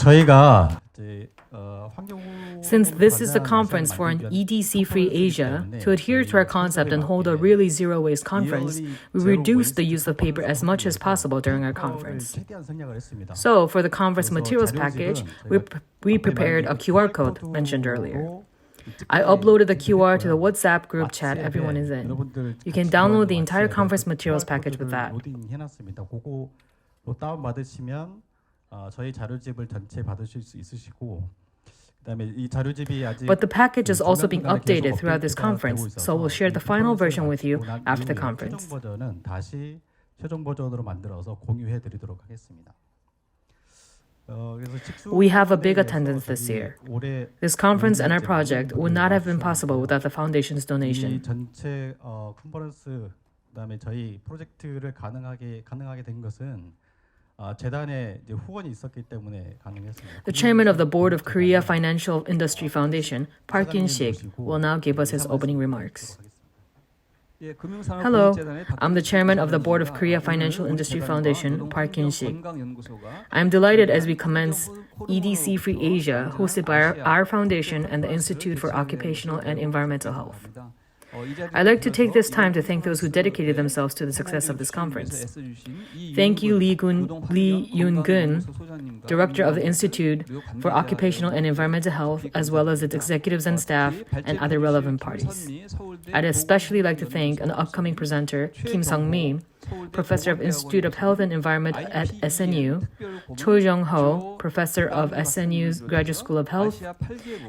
저희가 Since this is the conference for an EDC Free Asia, to adhere to our concept and hold a really zero-waste conference, we reduced the use of paper as much as possible during our conference. So, for the conference materials package, we prepared a QR code mentioned earlier. I uploaded the QR to the WhatsApp group chat everyone is in. You can download the entire conference materials package with that. 다운받으시면 저희 자료집을 전체 받으실 수 있으시고 But the package is also being updated throughout this conference, so we'll share the final version with you after the conference. 다시 최종 버전으로 만들어서 공유해 드리도록 하겠습니다. We have a big attendance this year. This conference and our project would not have been possible without the foundation's donation. 전체 컨퍼런스 그다음에 저희 프로젝트를 가능하게 된 것은 재단에 후원이 있었기 때문에 가능했습니다. The chairman of the board of Korea Financial Industry Foundation, Park In-sik, will now give us his opening remarks. Hello, I'm the chairman of the board of Korea Financial Industry Foundation, Park In-sik. I'm delighted as we commence EDC Free Asia, hosted by our foundation and the Institute for Occupational and Environmental Health. I'd like to take this time to thank those who dedicated themselves to the success of this conference. Thank you, Lee Yoon-gun, Director of the Institute for Occupational and Environmental Health, as well as its executives and staff and other relevant parties. I'd especially like to thank an upcoming presenter, Kim Sung-mi, Professor of Institute of Health and Environment at SNU, Choi Jung-ho, Professor of SNU's Graduate School of Health,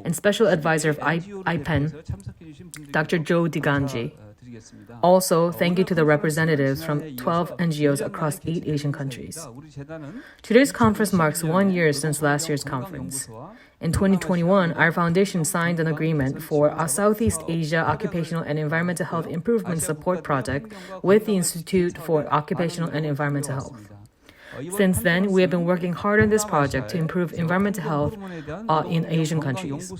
and Special Advisor of IPEN, Dr. Joe Diganji. Also, thank you to the representatives from 12 NGOs across 8 Asian countries. Today's conference marks 1 year since last year's conference. In 2021, our foundation signed an agreement for a Southeast Asia Occupational and Environmental Health Improvement Support Project with the Institute for Occupational and Environmental Health. Since then, we have been working hard on this project to improve environmental health in Asian countries.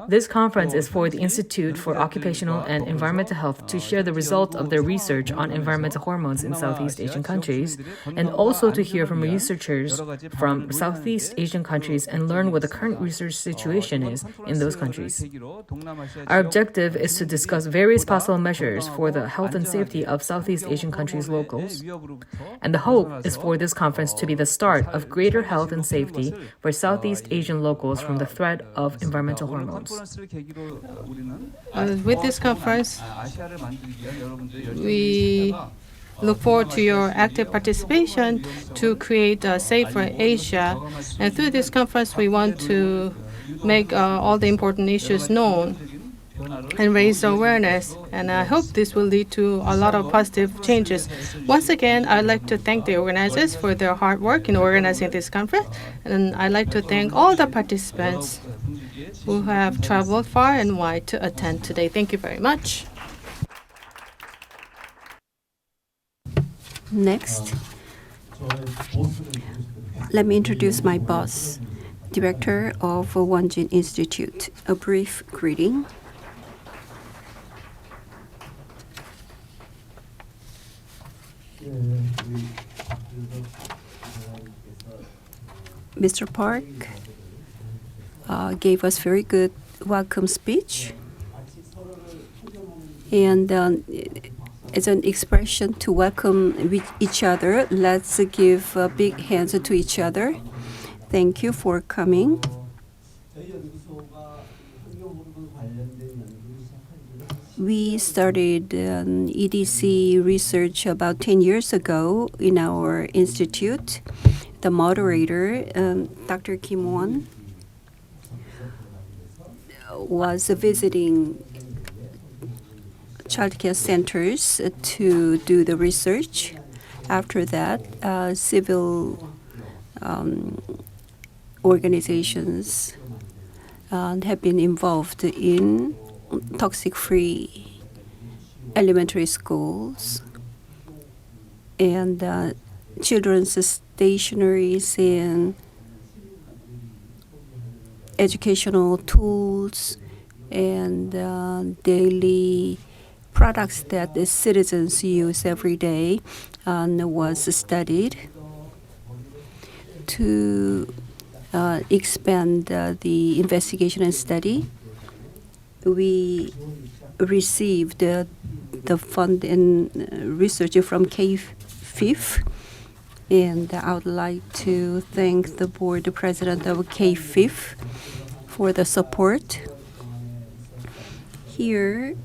This conference is for the Institute for Occupational and Environmental Health to share the result of their research on environmental hormones in Southeast Asian countries, and also to hear from researchers from Southeast Asian countries and learn what the current research situation is in those countries. Our objective is to discuss various possible measures for the health and safety of Southeast Asian countries' locals, and the hope is for this conference to be the start of greater health and safety for Southeast Asian locals from the threat of environmental hormones. With this conference, we look forward to your active participation to create a safer Asia. And through this conference, we want to make all the important issues known and raise awareness. And I hope this will lead to a lot of positive changes. Once again, I'd like to thank the organizers for their hard work in organizing this conference. And I'd like to thank all the participants who have traveled far and wide to attend today. Thank you very much. Next, let me introduce my boss, Director of Wonjin Institute. A brief greeting. Mr. Park gave us very good welcome speech, and as an expression to welcome each other, let's give big hands to each other. Thank you for coming. We started EDC research about 10 years ago in our institute. The moderator, Dr. Kim Won, was visiting childcare centers to do the research. After that, civil organizations have been involved in toxic-free elementary schools and children's stationeries and educational tools and daily products that the citizens use every day was studied to expand the investigation and study. We received the fund and research from KFIF, and I would like to thank the board president of KFIF for the support. Here,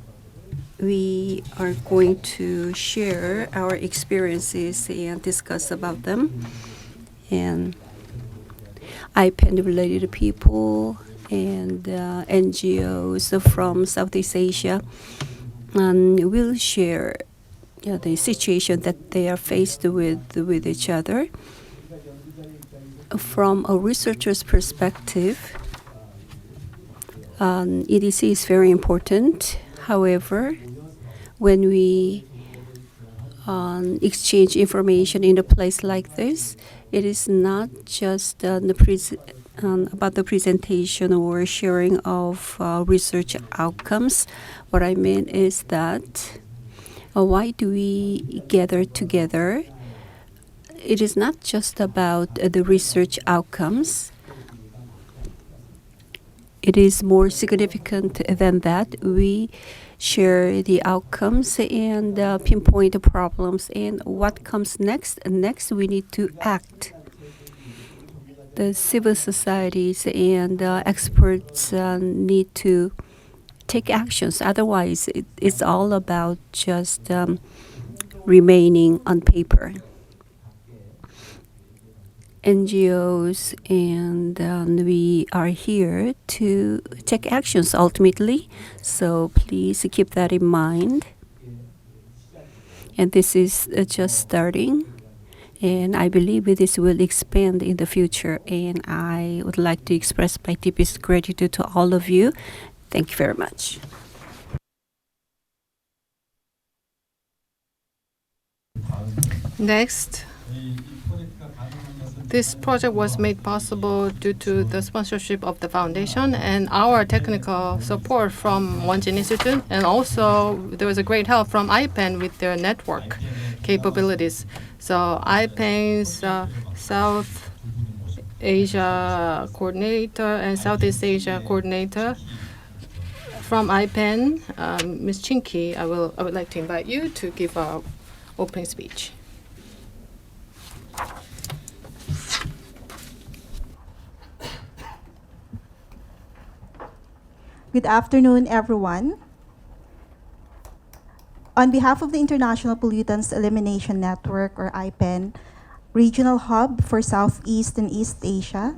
we are going to share our experiences and discuss about them. And IPEN-related people and NGOs from Southeast Asia will share the situation that they are faced with each other. From a researcher's perspective, EDC is very important. However, when we exchange information in a place like this, it is not just about the presentation or sharing of research outcomes. What I mean is that why do we gather together? It is not just about the research outcomes. It is more significant than that. We share the outcomes and pinpoint the problems and what comes next. Next, we need to act. The civil societies and experts need to take actions. Otherwise, it's all about just remaining on paper. NGOs and we are here to take actions ultimately. So please keep that in mind. And this is just starting. And I believe this will expand in the future. And I would like to express my deepest gratitude to all of you. Thank you very much. Next, this project was made possible due to the sponsorship of the foundation and our technical support from Wonjin Institute, and also there was a great help from IPEN with their network capabilities. So IPEN's South Asia coordinator and Southeast Asia coordinator from IPEN, Ms. Chinky, I would like to invite you to give an opening speech. Good afternoon, everyone. On behalf of the International Pollutants Elimination Network, or IPEN, Regional Hub for Southeast and East Asia,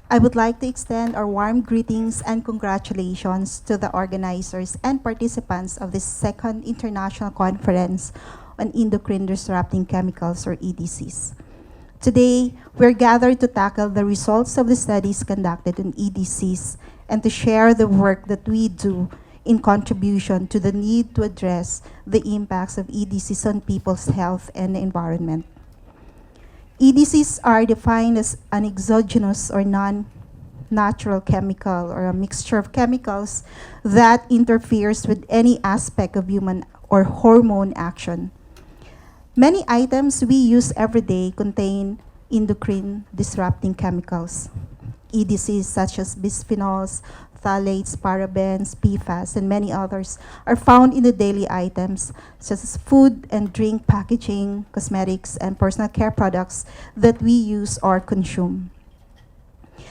I would like to extend our warm greetings and congratulations to the organizers and participants of this second International Conference on Endocrine Disrupting Chemicals, or EDCs. Today, we're gathered to tackle the results of the studies conducted on EDCs and to share the work that we do in contribution to the need to address the impacts of EDCs on people's health and the environment. EDCs are defined as an exogenous or non-natural chemical or a mixture of chemicals that interferes with any aspect of human or hormone action. Many items we use every day contain endocrine disrupting chemicals. EDCs such as bisphenols, phthalates, parabens, PFAS, and many others are found in the daily items such as food and drink packaging, cosmetics, and personal care products that we use or consume.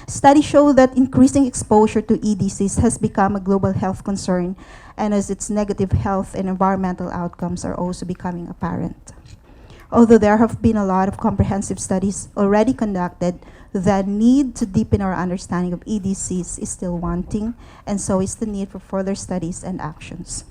Studies show that increasing exposure to EDCs has become a global health concern, and as its negative health and environmental outcomes are also becoming apparent. Although there have been a lot of comprehensive studies already conducted, the need to deepen our understanding of EDCs is still wanting, and so is the need for further studies and actions.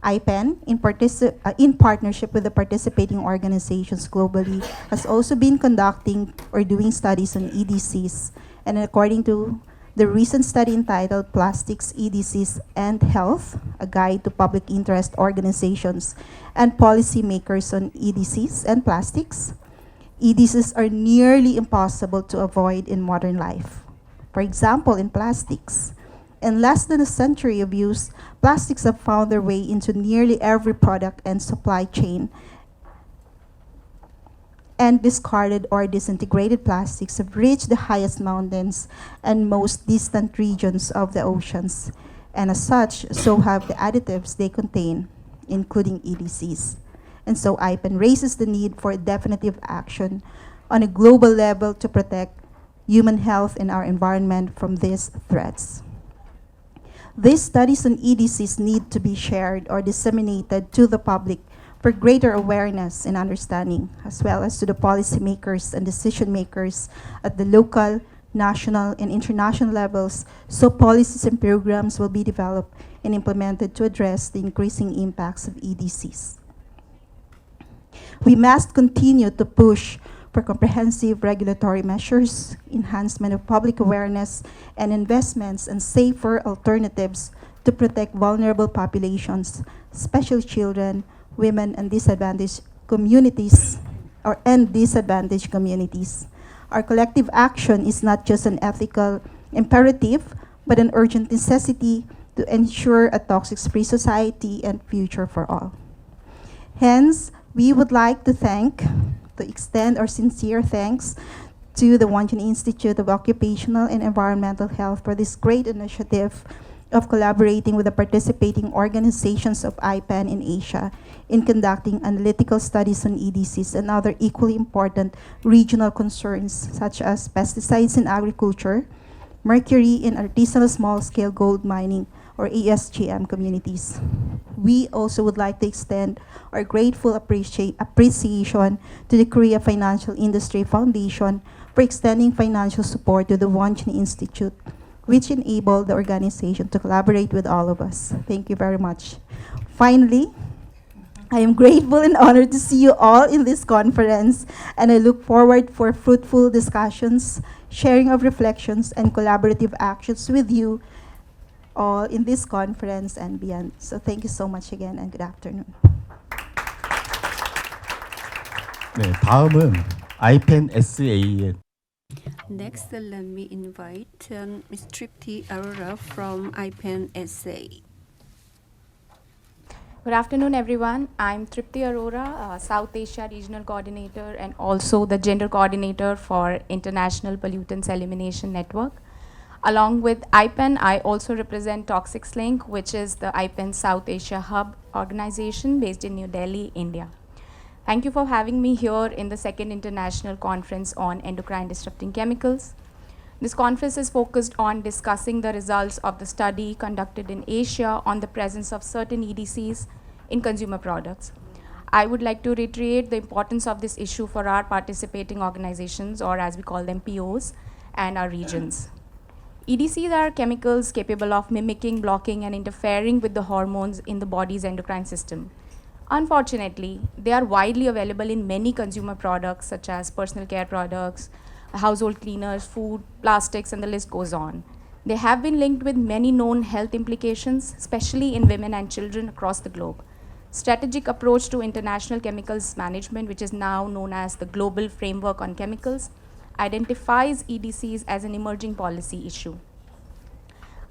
IPEN, in partnership with the participating organizations globally, has also been conducting or doing studies on EDCs, and according to the recent study entitled Plastics, EDCs, and Health, a guide to public interest organizations and policymakers on EDCs and plastics, EDCs are nearly impossible to avoid in modern life. For example, in plastics, in less than a century of use, plastics have found their way into nearly every product and supply chain. And and discarded or disintegrated plastics have reached the highest mountains and most distant regions of the oceans, and as such, so have the additives they contain, including EDCs. And so IPEN raises the need for definitive action on a global level to protect human health and our environment from these threats. These studies on EDCs need to be shared or disseminated to the public for greater awareness and understanding, as well as to the policymakers and decision makers at the local, national, and international levels, so policies and programs will be developed and implemented to address the increasing impacts of EDCs. We must continue to push for comprehensive regulatory measures, enhancement of public awareness, and investments in safer alternatives to protect vulnerable populations, especially children, women, and disadvantaged communities, and disadvantaged communities. Our collective action is not just an ethical imperative, but an urgent necessity to ensure a toxic-free society and future for all. Hence, we would like to extend our sincere thanks to the Wonjin Institute of Occupational and Environmental Health for this great initiative of collaborating with the participating organizations of IPEN in Asia in conducting analytical studies on EDCs and other equally important regional concerns such as pesticides in agriculture, mercury in artisanal small-scale gold mining, or ASGM communities. We also would like to extend our grateful appreciation to the Korea Financial Industry Foundation for extending financial support to the Wonjin Institute, which enabled the organization to collaborate with all of us. Thank you very much. Finally, I am grateful and honored to see you all in this conference, and I look forward for fruitful discussions, sharing of reflections, and collaborative actions with you all in this conference and beyond. So thank you so much again, and good afternoon. 네, 다음은 IPEN SA의 Next, let me invite Ms. Tripti Arora from IPEN SA. Good afternoon, everyone. I'm Tripti Arora, South Asia Regional Coordinator and also the Gender Coordinator for International Pollutants Elimination Network. Along with IPEN, I also represent Toxics Link, which is the IPEN South Asia Hub organization based in New Delhi, India. Thank you for having me here in the second international conference on endocrine disrupting chemicals. This conference is focused on discussing the results of the study conducted in Asia on the presence of certain EDCs in consumer products. I would like to reiterate the importance of this issue for our participating organizations, or as we call them, POs, and our regions. EDCs are chemicals capable of mimicking, blocking, and interfering with the hormones in the body's endocrine system. Unfortunately, they are widely available in many consumer products such as personal care products, household cleaners, food, plastics, and the list goes on. They have been linked with many known health implications, especially in women and children across the globe. Strategic approach to international chemicals management, which is now known as the Global Framework on Chemicals, identifies EDCs as an emerging policy issue.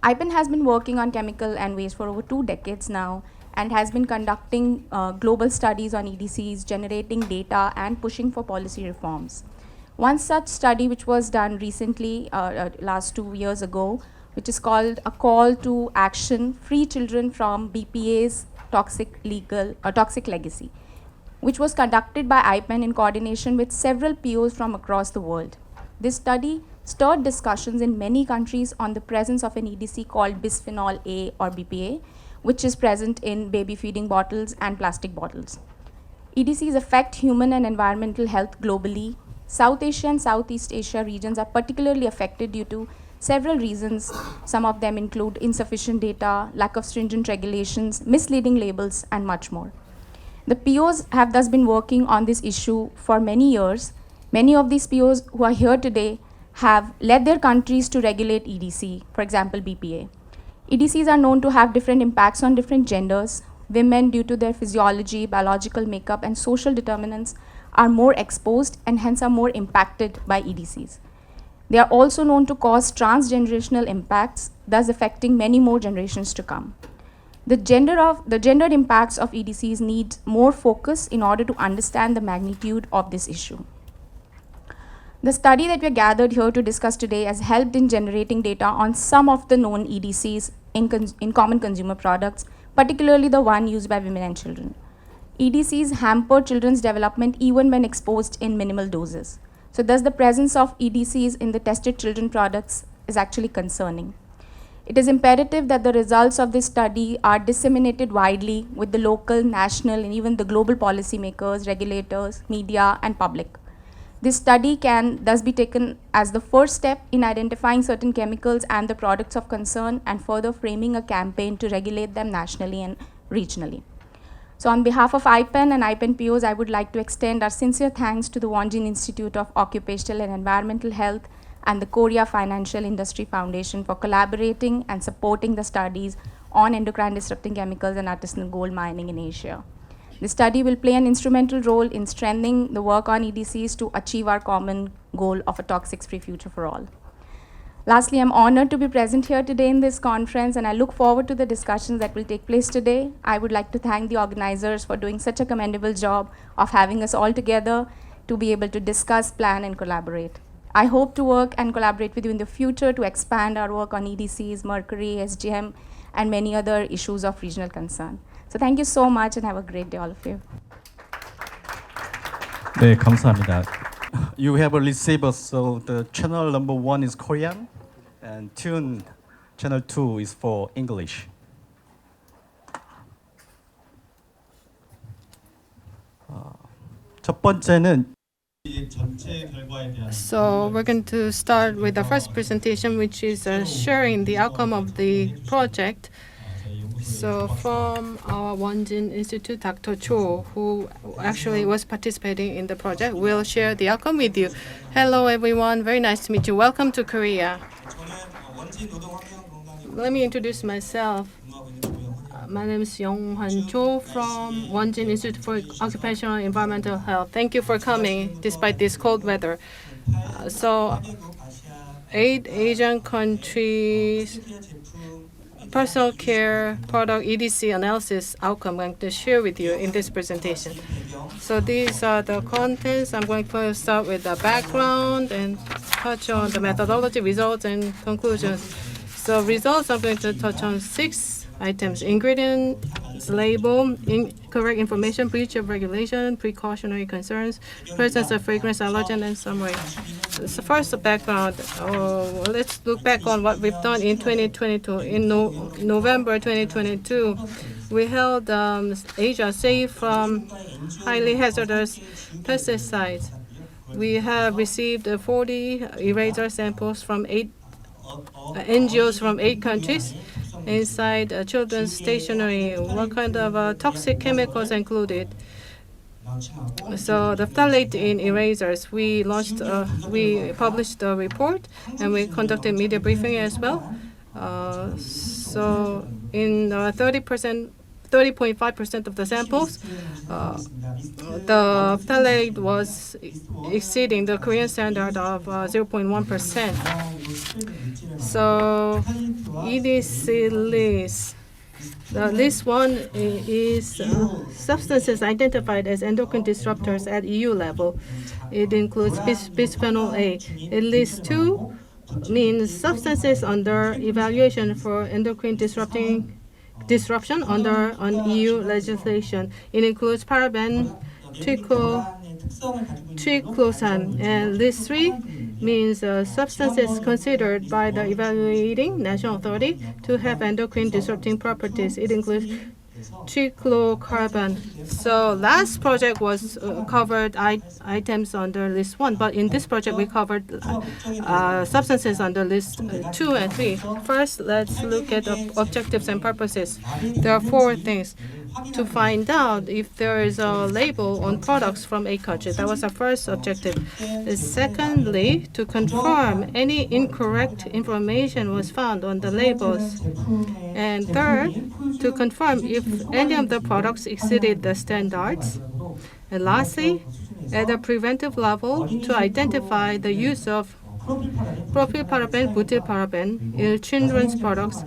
IPEN has been working on chemical and waste for over 2 decades now and has been conducting global studies on EDCs, generating data, and pushing for policy reforms. One such study which was done recently, last 2 years ago, which is called A Call to Action, Free Children from BPA's Toxic Legacy, which was conducted by IPEN in coordination with several POs from across the world. This study stirred discussions in many countries on the presence of an EDC called bisphenol A or BPA, which is present in baby feeding bottles and plastic bottles. EDCs affect human and environmental health globally. South Asia and Southeast Asia regions are particularly affected due to several reasons. Some of them include insufficient data, lack of stringent regulations, misleading labels, and much more. The POs have thus been working on this issue for many years. Many of these POs who are here today have led their countries to regulate EDC, for example, BPA. EDCs are known to have different impacts on different genders. Women, due to their physiology, biological makeup, and social determinants, are more exposed and hence are more impacted by EDCs. They are also known to cause transgenerational impacts, thus affecting many more generations to come. The gendered impacts of EDCs need more focus in order to understand the magnitude of this issue. The study that we are gathered here to discuss today has helped in generating data on some of the known EDCs in common consumer products, particularly the one used by women and children. EDCs hamper children's development even when exposed in minimal doses. So thus the presence of EDCs in the tested children products is actually concerning. It is imperative that the results of this study are disseminated widely with the local, national, and even the global policymakers, regulators, media, and public. This study can thus be taken as the first step in identifying certain chemicals and the products of concern and further framing a campaign to regulate them nationally and regionally. So on behalf of IPEN and IPEN POs, I would like to extend our sincere thanks to the Wonjin Institute of Occupational and Environmental Health and the Korea Financial Industry Foundation for collaborating and supporting the studies on endocrine disrupting chemicals and artisanal gold mining in Asia. The study will play an instrumental role in strengthening the work on EDCs to achieve our common goal of a toxics-free future for all. Lastly, I'm honored to be present here today in this conference, and I look forward to the discussions that will take place today. I would like to thank the organizers for doing such a commendable job of having us all together to be able to discuss, plan, and collaborate. I hope to work and collaborate with you in the future to expand our work on EDCs, mercury, SGM, and many other issues of regional concern. So thank you so much and have a great day, all of you. 네, 감사합니다. You have received so the channel number 1 is Korean and channel 2 is for English. 첫 번째는 So we're going to start with the first presentation, which is sharing the outcome of the project. So from our Wonjin Institute, Dr. Cho, who actually was participating in the project, will share the outcome with you. Hello, everyone. Very nice to meet you. Welcome to Korea. Let me introduce myself. My name is Young-hwan Cho from Wonjin Institute for Occupational and Environmental Health. Thank you for coming despite this cold weather. So 8 Asian countries personal care product EDC analysis outcome I'm going to share with you in this presentation. So these are the contents. I'm going to start with the background and touch on the methodology, results, and conclusions. So results, I'm going to touch on 6 items: ingredients label, incorrect information, breach of regulation, precautionary concerns, presence of fragrance, allergen, and summary. So first, the background. Let's look back on what we've done in 2022. In November 2022, we held Asia safe from highly hazardous pesticides. We have received 40 eraser samples from 8 NGOs from 8 countries. Inside children's stationery, what kind of toxic chemicals included? So the phthalate in erasers, we published a report and we conducted media briefing as well. So in 30.5% of the samples, the phthalate was exceeding the Korean standard of 0.1%. So EDC list. The list 1 is substances identified as endocrine disruptors at EU level. It includes bisphenol A. List 2 means substances under evaluation for endocrine disruption under EU legislation. It includes paraben, triclosan, and list 3 means substances considered by the evaluating national authority to have endocrine disrupting properties. It includes triclocarban. So last project was covered items under list 1, but in this project we covered substances under list 2 and 3. First, let's look at objectives and purposes. There are 4 things. To find out if there is a label on products from 8 countries. That was our first objective. Secondly, to confirm any incorrect information was found on the labels. And third, to confirm if any of the products exceeded the standards. And lastly, at a preventive level, to identify the use of propylparaben, butylparaben in children's products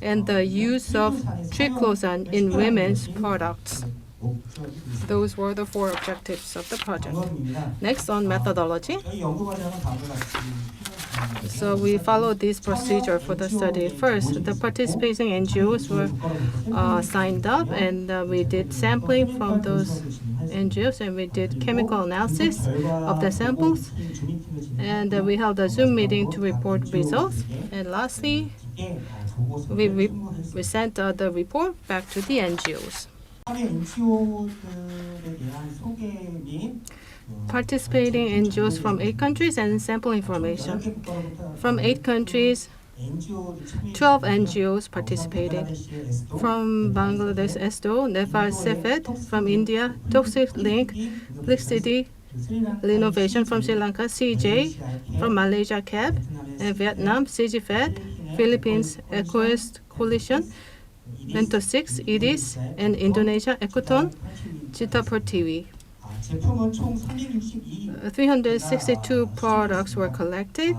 and the use of triclosan in women's products. Those were the 4 objectives of the project. Next, on methodology. So we followed this procedure for the study. First, the participating NGOs were signed up, and we did sampling from those NGOs, and we did chemical analysis of the samples, and we held a Zoom meeting to report results. And lastly, we sent the report back to the NGOs. Participating NGOs from 8 countries and sample information. From 8 countries, 12 NGOs participated. From Bangladesh, ESTO, Nepal, CEFET, from India, Toxic Link, Plicity, Innovation, from Sri Lanka, CJ, from Malaysia, CAB, and Vietnam, CGFED, Philippines, Equest Coalition, Bento 6, EDIS, and Indonesia, Ekoton, Cita Pertiwi. 362 products were collected.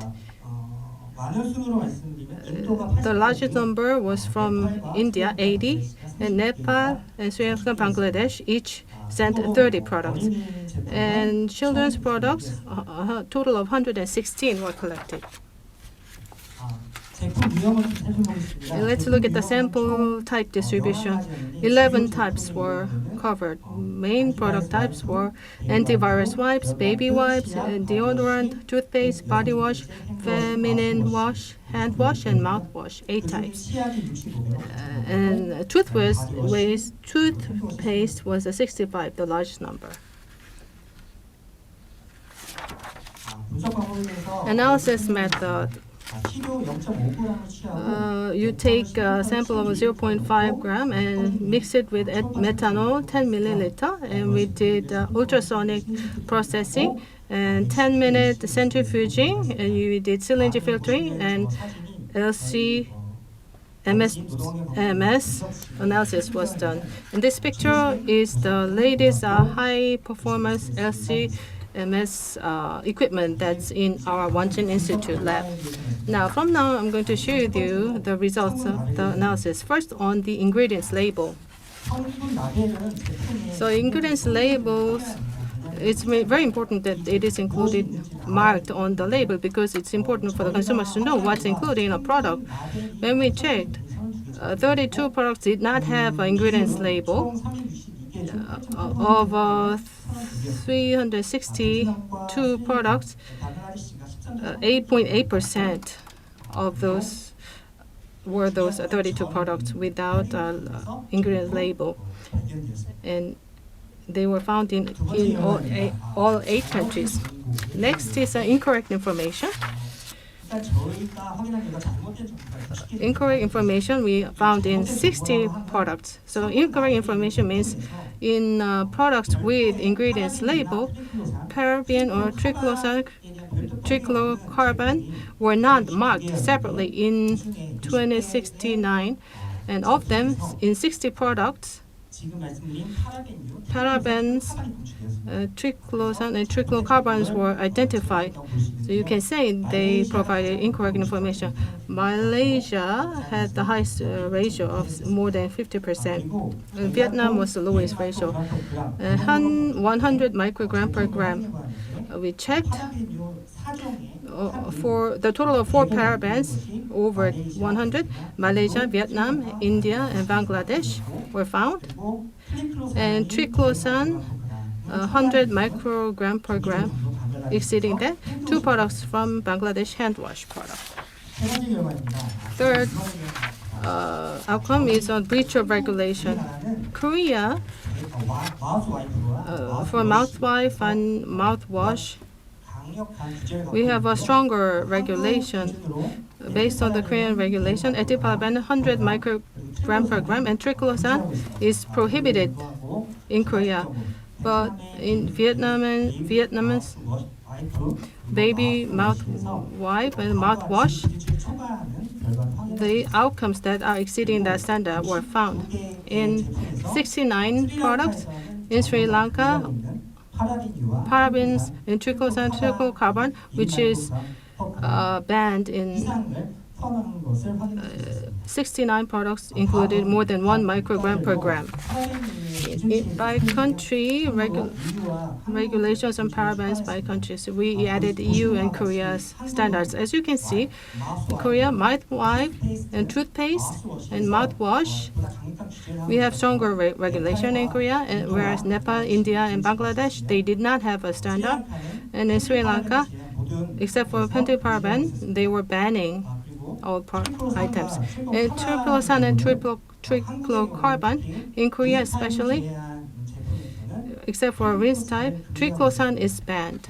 The largest number was from India, 80, and Nepal and Sri Lanka, Bangladesh each sent 30 products. And children's products, a total of 116 were collected. And let's look at the sample type distribution. 11 types were covered. Main product types were antivirus wipes, baby wipes, deodorant, toothpaste, body wash, feminine wash, hand wash, and mouthwash. 8 types. And toothpaste was 65, the largest number. Analysis method. You take a sample of 0.5 gram and mix it with methanol, 10 milliliter, and we did ultrasonic processing and 10-minute centrifuging, and you did syringe filtering and MS analysis was done. And this picture is the latest high-performance LC-MS equipment that's in our Wonjin Institute lab. Now, I'm going to share with you the results of the analysis. First, on the ingredients label. So, ingredients labels, it's very important that it is marked on the label, because it's important for the consumers to know what's included in a product. When we checked, 32 products did not have an ingredients label. Of 362 products, 8.8% of those were those 32 products without ingredient label, and they were found in all 8 countries. Next is incorrect information. Incorrect information we found in 60 products. So incorrect information means in products with ingredients label, paraben or triclocarban were not marked separately in 2069, and of them, in 60 products, parabens, triclosan, and triclocarbans were identified. So you can say they provided incorrect information. Malaysia had the highest ratio of more than 50%. Vietnam was the lowest ratio. 100 microgram per gram. We checked for the total of 4 parabens over 100. Malaysia, Vietnam, India, and Bangladesh were found. And triclosan, 100 microgram per gram, exceeding that. 2 products from Bangladesh hand wash product. Third outcome is on breach of regulation. Korea, for mouthwipe and mouthwash, we have a stronger regulation. Based on the Korean regulation, etiparban 100 microgram per gram and triclosan is prohibited in Korea. But in Vietnamese baby mouth wipe and mouthwash, the outcomes that are exceeding that standard were found. In 69 products in Sri Lanka, parabens and triclosan, triclocarban, which is banned in 69 products, included more than 1 microgram per gram. By country, regulations on parabens by countries, we added EU and Korea's standards. As you can see, in Korea, mouthwipe and toothpaste and mouthwash, we have stronger regulation in Korea, whereas Nepal, India, and Bangladesh, they did not have a standard. And in Sri Lanka, except for pentylparaben, they were banning all items. And triclosan and triclocarban, in Korea especially, except for rinse type, triclosan is banned.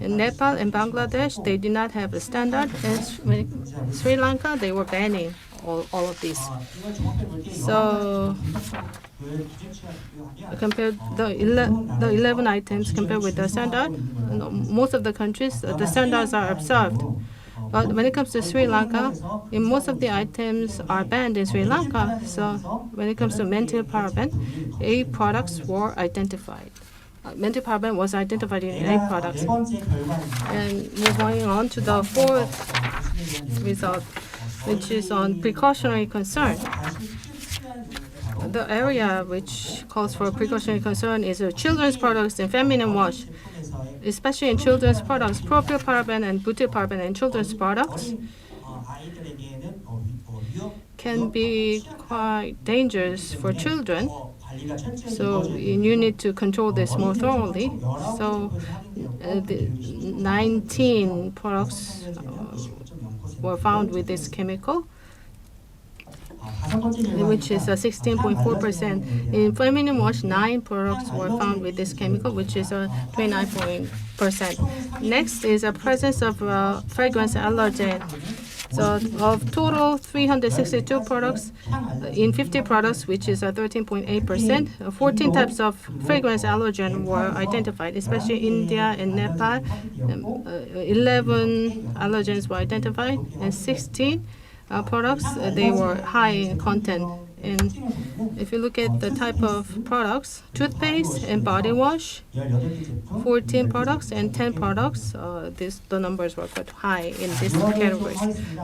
In Nepal and Bangladesh, they did not have a standard, and Sri Lanka, they were banning all of these. So compared the 11 items compared with the standard, most of the countries, the standards are observed. But when it comes to Sri Lanka, in most of the items are banned in Sri Lanka. So when it comes to mentylparaben, 8 products were identified. Mentylparaben was identified in 8 products. And moving on to the 4th result, which is on precautionary concern. The area which calls for precautionary concern is children's products and feminine wash. Especially in children's products, propylparaben and butylparaben in children's products can be quite dangerous for children. So you need to control this more thoroughly. So the 19 products were found with this chemical, which is 16.4%. In feminine wash, 9 products were found with this chemical, which is 29%. Next is a presence of fragrance allergen. So of total 362 products, in 50 products, which is 13.8%, 14 types of fragrance allergen were identified, especially India and Nepal. 11 allergens were identified, and 16 products, they were high in content. And if you look at the type of products, toothpaste and body wash, 14 products and 10 products, the numbers were quite high in these categories.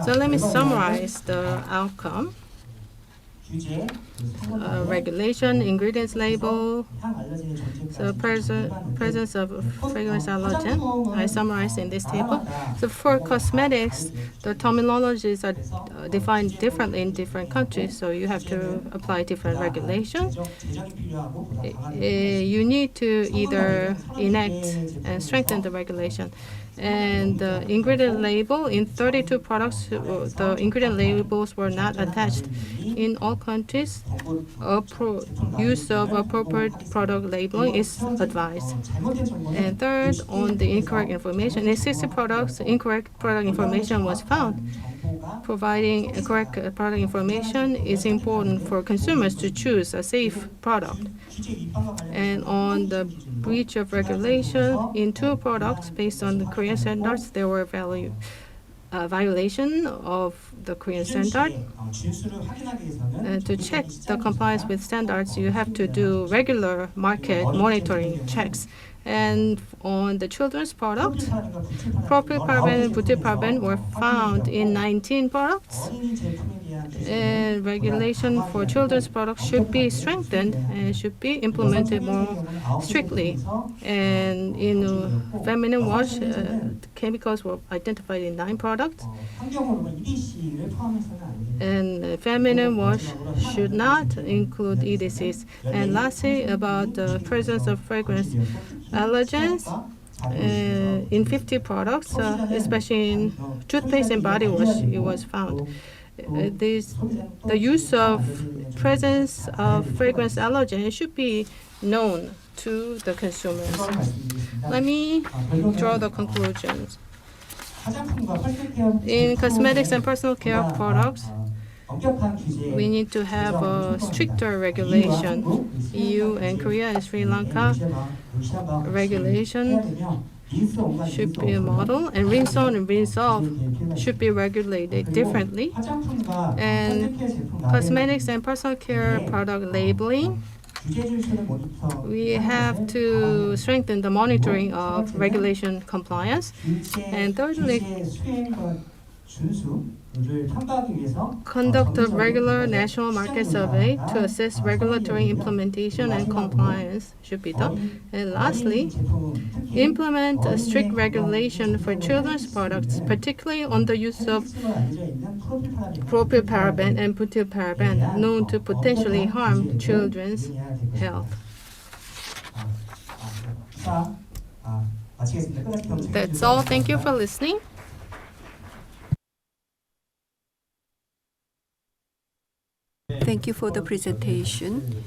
So let me summarize the outcome. Regulation, ingredients label, so presence of fragrance allergen, I summarized in this table. So for cosmetics, the terminologies are defined differently in different countries, so you have to apply different regulations. You need to either enact and strengthen the regulation. And the ingredient label, in 32 products, the ingredient labels were not attached. In all countries, use of appropriate product labeling is advised. And third, on the incorrect information, in 60 products, incorrect product information was found. Providing correct product information is important for consumers to choose a safe product. And on the breach of regulation, in 2 products based on the Korean standards, there were violation of the Korean standard. To check the compliance with standards, you have to do regular market monitoring checks. And on the children's products, propylparaben and butylparaben were found in 19 products. And regulation for children's products should be strengthened and should be implemented more strictly. And in feminine wash, chemicals were identified in 9 products. And feminine wash should not include EDCs. And lastly, about the presence of fragrance allergens in 50 products, especially in toothpaste and body wash, it was found. The use of presence of fragrance allergen should be known to the consumers. Let me draw the conclusions. In cosmetics and personal care products, we need to have a stricter regulation. EU and Korea and Sri Lanka regulation should be a model, and rinse on and rinse off should be regulated differently. And cosmetics and personal care product labeling, we have to strengthen the monitoring of regulation compliance. And thirdly, conduct a regular national market survey to assess regulatory implementation and compliance should be done. And lastly, implement a strict regulation for children's products, particularly on the use of propylparaben and butylparaben, known to potentially harm children's health. That's all. Thank you for listening. Thank you for the presentation.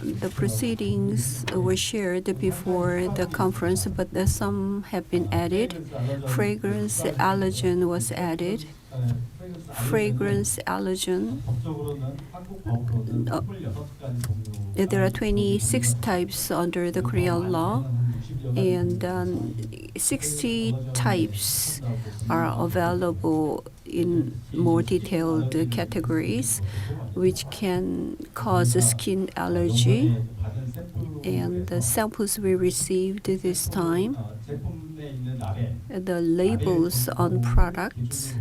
The proceedings were shared before the conference, but some have been added. Fragrance allergen was added. Fragrance allergen. There are 26 types under the Korean law, and 60 types are available in more detailed categories, which can cause skin allergy. And the samples we received this time, the labels on products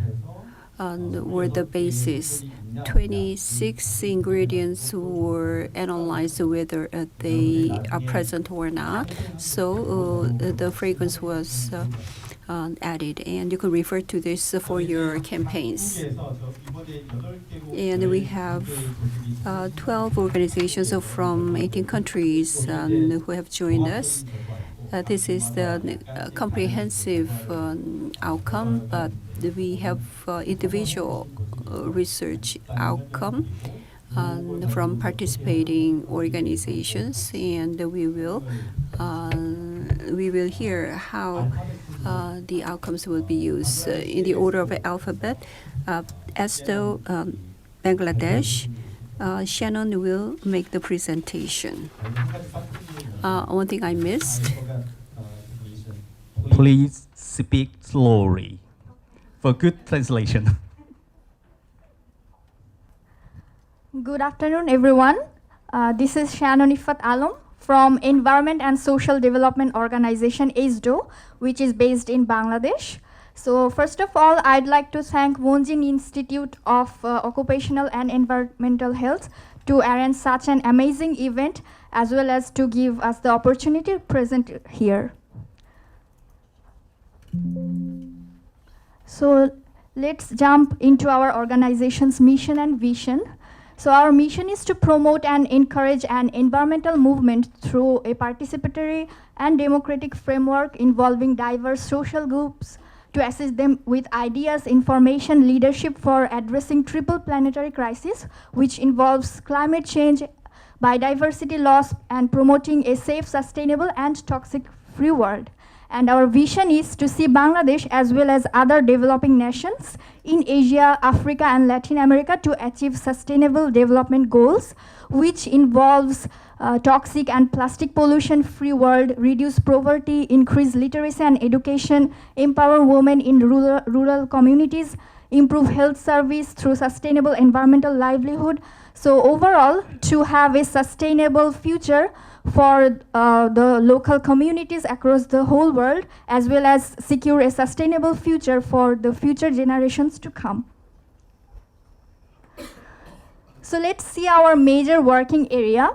were the basis. 26 ingredients were analyzed whether they are present or not. So the fragrance was added, and you can refer to this for your campaigns. And we have 12 organizations from 18 countries who have joined us. This is the comprehensive outcome, but we have individual research outcome from participating organizations, and we will hear how the outcomes will be used in the order of the alphabet. Esto, Bangladesh. Shannon will make the presentation. One thing I missed. Please speak slowly for good translation. Good afternoon, everyone. This is Shannon Ifat Alam from Environment and Social Development Organization, ESDO, which is based in Bangladesh. So first of all, I'd like to thank Wonjin Institute of Occupational and Environmental Health to arrange such an amazing event, as well as to give us the opportunity to present here. So let's jump into our organization's mission and vision. So our mission is to promote and encourage an environmental movement through a participatory and democratic framework involving diverse social groups to assist them with ideas, information, leadership for addressing triple planetary crisis, which involves climate change, biodiversity loss, and promoting a safe, sustainable, and toxic-free world. And our vision is to see Bangladesh as well as other developing nations in Asia, Africa, and Latin America to achieve sustainable development goals, which involves toxic and plastic pollution-free world, reduce poverty, increase literacy and education, empower women in rural communities, improve health service through sustainable environmental livelihood. So overall, to have a sustainable future for the local communities across the whole world, as well as secure a sustainable future for the future generations to come. So let's see our major working area.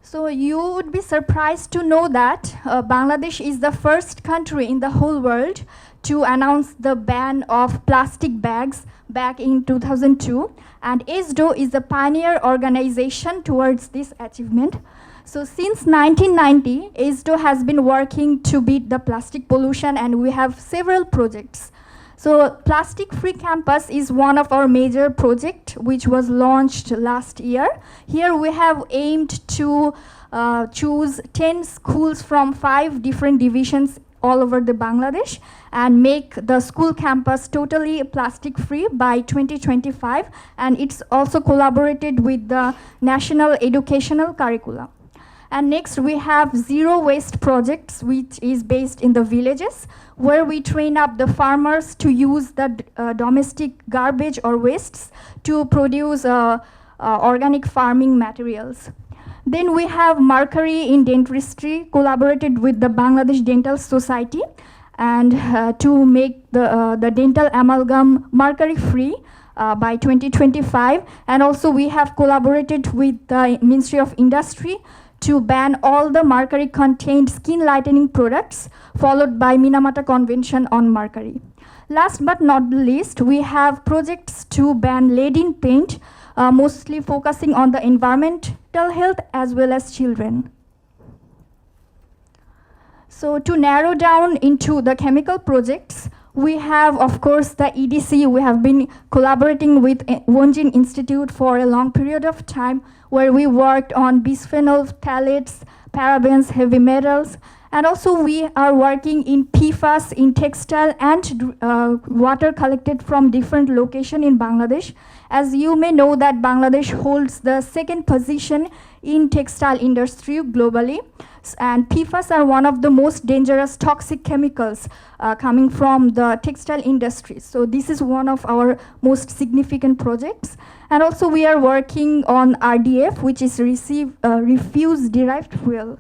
So you would be surprised to know that Bangladesh is the first country in the whole world to announce the ban of plastic bags back in 2002. And ESDO is the pioneer organization towards this achievement. So since 1990, ESDO has been working to beat the plastic pollution, and we have several projects. So Plastic Free Campus is one of our major projects, which was launched last year. Here we have aimed to choose 10 schools from 5 different divisions all over the Bangladesh and make the school campus totally plastic free by 2025. And it's also collaborated with the National Educational Curriculum. And next we have zero waste projects, which is based in the villages, where we train up the farmers to use the domestic garbage or wastes to produce organic farming materials. Then we have Mercury in Dentistry, collaborated with the Bangladesh Dental Society. and to make the dental amalgam mercury free by 2025. And also we have collaborated with the Ministry of Industry to ban all the mercury contained skin lightening products, followed by Minamata Convention on Mercury. Last but not least, we have projects to ban lead in paint, mostly focusing on the environmental health as well as children. So to narrow down into the chemical projects, we have, of course, the EDC. We have been collaborating with Wonjin Institute for a long period of time, where we worked on bisphenol, phthalates, parabens, heavy metals, and also we are working in PFAS in textile and water collected from different locations in Bangladesh. As you may know that Bangladesh holds the second position in textile industry globally, and PFAS are one of the most dangerous toxic chemicals coming from the textile industry. So this is one of our most significant projects. And also we are working on RDF, which is refuse derived fuel.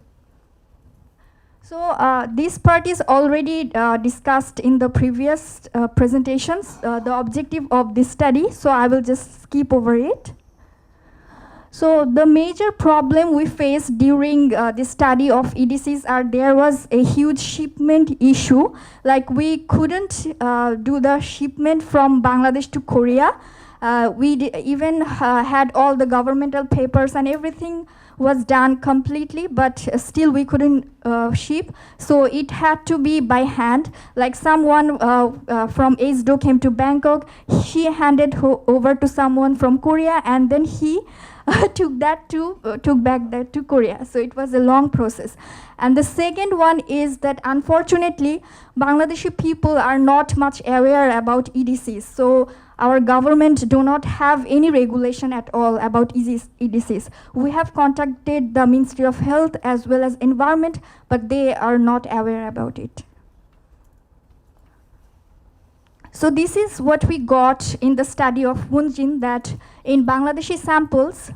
So this part is already discussed in the previous presentations, the objective of this study, so I will just skip over it. So the major problem we faced during the study of EDCs there was a huge shipment issue. Like we couldn't do the shipment from Bangladesh to Korea. We even had all the governmental papers and everything was done completely, but still we couldn't ship. So it had to be by hand. Like someone from ESDO came to Bangkok, she handed over to someone from Korea, and then he took back that to Korea. So it was a long process. And the second one is that unfortunately Bangladeshi people are not much aware about EDCs. So our government do not have any regulation at all about EDCs. We have contacted the Ministry of Health as well as Environment, but they are not aware about it. So this is what we got in the study of Wonjin, that in Bangladeshi samples,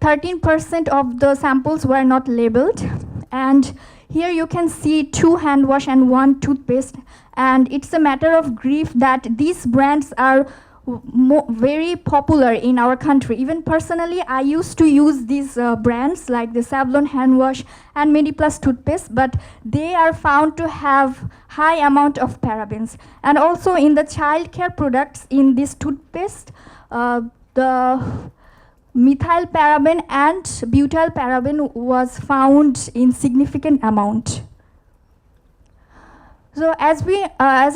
13% of the samples were not labeled. And here you can see 2 hand wash and 1 toothpaste. And it's a matter of grief that these brands are very popular in our country. Even personally, I used to use these brands like the Savlon hand wash and Mediplus toothpaste, but they are found to have high amount of parabens. And also in the child care products in this toothpaste, the methyl paraben and butyl paraben was found in significant amount. So as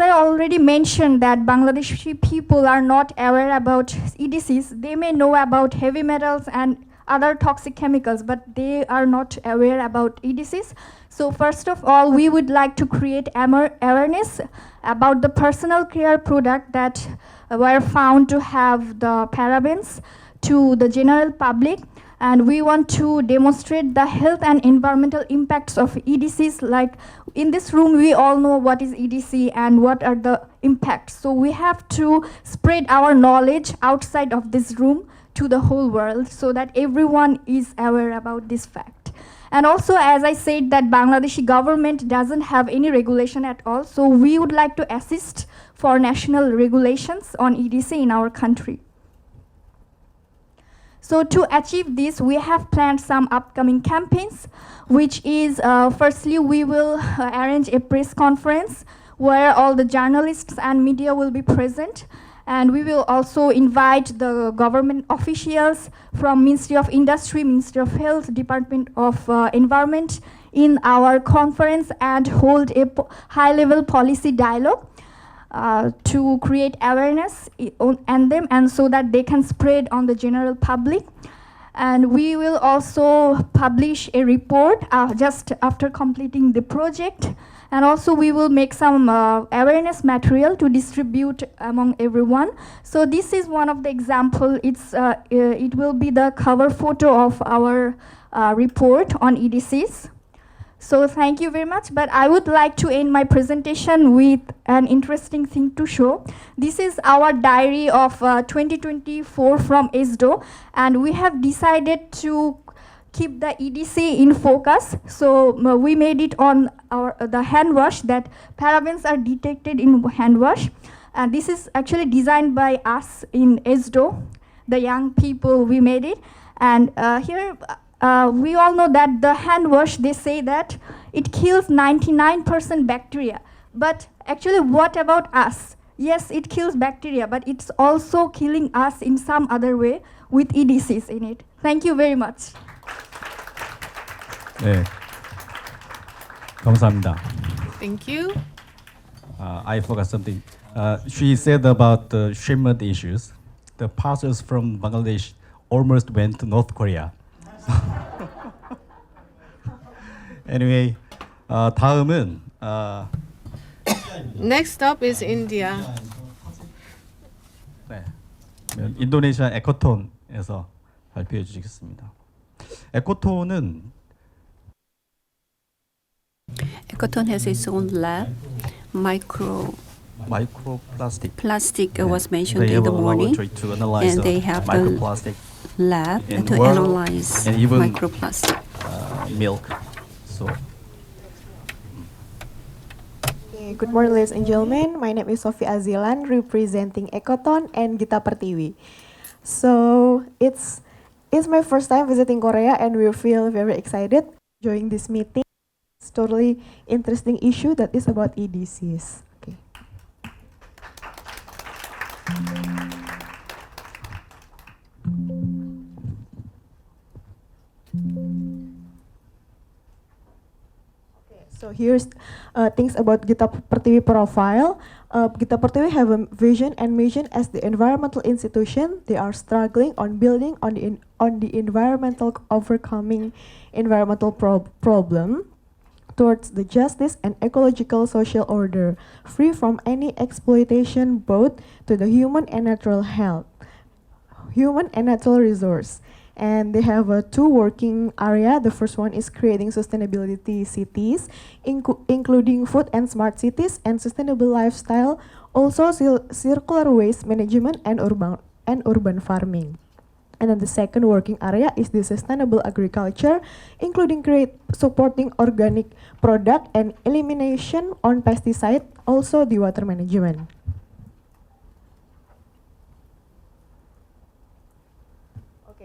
I already mentioned that Bangladeshi people are not aware about EDCs, they may know about heavy metals and other toxic chemicals, but they are not aware about EDCs. So first of all, we would like to create awareness about the personal care product that were found to have the parabens to the general public. And we want to demonstrate the health and environmental impacts of EDCs. Like in this room, we all know what is EDC and what are the impacts. So we have to spread our knowledge outside of this room to the whole world so that everyone is aware about this fact. And also, as I said, that Bangladeshi government doesn't have any regulation at all. So we would like to assist for national regulations on EDC in our country. So to achieve this, we have planned some upcoming campaigns, which is firstly, we will arrange a press conference where all the journalists and media will be present. And we will also invite the government officials from Ministry of Industry, Ministry of Health, Department of Environment in our conference and hold a high-level policy dialogue to create awareness on them, and so that they can spread on the general public. And we will also publish a report just after completing the project. And also we will make some awareness material to distribute among everyone. So this is one of the example. It will be the cover photo of our report on EDCs. So thank you very much, but I would like to end my presentation with an interesting thing to show. This is our diary of 2024 from ESDO, and we have decided to keep the EDC in focus. So we made it on the hand wash, that parabens are detected in hand wash. And this is actually designed by us in ESDO, the young people, we made it. And here we all know that the hand wash, they say that it kills 99% bacteria. But actually, what about us? Yes, it kills bacteria, but it's also killing us in some other way with EDCs in it. Thank you very much. 네, 감사합니다. Thank you. I forgot something. She said about the shipment issues. The parcels from Bangladesh almost went to North Korea. Anyway, 다음은 Next up is India. 네, 인도네시아 에코톤에서 발표해 주시겠습니다. 에코톤은 Ecoton has its own lab. 마이크로플라스틱. Plastic was mentioned They in have the a morning, laboratory to analyze and they have the microplastic lab in to water analyze and even microplastic. Milk. So Good morning, ladies and gentlemen. My name is Sophie Azilan, representing Ecoton and Gita Pertiwi. So it's my first time visiting Korea, and we feel very excited during this meeting. It's totally interesting issue that is about EDCs. Okay. So here's things about Gita Pertiwi profile. Gita Pertiwi have a vision and mission as the environmental institution. They are struggling on building on the environmental, overcoming environmental problem towards the justice and ecological social order, free from any exploitation both to the human and natural health, human and natural resource. And they have two working area. The first one is creating sustainability cities, including food and smart cities and sustainable lifestyle, also circular waste management and urban farming. And then the second working area is the sustainable agriculture, including supporting organic product and elimination on pesticide, also the water management.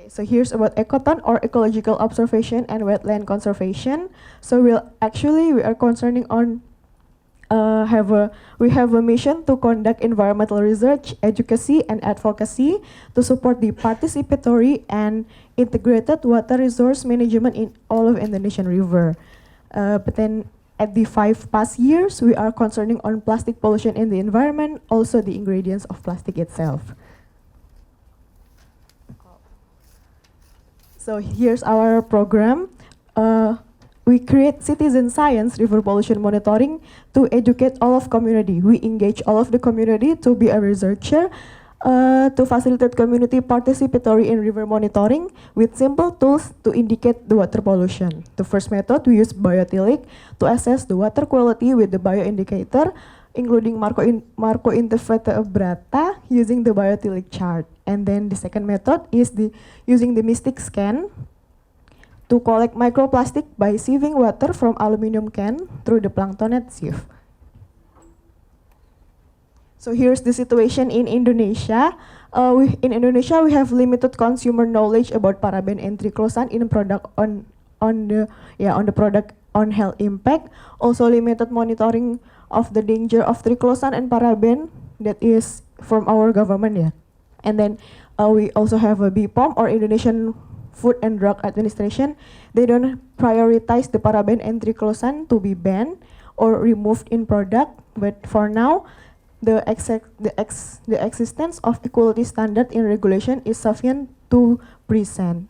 So here's about Ecoton, or ecological observation and wetland conservation. So we are concerning on we have a mission to conduct environmental research, advocacy, and advocacy to support the participatory and integrated water resource management in all of Indonesian river. But then at the 5 past years, we are concerning on plastic pollution in the environment, also the ingredients of plastic itself. So here's our program. We create citizen science river pollution monitoring to educate all of community. We engage all of the community to be a researcher, to facilitate community participatory in river monitoring with simple tools to indicate the water pollution. The first method, we use biotilic to assess the water quality with the bioindicator, including Marco-Intervertebrata using the biotilic chart. And then the second method is using the Mystic scan to collect microplastic by sieving water from aluminum can through the planktonate sieve. So here's the situation in Indonesia. In Indonesia, we have limited consumer knowledge about paraben and triclosan in product on the product on health impact. Also limited monitoring of the danger of triclosan and paraben that is from our government. Yeah. And then we also have a BPOM, or Indonesian Food and Drug Administration. They don't prioritize the paraben and triclosan to be banned or removed in product. But for now, the existence of equality standard in regulation is sufficient to represent.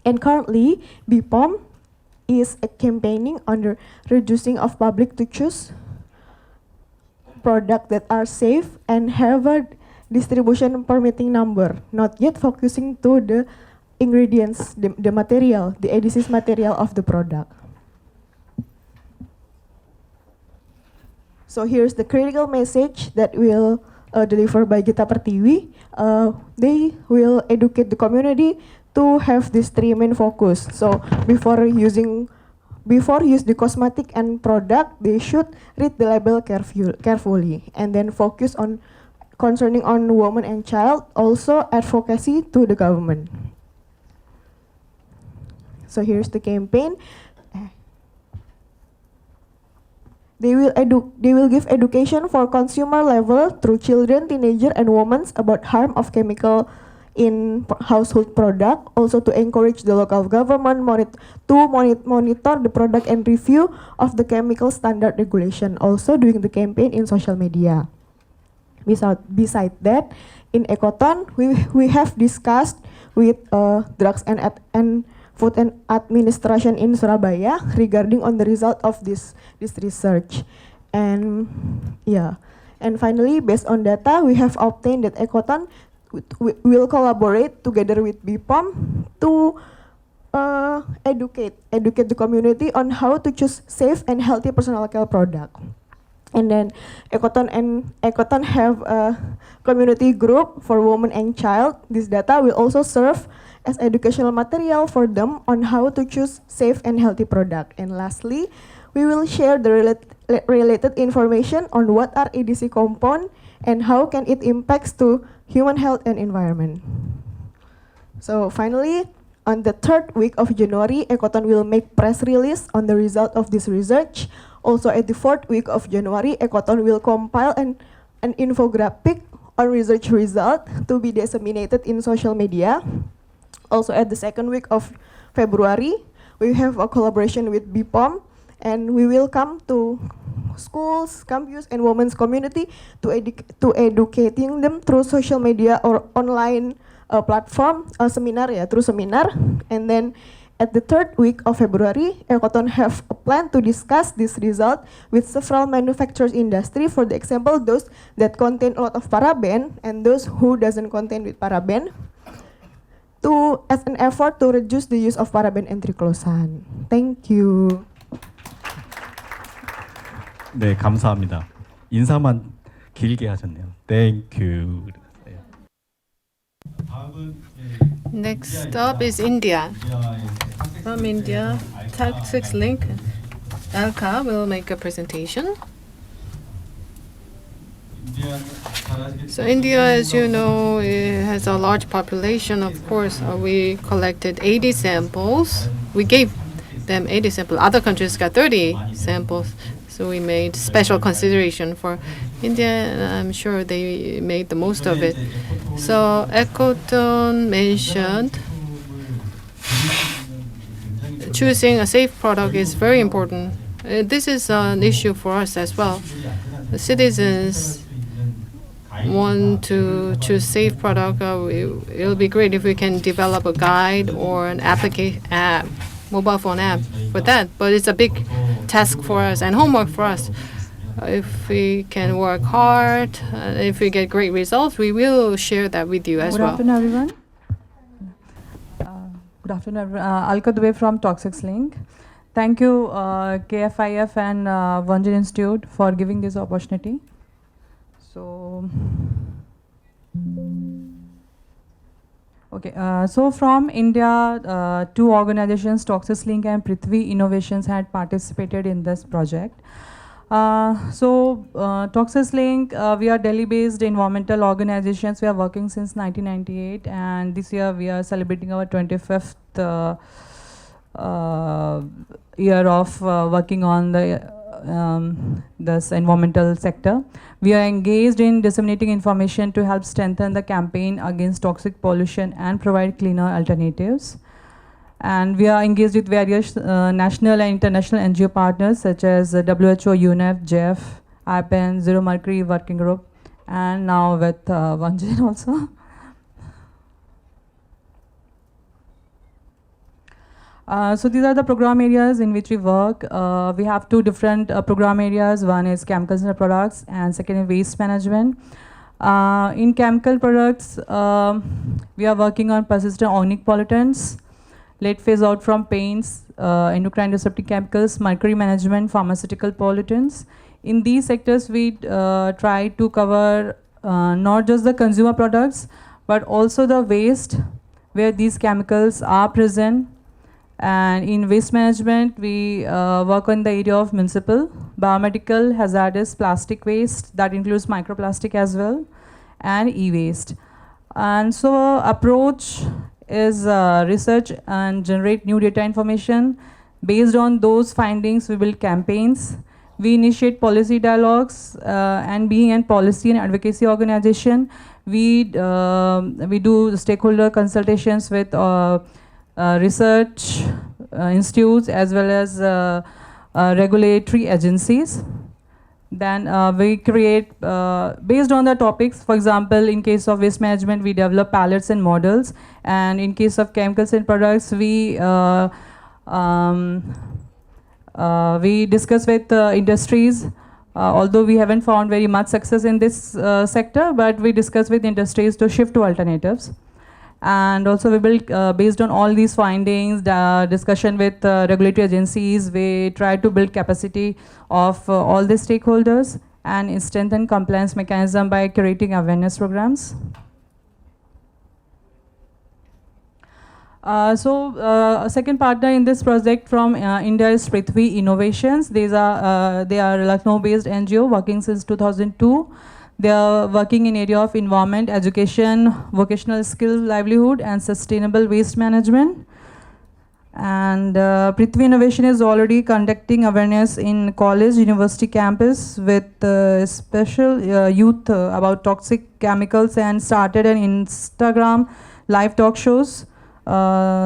And currently, BPOM is campaigning under reducing of public to choose products that are safe and have a distribution permitting number, not yet focusing to the ingredients, the material, the EDC's material of the product. So here's the critical message that will deliver by Gita Pertiwi. They will educate the community to have these three main focus. So before before use the cosmetic and product, they should read the label carefully and then focus on concerning on women and child, also advocacy to the government. So here's the campaign. They will give education for consumer level through children, teenagers, and women about harm of chemical in household product. Also to encourage the local government monitor the product and review of the chemical standard regulation. Also doing the campaign in social media. Beside that, in Ekoton, we have discussed with Drugs and Food and Administration in Surabaya regarding on the result of this research. And finally, based on data, we have obtained that Ekoton will collaborate together with BPOM to educate the community on how to choose safe and healthy personal care product. And then Ekoton have a community group for women and child. This data will also serve as educational material for them on how to choose safe and healthy product. And lastly, we will share the related information on what are EDC compound and how can it impacts to human health and environment. So finally, on the 3rd week of January, Ekoton will make press release on the result of this research. Also at the 4th week of January, Ekoton will compile an infographic on research result to be disseminated in social media. Also at the 2nd week of February, we have a collaboration with BPOM, and we will come to schools, campus, and women's community to educating them through social media or online platform, through seminar. And then at the 3rd week of February, Ekoton have a plan to discuss this result with several manufacturers industry. For the example, those that contain a lot of paraben and those who doesn't contain with paraben, as an effort to reduce the use of paraben and triclosan. Thank you. 네, 감사합니다. 인사만 길게 하셨네요. Thank you. Next up is India. From India, Toxics Link, Lanka will make a presentation. So India, as you know, it has a large population. Of course, we collected 80 samples. We gave them 80 samples. Other countries got 30 samples. So we made special consideration for India, and I'm sure they made the most of it. So Ekoton mentioned choosing a safe product is very important. This is an issue for us as well. The citizens want to choose safe product. It'll be great if we can develop a guide or an mobile phone app for that. But it's a big task for us and homework for us. If we can work hard, if we get great results, we will share that with you as well. Good afternoon, everyone. Good afternoon, everyone. Alka Dubey from Toxics Link. Thank you, KFIF and Wonjin Institute for giving this opportunity. So, okay. So from India, 2 organizations, Toxics Link and Prithvi Innovations, had participated in this project. Toxics Link, we are Delhi-based environmental organizations. We are working since 1998, and this year we are celebrating our 25th year of working on this environmental sector. We are engaged in disseminating information to help strengthen the campaign against toxic pollution and provide cleaner alternatives. And we are engaged with various national and international NGO partners such as WHO, UNEP, JEF, IPEN, Zero Mercury Working Group, and now with Wonjin also. So these are the program areas in which we work. We have 2 different program areas. One is chemicals and products, and second is waste management. In chemical products, we are working on persistent organic pollutants, late phase out from paints, endocrine disrupting chemicals, mercury management, pharmaceutical pollutants. In these sectors, we try to cover not just the consumer products, but also the waste where these chemicals are present, And in waste management, we work on the area of municipal, biomedical, hazardous plastic waste, that includes microplastic as well, and e-waste. And so our approach is research and generate new data information. Based on those findings, we build campaigns. We initiate policy dialogues, and being a policy and advocacy organization, we do stakeholder consultations with research institutes as well as regulatory agencies. Then we create, based on the topics, for example, in case of waste management, we develop palettes and models. And in case of chemicals and products, we discuss with industries, although we haven't found very much success in this sector, but we discuss with industries to shift to alternatives. And also we build, based on all these findings, the discussion with regulatory agencies, we try to build capacity of all the stakeholders and strengthen compliance mechanism by creating awareness programs. A second partner in this project from India is Prithvi Innovations. They are Lucknow-based NGO working since 2002. They are working in area of environment, education, vocational skill, livelihood, and sustainable waste management. And Prithvi Innovation is already conducting awareness in college, university campus with special youth about toxic chemicals, and started an Instagram live talk shows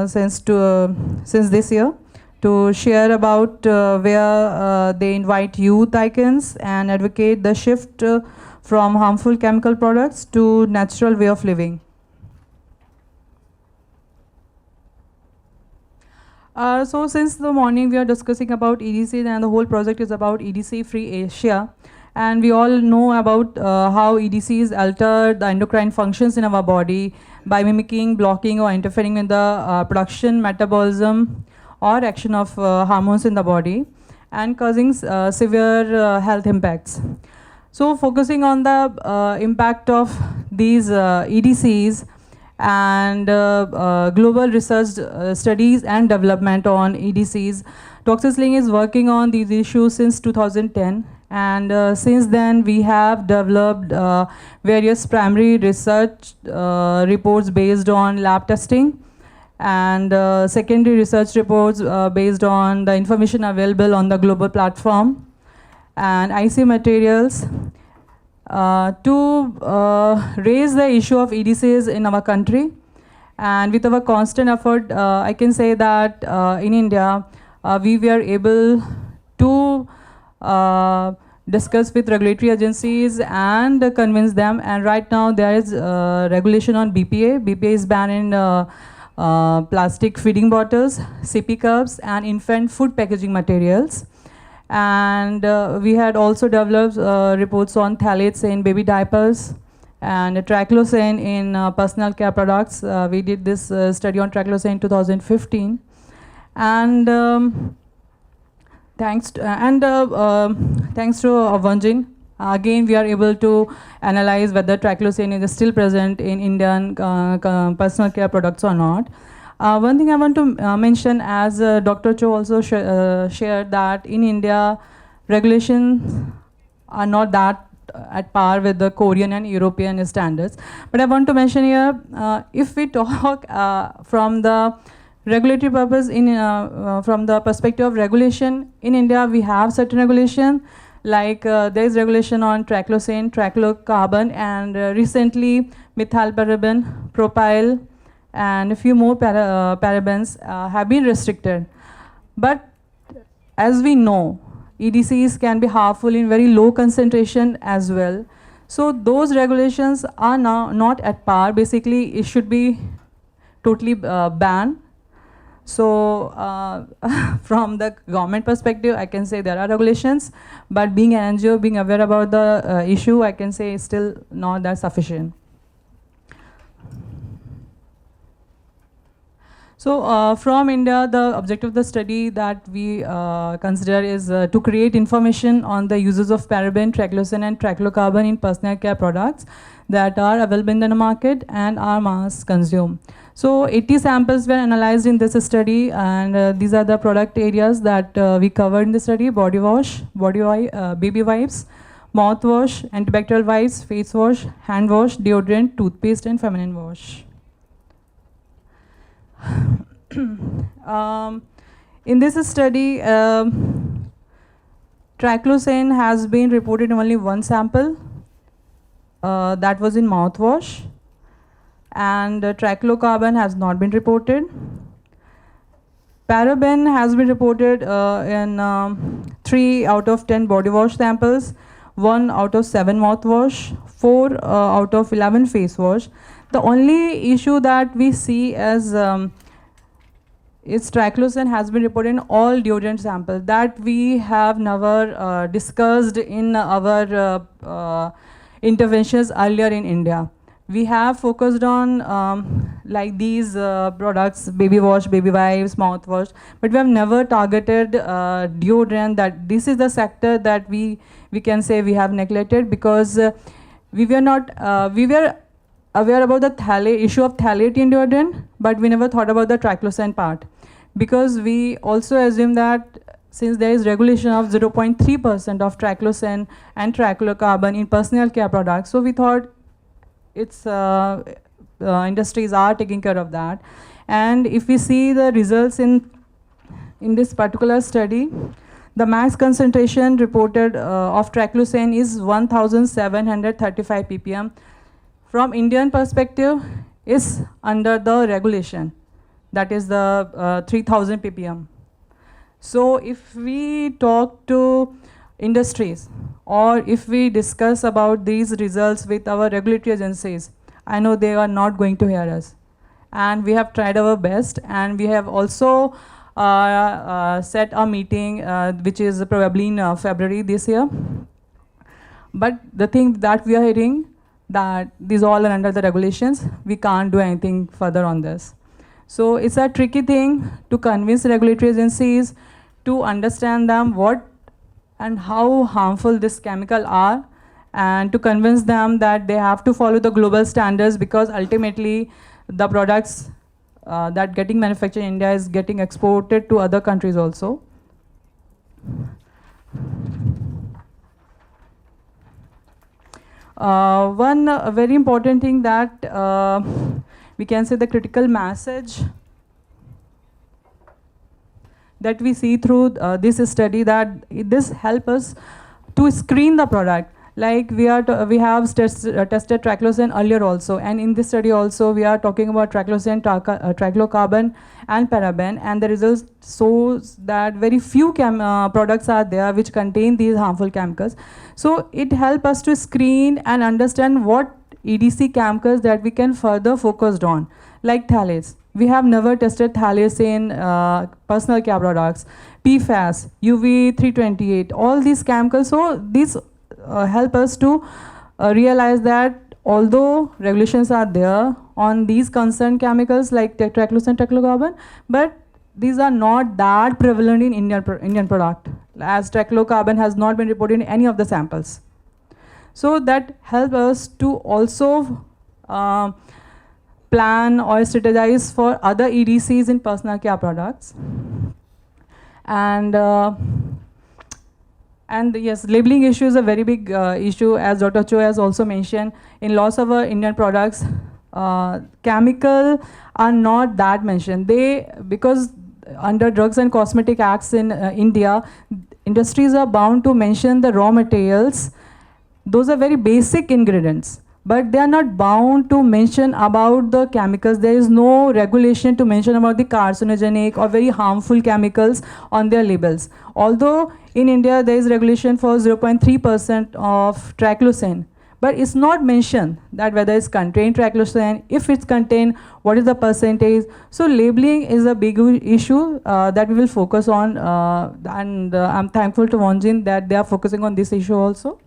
since this year to share about where they invite youth icons and advocate the shift from harmful chemical products to natural way of living. So since the morning we are discussing about EDC, and the whole project is about EDC Free Asia. And we all know about how EDCs alter the endocrine functions in our body by mimicking, blocking, or interfering with the production, metabolism, or action of hormones in the body, and causing severe health impacts. So focusing on the impact of these EDCs and global research studies and development on EDCs, ToxicLink is working on these issues since 2010. And since then, we have developed various primary research reports based on lab testing, and secondary research reports based on the information available on the global platform, and IC materials to raise the issue of EDCs in our country. And with our constant effort, I can say that in India, we were able to discuss with regulatory agencies and convince them. And right now there is regulation on BPA. BPA is banned in plastic feeding bottles, sippy cups, and infant food packaging materials. And we had also developed reports on phthalates in baby diapers and triclosan in personal care products. We did this study on triclosan in 2015. And thanks to Wonjin, again we are able to analyze whether triclosan is still present in Indian personal care products or not. One thing I want to mention, as Dr. Cho also shared, that in India, regulations are not that at par with the Korean and European standards. But I want to mention here, if we talk from the regulatory purpose, from the perspective of regulation, in India we have certain regulation, like there is regulation on triclosan, triclocarban, and recently methylparaben, propyl, and a few more parabens have been restricted. But as we know, EDCs can be harmful in very low concentration as well. So those regulations are now not at par. Basically, it should be totally banned. So from the government perspective, I can say there are regulations, but being an NGO, being aware about the issue, I can say it's still not that sufficient. So from India, the objective of the study that we consider is to create information on the uses of paraben, triclosan and triclocarban in personal care products that are available in the market and are mass consumed. So 80 samples were analyzed in this study, and these are the product areas that we covered in the study: body wash, baby wipes, mouthwash, antibacterial wipes, face wash, hand wash, deodorant, toothpaste and feminine wash. In this study, triclosan has been reported in only one sample, that was in mouthwash, and triclocarban has not been reported. Paraben has been reported in 3 out of 10 body wash samples, 1 out of 7 mouthwash, 4 out of 11 face wash. The only issue that we see as its triclosan has been reported in all deodorant samples that we have never discussed in our interventions earlier in India. We have focused on like these products: baby wash, baby wipes, mouthwash, but we have never targeted deodorant. That this is the sector that we can say we have neglected, because we were not we were aware about the issue of phthalate in deodorant, but we never thought about the triclosan part, because we also assume that since there is regulation of 0.3% of triclosan and triclocarban in personal care products, so we thought its industries are taking care of that. And if we see the results in this particular study, the max concentration reported of triclosan is 1735 ppm. From Indian perspective, is under the regulation, that is the 3000 ppm. So if we talk to industries, or if we discuss about these results with our regulatory agencies, I know they are not going to hear us. And we have tried our best, and we have also set a meeting which is probably in February this year. But the thing that we are hearing, that these all are under the regulations, we can't do anything further on this. So it's a tricky thing to convince regulatory agencies to understand them what and how harmful this chemical are, and to convince them that they have to follow the global standards, because ultimately the products that getting manufactured in India is getting exported to other countries also. One very important thing that we can say, the critical message that we see through this study, that this helps us to screen the product. Like we have tested triclosan earlier also, and in this study also we are talking about triclosan, triclocarban and paraben, and the results shows that very few products are there which contain these harmful chemicals. So it helps us to screen and understand what EDC chemicals that we can further focus on, like phthalates. We have never tested phthalates in personal care products, PFAS, UV328, all these chemicals. So these help us to realize that although regulations are there on these concerned chemicals like triclosan, triclocarban, but these are not that prevalent in Indian product, as triclocarban has not been reported in any of the samples. So that helps us to also plan or strategize for other EDCs in personal care products. And yes, labeling issue is a very big issue, as Dr. Cho has also mentioned. In lots of our Indian products, chemical are not that mentioned. Because under Drugs and Cosmetic Acts in India, industries are bound to mention the raw materials. Those are very basic ingredients, but they are not bound to mention about the chemicals. There is no regulation to mention about the carcinogenic or very harmful chemicals on their labels. Although in India there is regulation for 0.3% of triclosan, but it's not mentioned that whether it's contained triclosan, if it's contained, what is the percentage. So labeling is a big issue that we will focus on, and I'm thankful to Wonjin that they are focusing on this issue also.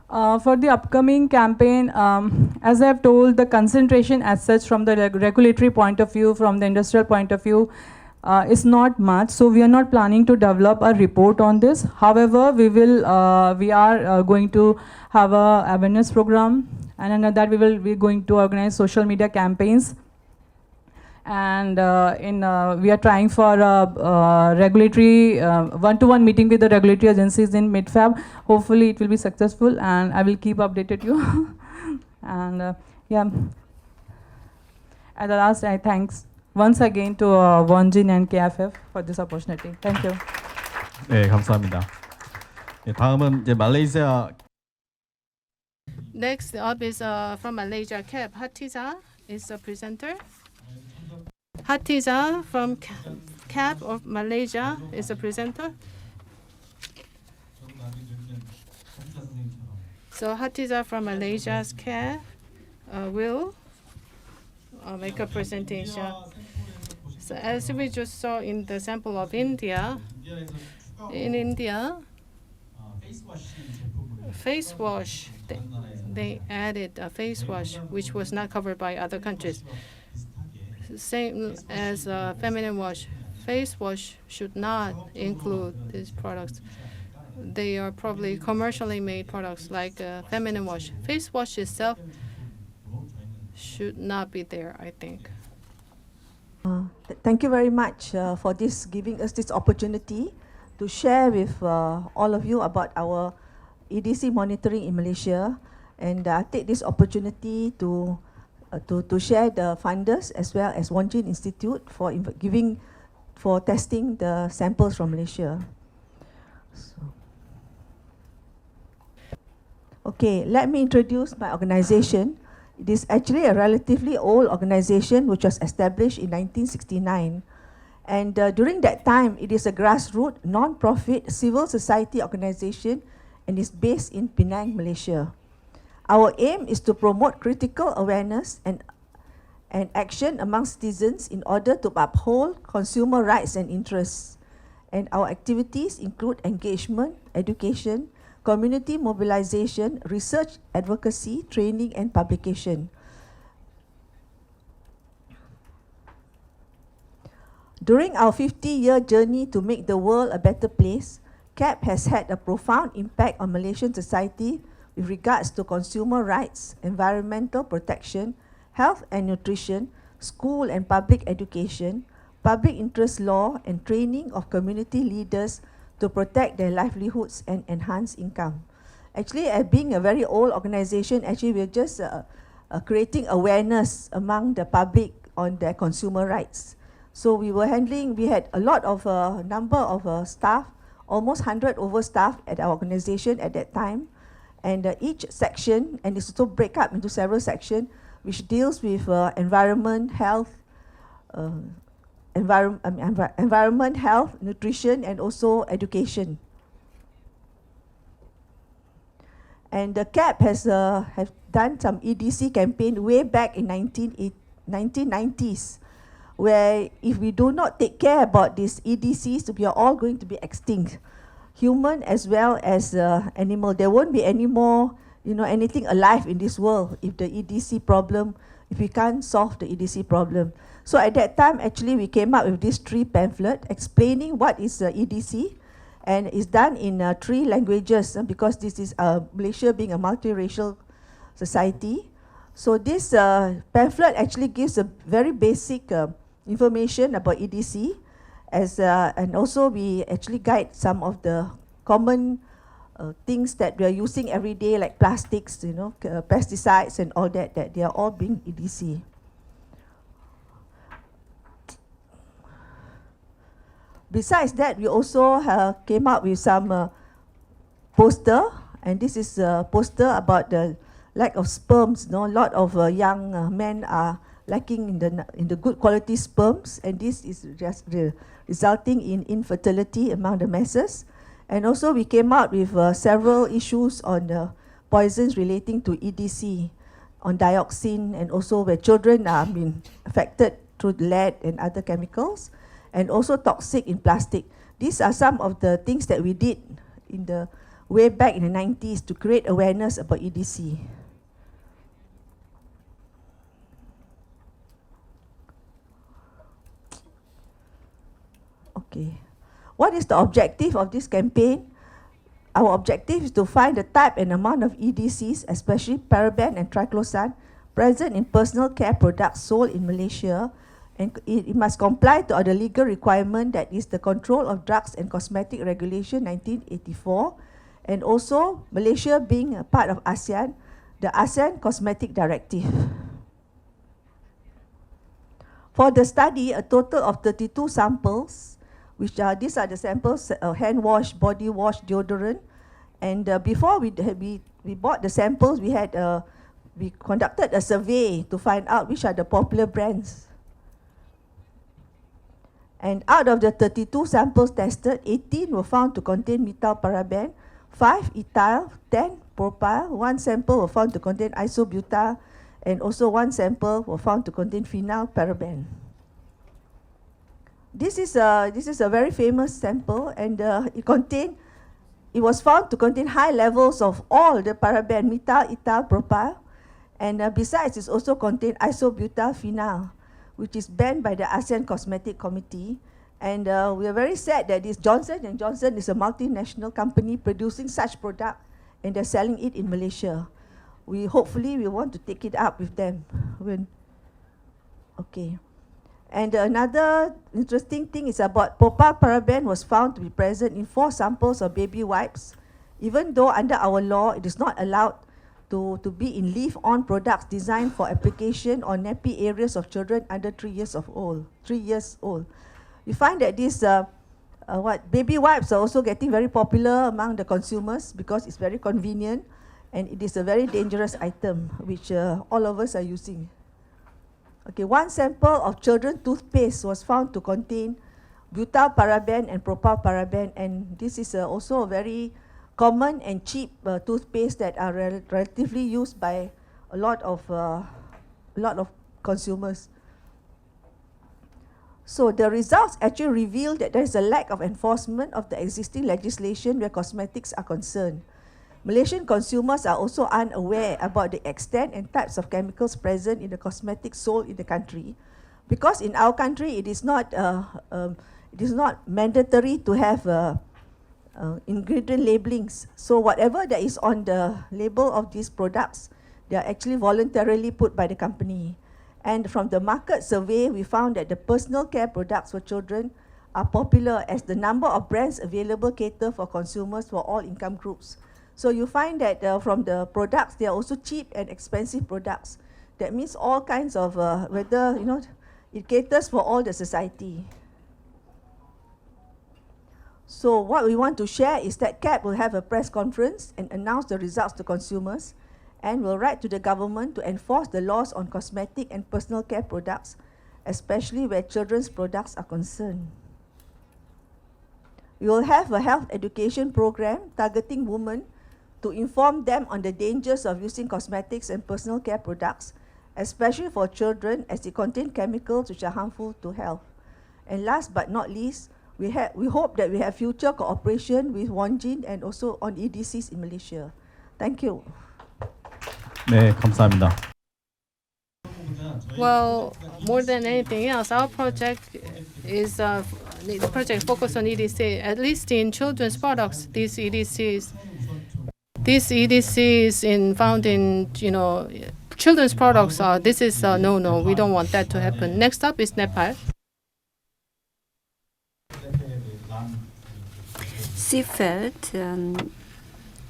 For the upcoming campaign, as I have told, the concentration as such from the regulatory point of view, from the industrial point of view, is not much. So we are not planning to develop a report on this. However, we are going to have a awareness program, and under that we're going to organize social media campaigns. And we are trying for a regulatory one-to-one meeting with the regulatory agencies in mid-Feb. Hopefully it will be successful, and I will keep updated you. And yeah, at the last, I thanks once again to Wonjin and KFF for this opportunity. Thank you. 네, 감사합니다. 네, 다음은 이제 말레이시아. Next up is from Malaysia, CAP. Hatiza is the presenter. Hatiza from CAP of Malaysia is the presenter. So Hatiza from Malaysia's CAP will make a presentation. So as we just saw in the sample of India, in India, face wash, they added a face wash which was not covered by other countries. Same as feminine wash. Face wash should not include these products. They are probably commercially made products like feminine wash. Face wash itself should not be there, I think. Thank you very much for giving us this opportunity to share with all of you about our EDC monitoring in Malaysia, and I take this opportunity to share the funders as well as Wonjin Institute for testing the samples from Malaysia. Okay, let me introduce my organization. It is actually a relatively old organization which was established in 1969. And during that time, it is a grassroots, non-profit civil society organization and is based in Penang, Malaysia. Our aim is to promote critical awareness and action among citizens in order to uphold consumer rights and interests. And our activities include engagement, education, community mobilization, research, advocacy, training, and publication. During our 50-year journey to make the world a better place, CAP has had a profound impact on Malaysian society with regards to consumer rights, environmental protection, health and nutrition, school and public education, public interest law, and training of community leaders to protect their livelihoods and enhance income. Actually, being a very old organization, actually we're just creating awareness among the public on their consumer rights. So we had a lot of number of staff, almost 100 over staff at our organization at that time. And each section, and it's also break up into several sections, which deals with environment, health, environment, health, nutrition, and also education. And the CAP have done some EDC campaign way back in 1990s, where if we do not take care about these EDCs, we are all going to be extinct, human as well as animal. There won't be any more, anything alive in this world if we can't solve the EDC problem. So at that time, actually, we came up with this 3 pamphlet explaining what is the EDC, and it's done in 3 languages because this is Malaysia being a multiracial society. So this pamphlet actually gives a very basic information about EDC, and also we actually guide some of the common things that we are using every day, like plastics, pesticides and all that they are all being EDC. Besides that, we also came up with some poster, and this is a poster about the lack of sperms. A lot of young men are lacking in the good quality sperms, and this is just resulting in infertility among the masses. And also we came out with several issues on poisons relating to EDC, on dioxin, and also where children are being affected through lead and other chemicals, and also toxic in plastic. These are some of the things that we did in the way back in the 90s to create awareness about EDC. Okay. What is the objective of this campaign? Our objective is to find the type and amount of EDCs, especially paraben and triclosan, present in personal care products sold in Malaysia, and it must comply to the legal requirement, that is the Control of Drugs and Cosmetic Regulation 1984, and also Malaysia being a part of ASEAN, the ASEAN Cosmetic Directive. For the study, a total of 32 samples, which are, these are the samples, hand wash, body wash, deodorant, and before we bought the samples, we conducted a survey to find out which are the popular brands. And out of the 32 samples tested, 18 were found to contain methyl paraben, 5 ethyl, 10 propyl, 1 sample were found to contain isobutyl, and also 1 sample were found to contain phenyl paraben. This is a very famous sample, and it was found to contain high levels of all the paraben, methyl, ethyl, propyl, and besides, it also contained isobutyl phenyl, which is banned by the ASEAN Cosmetic Committee. And we are very sad that this Johnson & Johnson is a multinational company producing such product, and they're selling it in Malaysia. Hopefully we want to take it up with them. Okay. And another interesting thing is about propyl paraben was found to be present in 4 samples of baby wipes, even though under our law it is not allowed to be in leave-on products designed for application on nappy areas of children under 3 years old. We find that these baby wipes are also getting very popular among the consumers because it's very convenient, and it is a very dangerous item which all of us are using. Okay, 1 sample of children's toothpaste was found to contain butyl paraben and propyl paraben, and this is also a very common and cheap toothpaste that are relatively used by a lot of consumers. So the results actually reveal that there is a lack of enforcement of the existing legislation where cosmetics are concerned. Malaysian consumers are also unaware about the extent and types of chemicals present in the cosmetics sold in the country, because in our country it is not mandatory to have ingredient labelings. So whatever that is on the label of these products, they are actually voluntarily put by the company. And from the market survey, we found that the personal care products for children are popular as the number of brands available cater for consumers for all income groups. So you find that from the products, they are also cheap and expensive products. That means all kinds of, whether, it caters for all the society. So what we want to share is that CAP will have a press conference and announce the results to consumers, and will write to the government to enforce the laws on cosmetic and personal care products, especially where children's products are concerned. We will have a health education program targeting women to inform them on the dangers of using cosmetics and personal care products, especially for children, as they contain chemicals which are harmful to health. And last but not least, we hope that we have future cooperation with Wonjin and also on EDCs in Malaysia. Thank you. 네, 감사합니다. Well, more than anything else, our project is the project focused on EDC, at least in children's products. These EDCs found in children's products. This is no. We don't want that to happen. Next up is Nepal. CFET,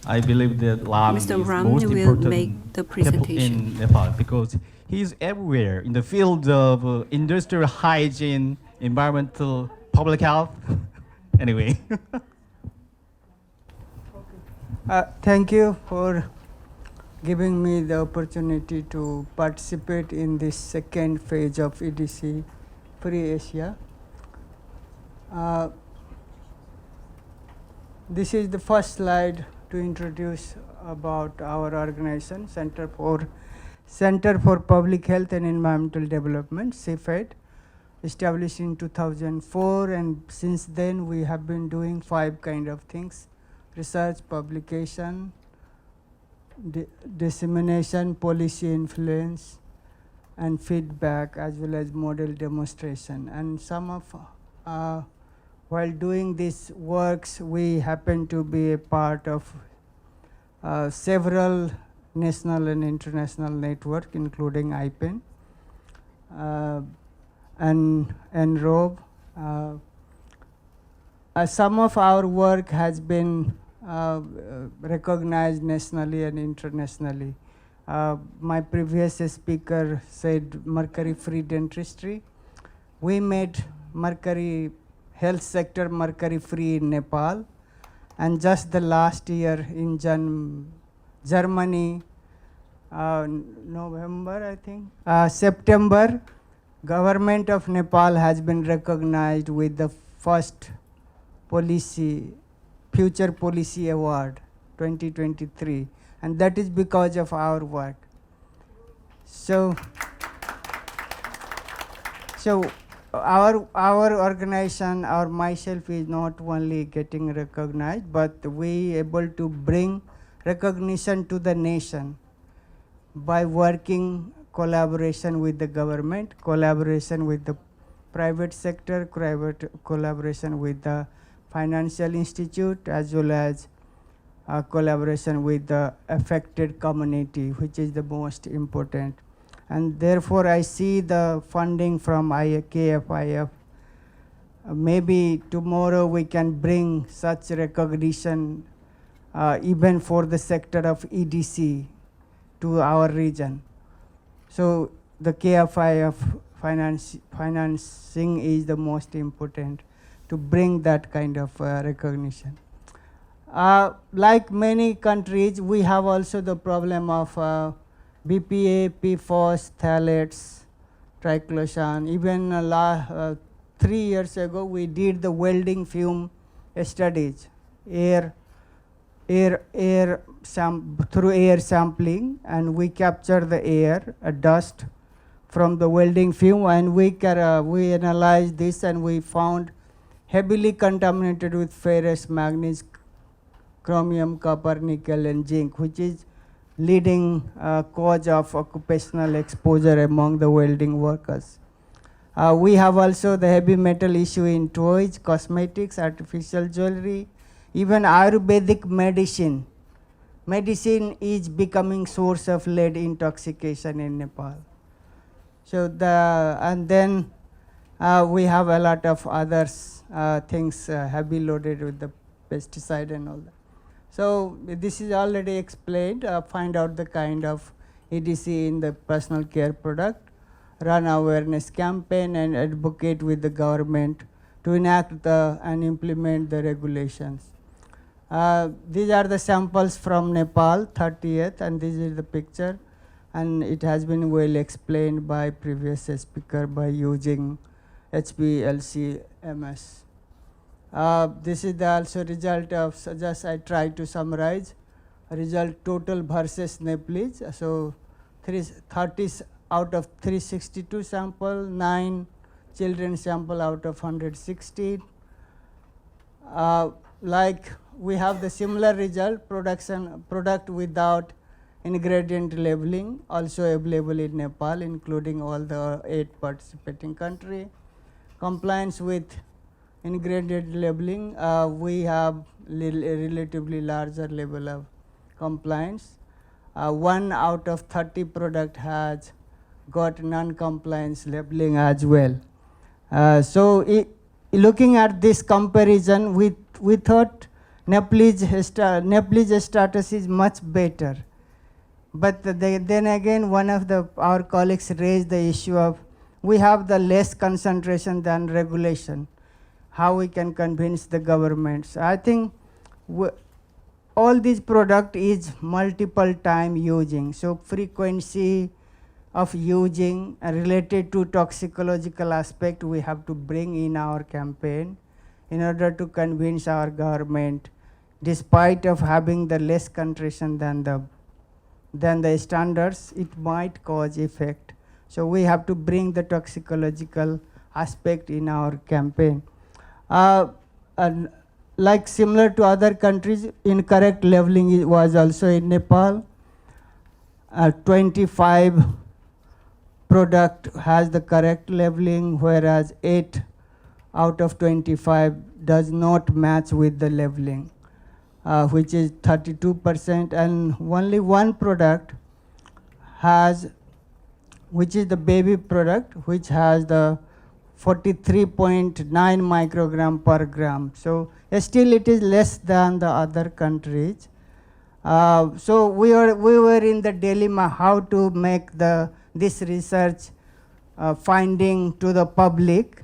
I believe that Lam is Mr. Ram most will important make the people presentation. in Nepal because he is everywhere in the field of industrial hygiene, environmental, public health. Anyway. Thank you for giving me the opportunity to participate in this second phase of EDC Free Asia. This is the first slide to introduce about our organization, Center for Public Health and Environmental Development, CFED, established in 2004, and since then we have been doing 5 kind of things: research, publication, dissemination, policy influence, and feedback, as well as model demonstration. And some of, while doing these works, we happen to be a part of several national and international network, including IPEN and NROB. Some of our work has been recognized nationally and internationally. My previous speaker said mercury-free dentistry. We made mercury health sector mercury-free in Nepal, and just the last year in Germany, November, I think, September, government of Nepal has been recognized with the first Future Policy Award 2023, and that is because of our work. So our organization, or myself, is not only getting recognized, but we able to bring recognition to the nation by working collaboration with the government, collaboration with the private sector, collaboration with the financial institute, as well as collaboration with the affected community, which is the most important. And therefore, I see the funding from KFIF. Maybe tomorrow we can bring such recognition even for the sector of EDC to our region. So the KFIF financing is the most important to bring that kind of recognition. Like many countries, we have also the problem of BPA, PFOS, phthalates, triclosan. Even 3 years ago, we did the welding fume studies, through air sampling, and we capture the air, dust from the welding fume, and we analyzed this, and we found heavily contaminated with ferrous, manganese, chromium, copper, nickel, and zinc, which is leading cause of occupational exposure among the welding workers. We have also the heavy metal issue in toys, cosmetics, artificial jewelry, even Ayurvedic medicine. Medicine is becoming source of lead intoxication in Nepal. So and then we have a lot of others things heavy loaded with the pesticide and all that. So this is already explained. Find out the kind of EDC in the personal care product, run awareness campaign, and advocate with the government to enact and implement the regulations. These are the samples from Nepal, 30th, and this is the picture, and it has been well explained by previous speaker by using HPLC MS. This is the also result of, just I try to summarize, result total versus Nepalese. So 30 out of 362 sample, 9 children sample out of 116. Like we have the similar result, product without ingredient labeling, also available in Nepal, including all the 8 participating countries. Compliance with ingredient labeling, we have a relatively larger level of compliance. 1 out of 30 product has got non-compliance labeling as well. So looking at this comparison, we thought Nepalese status is much better. But then again, one of our colleagues raised the issue of we have the less concentration than regulation. How we can convince the governments? I think all these product is multiple time using. So frequency of using related to toxicological aspect we have to bring in our campaign in order to convince our government, despite of having the less concentration than the standards, it might cause effect. So we have to bring the toxicological aspect in our campaign. And like similar to other countries, incorrect leveling was also in Nepal. 25 product has the correct leveling, whereas 8 out of 25 does not match with the leveling, which is 32%, and only one product has, which is the baby product, which has the 43.9 microgram per gram. So still it is less than the other countries. So we were in the dilemma how to make this research finding to the public,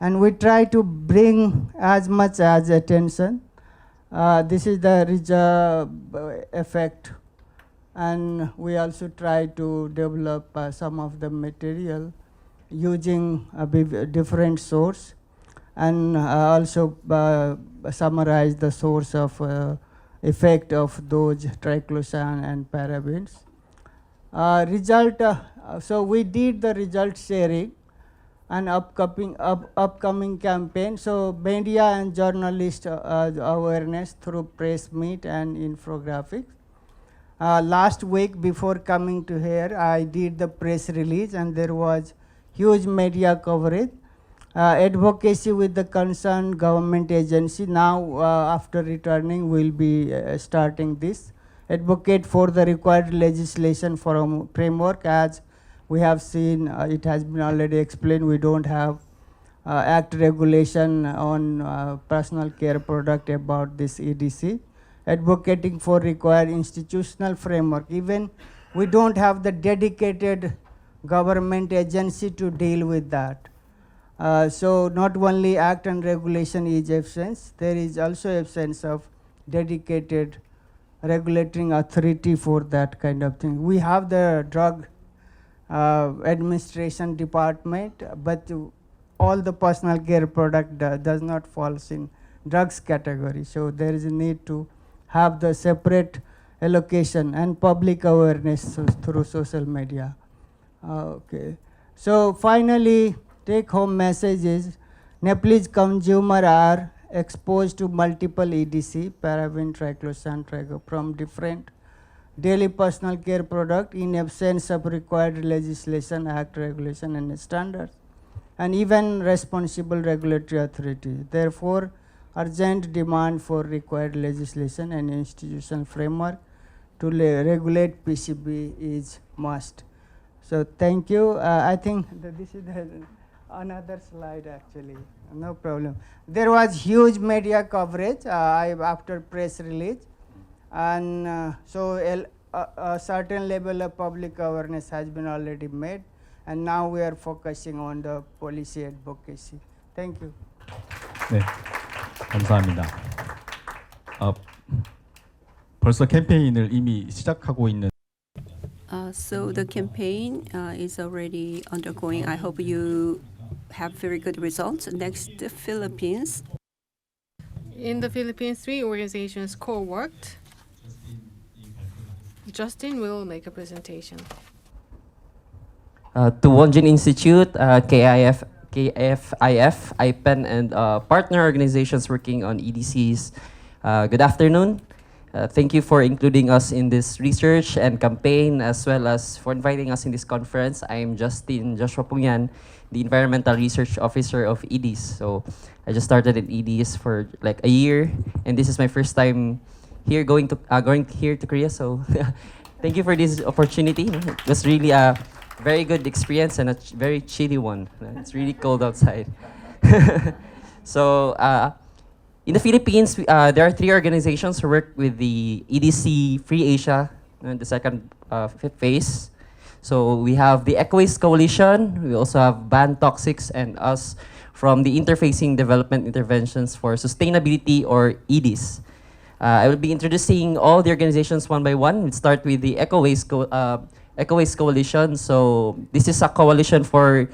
and we try to bring as much as attention. This is the effect, and we also try to develop some of the material using a different source, and also summarize the source of effect of those triclosan and parabens. So we did the result sharing and upcoming campaign. So media and journalist awareness through press meet and infographics. Last week before coming to here, I did the press release, and there was huge media coverage. Advocacy with the concerned government agency. Now after returning we'll be starting this. Advocate for the required legislation for framework. As we have seen, it has been already explained, we don't have act regulation on personal care product about this EDC. Advocating for required institutional framework. Even we don't have the dedicated government agency to deal with that. So not only act and regulation is absence, there is also absence of dedicated regulating authority for that kind of thing. We have the drug administration department, but all the personal care product does not fall in drugs category. So there is a need to have the separate allocation and public awareness through social media. Okay. So finally, take-home message is Nepalese consumers are exposed to multiple EDC, paraben, triclosan, from different daily personal care product in absence of required legislation, act, regulation, and standards, and even responsible regulatory authority. Therefore, urgent demand for required legislation and institutional framework to regulate PCB is must. So thank you. I think that this is another slide actually. No problem. There was huge media coverage after press release, and so a certain level of public awareness has been already made, and now we are focusing on the policy advocacy. Thank you. 네, 감사합니다. 벌써 캠페인을 이미 시작하고 있는. So the campaign is already undergoing. I hope you have very good results. Next, the Philippines. In the Philippines, 3 organizations co-worked. Justin will make a presentation. To Wonjin Institute, KFIF, IPEN, and partner organizations working on EDCs, good afternoon. Thank you for including us in this research and campaign, as well as for inviting us in this conference. I am Justin Joshua Pungyan, the Environmental Research Officer of EDs. So I just started in EDs for like a year, and this is my first time here going here to Korea. So thank you for this opportunity. It was really a very good experience and a very chilly one. It's really cold outside. So in the Philippines, there are 3 organizations who work with the EDC Free Asia, the second phase. So we have the Eco-Waste Coalition, we also have Ban Toxics, and us from the Interfacing Development Interventions for Sustainability, or EDIS. I will be introducing all the organizations one by one. We'll start with the Eco-Waste Coalition. So this is a coalition for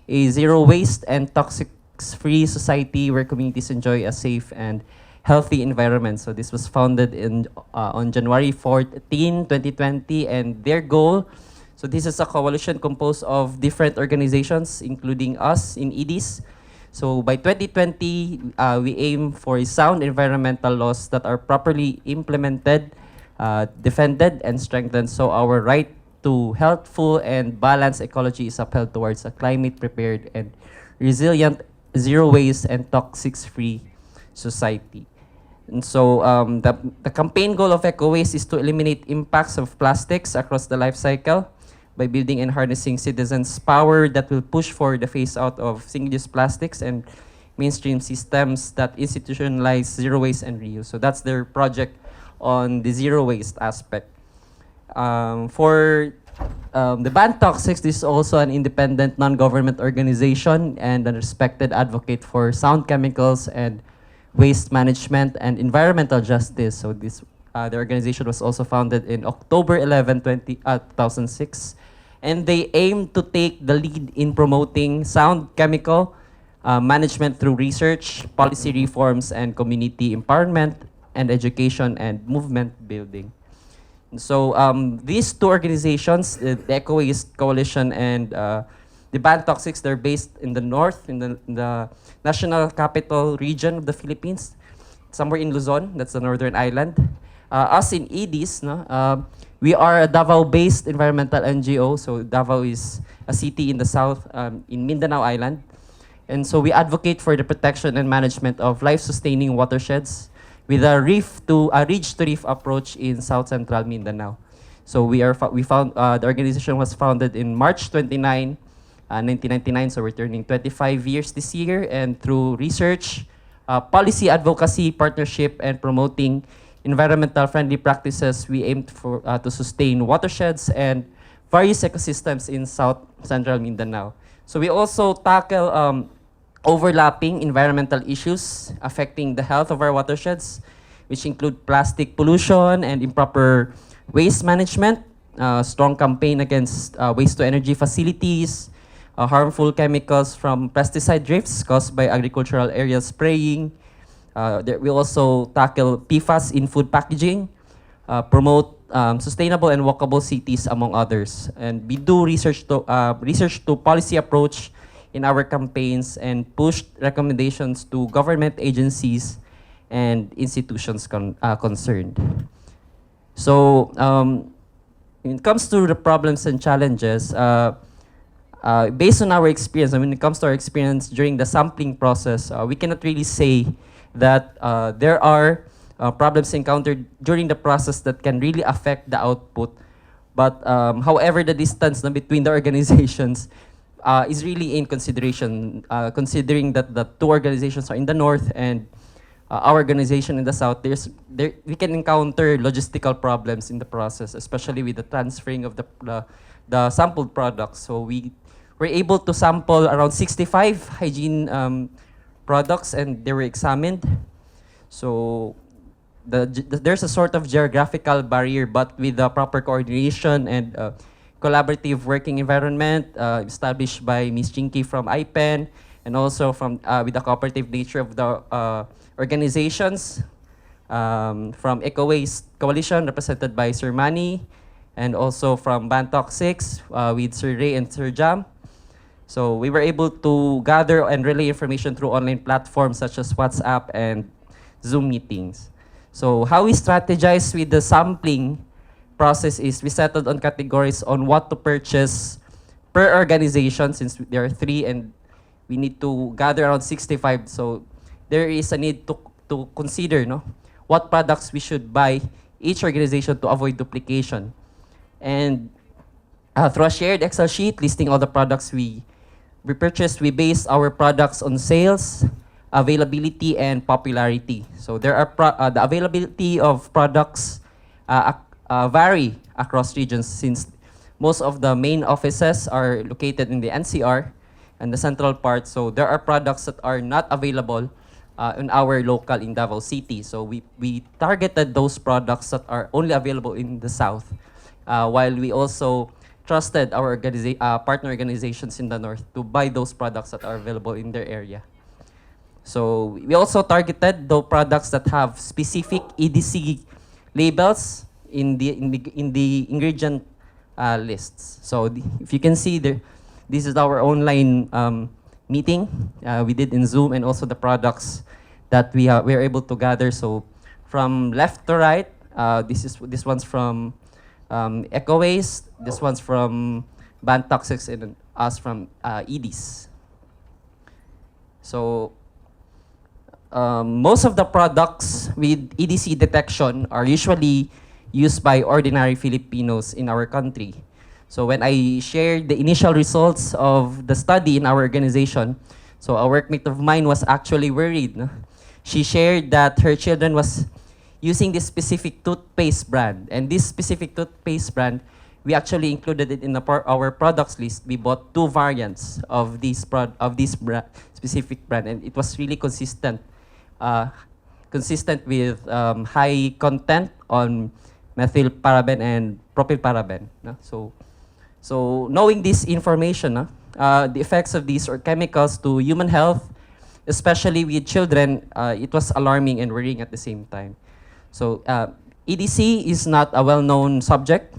a zero waste and toxics-free society where communities enjoy a safe and healthy environment. So this was founded on January 14, 2020, and their goal, so this is a coalition composed of different organizations, including us in EDIS, So by 2020, we aim for sound environmental laws that are properly implemented, defended, and strengthened, so our right to healthful and balanced ecology is upheld towards a climate-prepared and resilient, zero-waste and toxics-free society. And so the campaign goal of EcoWaste is to eliminate impacts of plastics across the life cycle by building and harnessing citizens' power that will push for the phase-out of single-use plastics and mainstream systems that institutionalize zero waste and reuse. So that's their project on the zero waste aspect. For the Ban Toxics, this is also an independent non-government organization and a respected advocate for sound chemicals and waste management and environmental justice. So this the organization was also founded in October 11, 2006, and they aim to take the lead in promoting sound chemical management through research, policy reforms, and community empowerment and education and movement building. So these two organizations, the EcoWaste Coalition and the Ban Toxics, they're based in the north, in the national capital region of the Philippines, somewhere in Luzon, that's the northern island. Us in EDs, we are a Davao-based environmental NGO. So Davao is a city in the south, in Mindanao Island. And so we advocate for the protection and management of life-sustaining watersheds with a ridge-to-reef approach in South Central Mindanao. So the organization was founded in March 29, 1999, so we're turning 25 years this year, and through research, policy advocacy, partnership, and promoting environmental friendly practices, we aim to sustain watersheds and various ecosystems in South Central Mindanao. So we also tackle overlapping environmental issues affecting the health of our watersheds, which include plastic pollution and improper waste management, strong campaign against waste-to-energy facilities, harmful chemicals from pesticide drifts caused by agricultural area spraying. We also tackle PFAS in food packaging, promote sustainable and walkable cities, among others. And we do research to policy approach in our campaigns and push recommendations to government agencies and institutions concerned. So when it comes to the problems and challenges, based on our experience, and when it comes to our experience during the sampling process, we cannot really say that there are problems encountered during the process that can really affect the output. But however, the distance between the organizations is really in consideration, considering that the two organizations are in the north and our organization in the south. We can encounter logistical problems in the process, especially with the transferring of the sampled products. So we were able to sample around 65 hygiene products, and they were examined. So there's a sort of geographical barrier, but with the proper coordination and collaborative working environment established by Ms. Chinky from IPEN, and also from with the cooperative nature of the organizations from EcoWaste Coalition, represented by Sir Manny, and also from Ban Toxics with Sir Ray and Sir Jam. So we were able to gather and relay information through online platforms such as WhatsApp and Zoom meetings. So how we strategize with the sampling process is we settled on categories on what to purchase per organization, since there are 3 and we need to gather around 65. So there is a need to consider what products we should buy each organization to avoid duplication. And through a shared Excel sheet listing all the products we purchased, we base our products on sales, availability, and popularity. So there are the availability of products vary across regions, since most of the main offices are located in the NCR and the central part. So there are products that are not available in our local in Davao City. So we targeted those products that are only available in the south, while we also trusted our partner organizations in the north to buy those products that are available in their area. So we also targeted the products that have specific EDC labels in the ingredient lists. So if you can see there, this is our online meeting we did in Zoom, and also the products that we were able to gather. So from left to right, this one's from Eco Waste, this one's from Ban Toxics, and us from EDs. So most of the products with EDC detection are usually used by ordinary Filipinos in our country. So when I shared the initial results of the study in our organization, so a workmate of mine was actually worried. No? She shared that her children was using this specific toothpaste brand. And this specific toothpaste brand, we actually included it in our products list. We bought 2 variants of this specific brand, and it was really consistent with high content on methyl paraben and propyl paraben. No? So knowing this information, the effects of these chemicals to human health, especially with children, it was alarming and worrying at the same time. So EDC is not a well-known subject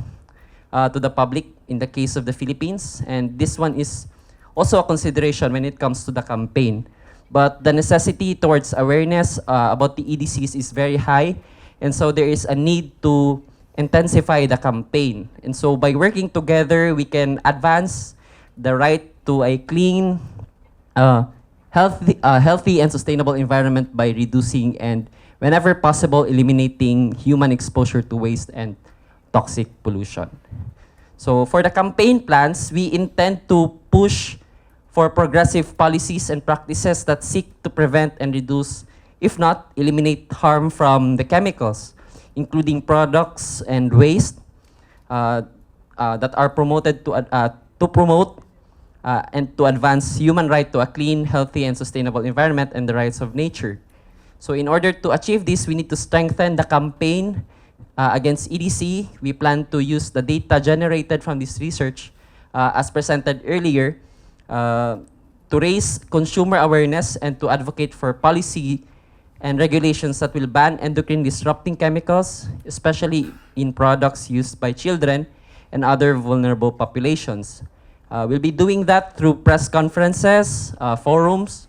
to the public in the case of the Philippines, and this one is also a consideration when it comes to the campaign. But the necessity towards awareness about the EDCs is very high, and so there is a need to intensify the campaign. And so by working together, we can advance the right to a clean, healthy and sustainable environment by reducing and, whenever possible, eliminating human exposure to waste and toxic pollution. So for the campaign plans, we intend to push for progressive policies and practices that seek to prevent and reduce, if not eliminate, harm from the chemicals, including products and waste that are promoted to promote and to advance human right to a clean, healthy, and sustainable environment and the rights of nature. So in order to achieve this, we need to strengthen the campaign against EDC. We plan to use the data generated from this research, as presented earlier, to raise consumer awareness and to advocate for policy and regulations that will ban endocrine disrupting chemicals, especially in products used by children and other vulnerable populations. We'll be doing that through press conferences, forums,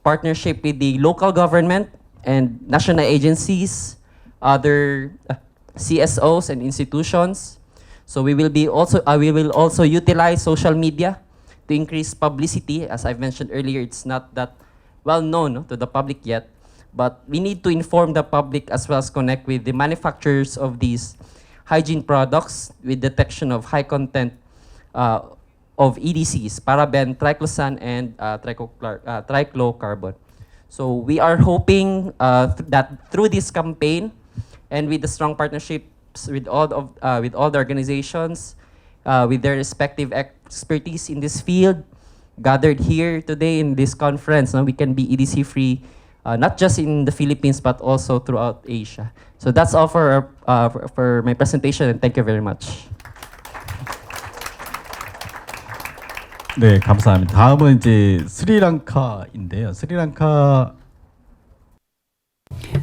partnership with the local government and national agencies, other CSOs and institutions. So we will also utilize social media to increase publicity. As I've mentioned earlier, it's not that well known to the public yet, but we need to inform the public as well as connect with the manufacturers of these hygiene products with detection of high content of EDCs, paraben, triclosan, and triclocarban. So we are hoping that through this campaign and with the strong partnerships with all the organizations with their respective expertise in this field gathered here today in this conference, we can be EDC free, not just in the Philippines but also throughout Asia. So that's all for my presentation, and thank you very much. 네, 감사합니다. 다음은 이제 스리랑카인데요. 스리랑카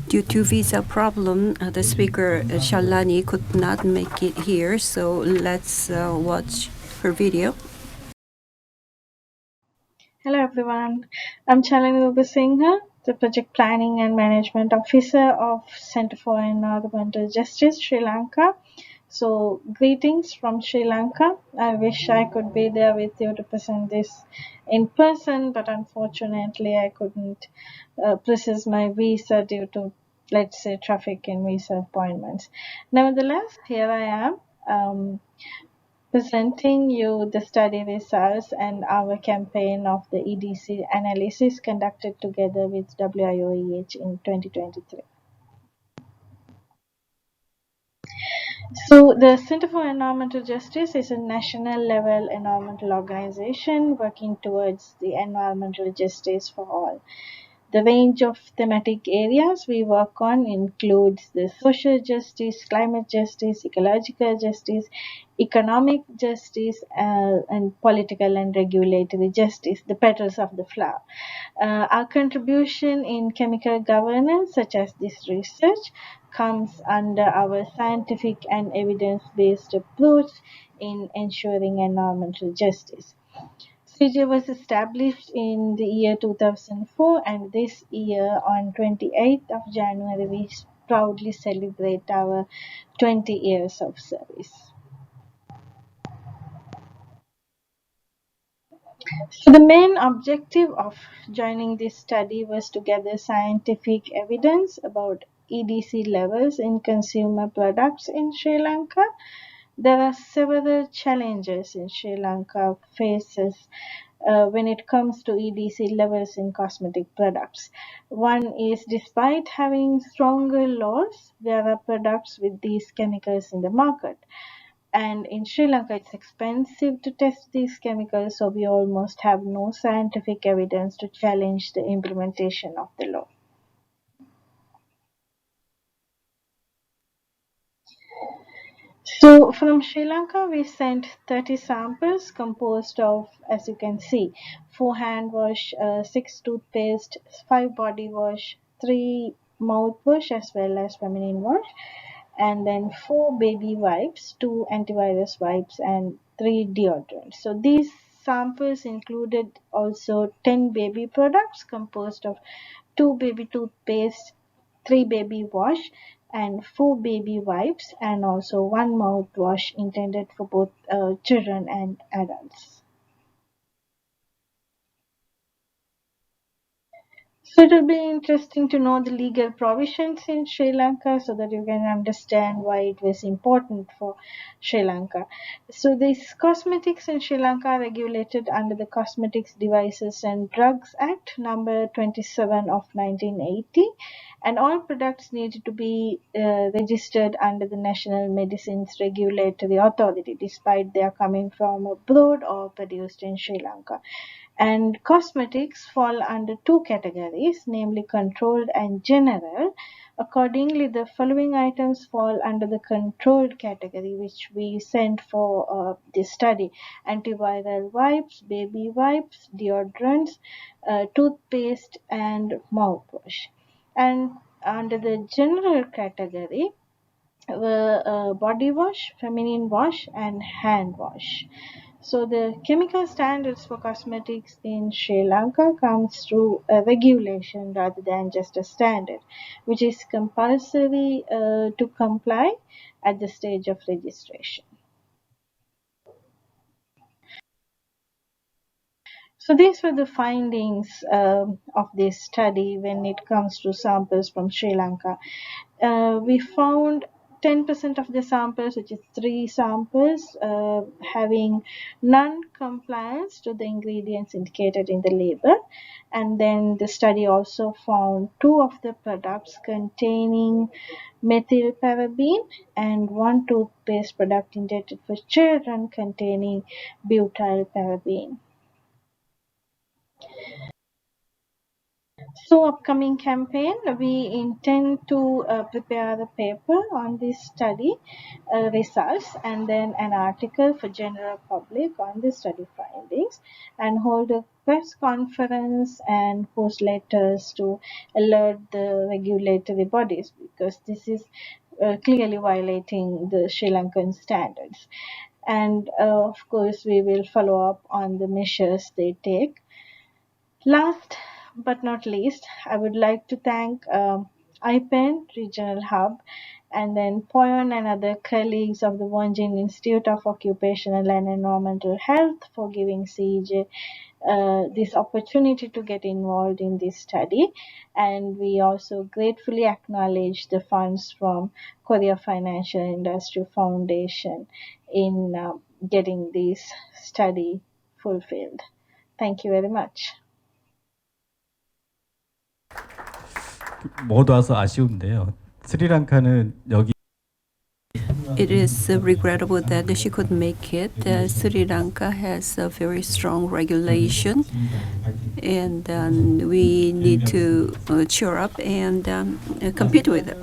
Due to visa problem, the speaker Shalani could not make it here, so let's watch her video. Hello everyone, I'm Shalani Singha, the Project Planning and Management Officer of Center for Environmental Justice, Sri Lanka. So greetings from Sri Lanka. I wish I could be there with you to present this in person, but unfortunately I couldn't process my visa due to, let's say, traffic and visa appointments. Nevertheless, here I am presenting you the study results and our campaign of the EDC analysis conducted together with WIOEH in 2023. So the Center for Environmental Justice is a national level environmental organization working towards the environmental justice for all. The range of thematic areas we work on includes the social justice, climate justice, ecological justice, economic justice, and political and regulatory justice, the petals of the flower. Our contribution in chemical governance, such as this research, comes under our scientific and evidence-based approach in ensuring environmental justice. CJ was established in the year 2004, and this year on 28th of January we proudly celebrate our 20 years of service. So the main objective of joining this study was to gather scientific evidence about EDC levels in consumer products in Sri Lanka. There are several challenges in Sri Lanka faces when it comes to EDC levels in cosmetic products. One is, despite having stronger laws, there are products with these chemicals in the market. And in Sri Lanka, it's expensive to test these chemicals, so we almost have no scientific evidence to challenge the implementation of the law. So from Sri Lanka, we sent 30 samples composed of, as you can see, 4 hand wash, 6 toothpaste, 5 body wash, 3 mouthwash as well as feminine wash, and then 4 baby wipes, 2 antivirus wipes, and 3 deodorants. So these samples included also 10 baby products composed of 2 baby toothpaste, 3 baby wash, and 4 baby wipes, and also 1 mouthwash intended for both children and adults. So it will be interesting to know the legal provisions in Sri Lanka so that you can understand why it was important for Sri Lanka. So these cosmetics in Sri Lanka are regulated under the Cosmetics, Devices and Drugs Act number 27 of 1980, and all products need to be registered under the National Medicines Regulatory Authority, despite they are coming from abroad or produced in Sri Lanka. And cosmetics fall under 2 categories, namely controlled and general. Accordingly, the following items fall under the controlled category, which we sent for this study: antiviral wipes, baby wipes, deodorants, toothpaste, and mouthwash. And under the general category, body wash, feminine wash, and hand wash. So the chemical standards for cosmetics in Sri Lanka comes through a regulation rather than just a standard, which is compulsory to comply at the stage of registration. So these were the findings of this study when it comes to samples from Sri Lanka. We found 10% of the samples, which is 3 samples, having non-compliance to the ingredients indicated in the label. And then the study also found 2 of the products containing methylparaben and 1 toothpaste product intended for children containing butylparaben. So upcoming campaign, we intend to prepare a paper on this study results, and then an article for general public on the study findings, and hold a press conference and post letters to alert the regulatory bodies, because this is clearly violating the Sri Lankan standards. And of course, we will follow up on the measures they take. Last but not least, I would like to thank IPEN Regional Hub, and then Poyon and other colleagues of the Wonjin Institute of Occupational and Environmental Health for giving CEJ this opportunity to get involved in this study. And we also gratefully acknowledge the funds from Korea Financial Industry Foundation in getting this study fulfilled. Thank you very much. 모두 와서 아쉬운데요. 스리랑카는 여기 It is regrettable that she couldn't make it. Sri Lanka has a very strong regulation, and we need to cheer up and compete with it.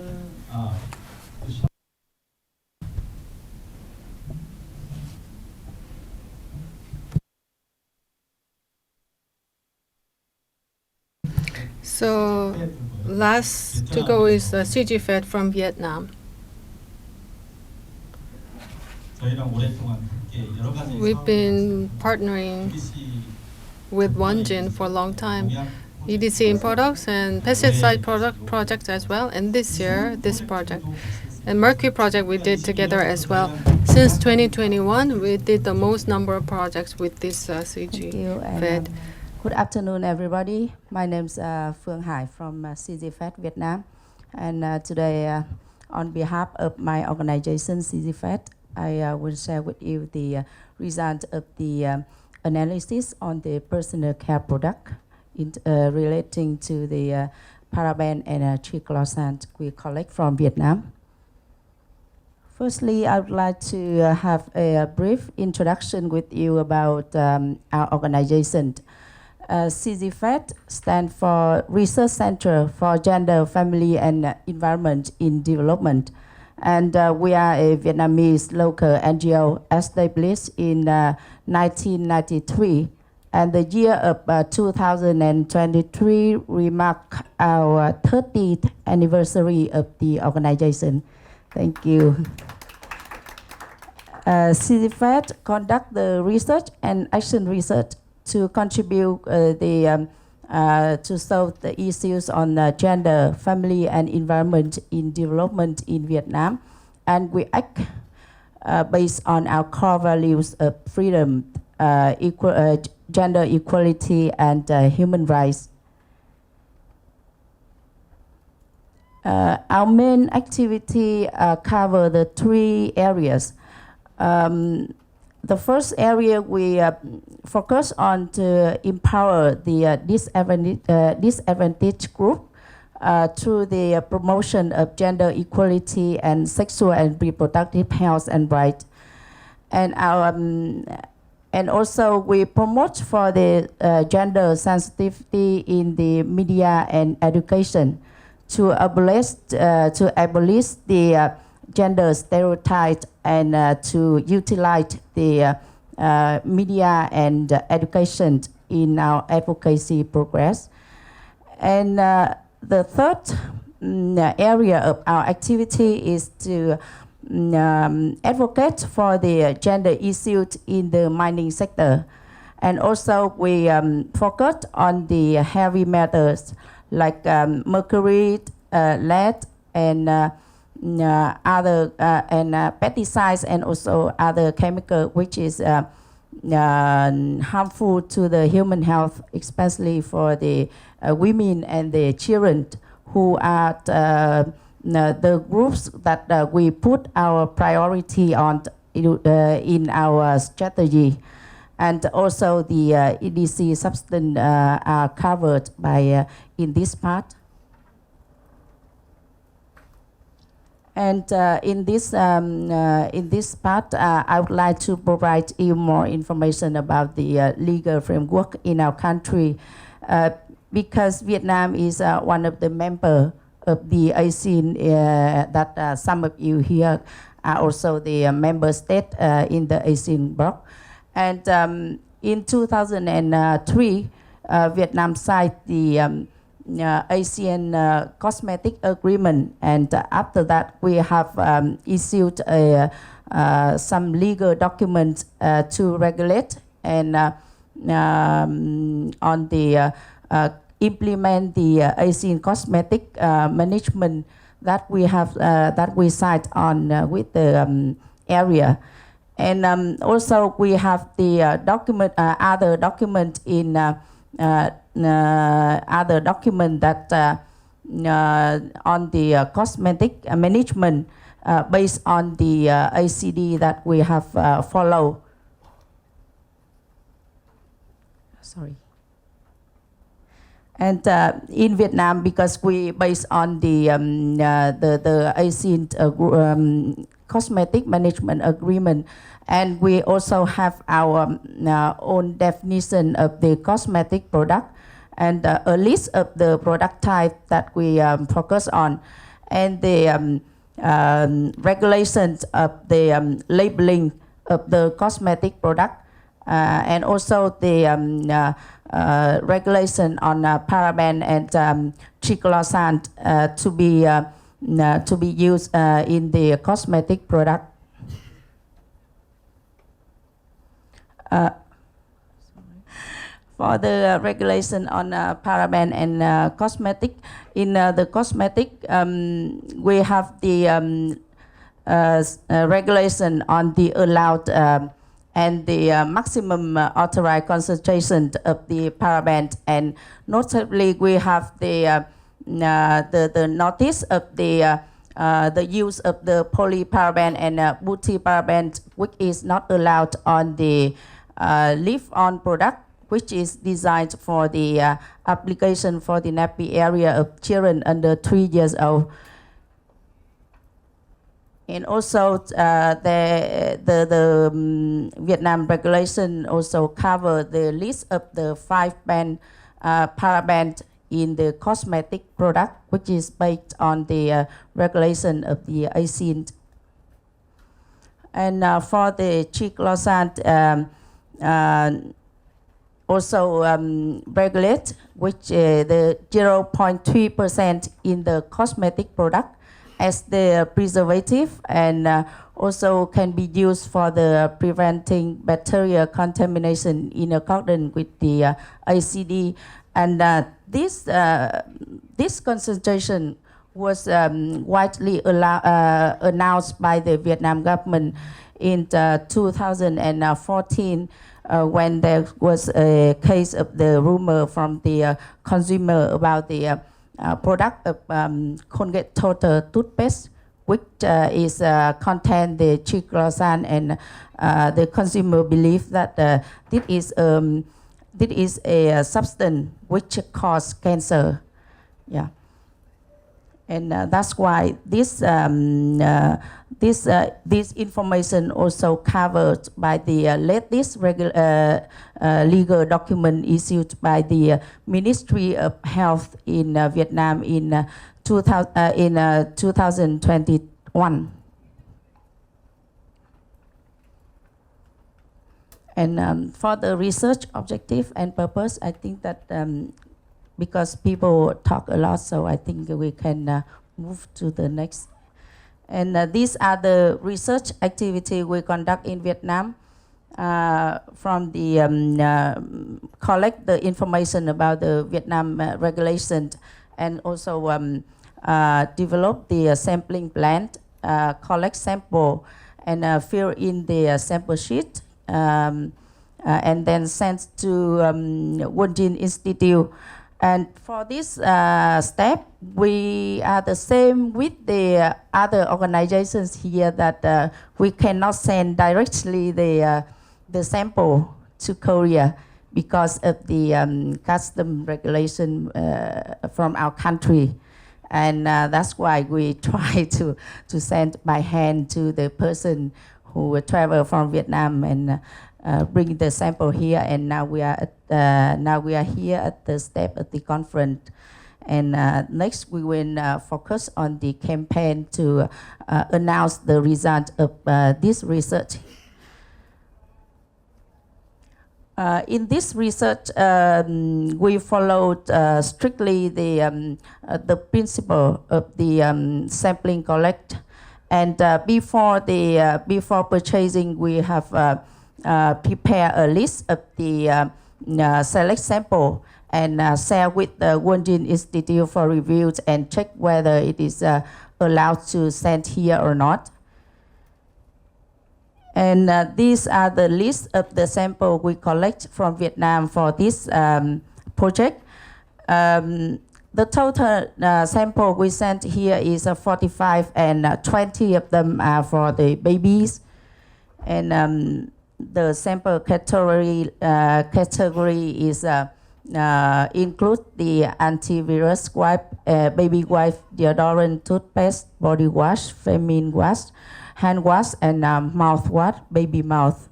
So last to go is CG Fed from Vietnam. We've been partnering with Wonjin for a long time, EDC in products and pesticide projects as well. And this year, this project. And Mercury project we did together as well. Since 2021, we did the most number of projects with this CG Thank you. Fed. Good afternoon, everybody. My name is Phương Hải from CG Fed Vietnam. And today, on behalf of my organization, CG Fed, I will share with you the result of the analysis on the personal care product relating to the paraben and triclosan we collect from Vietnam. Firstly, I would like to have a brief introduction with you about our organization. CGFED stands for Research Center for Gender, Family and Environment in Development. And we are a Vietnamese local NGO established in 1993. And the year of 2023 we mark our 30th anniversary of the organization. Thank you. CGFED conduct the research and action research to contribute to solve the issues on gender, family and environment in development in Vietnam. And we act based on our core values of freedom, gender equality and human rights. Our main activity cover the three areas. The first area we focus on to empower the disadvantaged group through the promotion of gender equality and sexual and reproductive health and rights. And also we promote for the gender sensitivity in the media and education to abolish the gender stereotype and to utilize the media and education in our advocacy progress. And the third area of our activity is to advocate for the gender issues in the mining sector. And also we focus on the heavy metals like mercury, lead, and other pesticides and also other chemical which is harmful to the human health, especially for the women and the children who are the groups that we put our priority on in our strategy. And also the EDC substance are covered by in this part. And in this part, I would like to provide you more information about the legal framework in our country, because Vietnam is one of the members of the ASEAN that some of you here are also the member state in the ASEAN bloc. And in 2003, Vietnam signed the ASEAN cosmetic agreement, and after that we have issued some legal documents to regulate and on the implement the ASEAN cosmetic management that we have that we signed on with the area. And also we have the document, other document in other document that on the cosmetic management based on the ACD that we have followed. Sorry. And in Vietnam, because we based on the ASEAN cosmetic management agreement, and we also have our own definition of the cosmetic product and a list of the product type that we focus on, and the regulations of the labeling of the cosmetic product, and also the regulation on paraben and triclosan to be used in the cosmetic product. for the regulation on paraben and cosmetic. In the cosmetic, we have the regulation on the allowed and the maximum authorized concentration of the paraben, and notably we have the notice of the use of the polyparaben and butyrparaben, which is not allowed on the leaf-on product, which is designed for the application for the nappy area of children under 3 years old. And also the Vietnam regulation also cover the list of the 5 paraben in the cosmetic product, which is based on the regulation of the ASEAN. And for the triclosan, also regulate, which the 0.3% in the cosmetic product as the preservative, and also can be used for the preventing bacterial contamination in accordance with the ACD. And this concentration was widely announced by the Vietnam government in 2014 when there was a case of the rumor from the consumer about the product of Colgate Total toothpaste, which is contain the triclosan, and the consumer believe that this is a substance which cause cancer. Yeah. And that's why this information also covered by the latest legal document issued by the Ministry of Health in Vietnam in 2021. And for the research objective and purpose, I think that because people talk a lot, so I think we can move to the next. And these are the research activity we conduct in Vietnam from the collect the information about the Vietnam regulation, and also develop the sampling plan, collect sample, and fill in the sample sheet, and then send to Wonjin Institute. And for this step, we are the same with the other organizations here, that we cannot send directly the sample to Korea because of the custom regulation from our country. And that's why we try to send by hand to the person who will travel from Vietnam and bring the sample here. And now we are here at the step of the conference. And next we will focus on the campaign to announce the result of this research. In this research, we followed strictly the principle of the sampling collect. And before purchasing, we have prepare a list of the select sample and share with the Wonjin Institute for review and check whether it is allowed to send here or not. And these are the list of the sample we collect from Vietnam for this project. The total sample we sent here is 45, and 20 of them are for the babies. And the sample category is include the antivirus wipe, baby wipe, deodorant, toothpaste, body wash, feminine wash, hand wash, and mouth wash, baby mouth.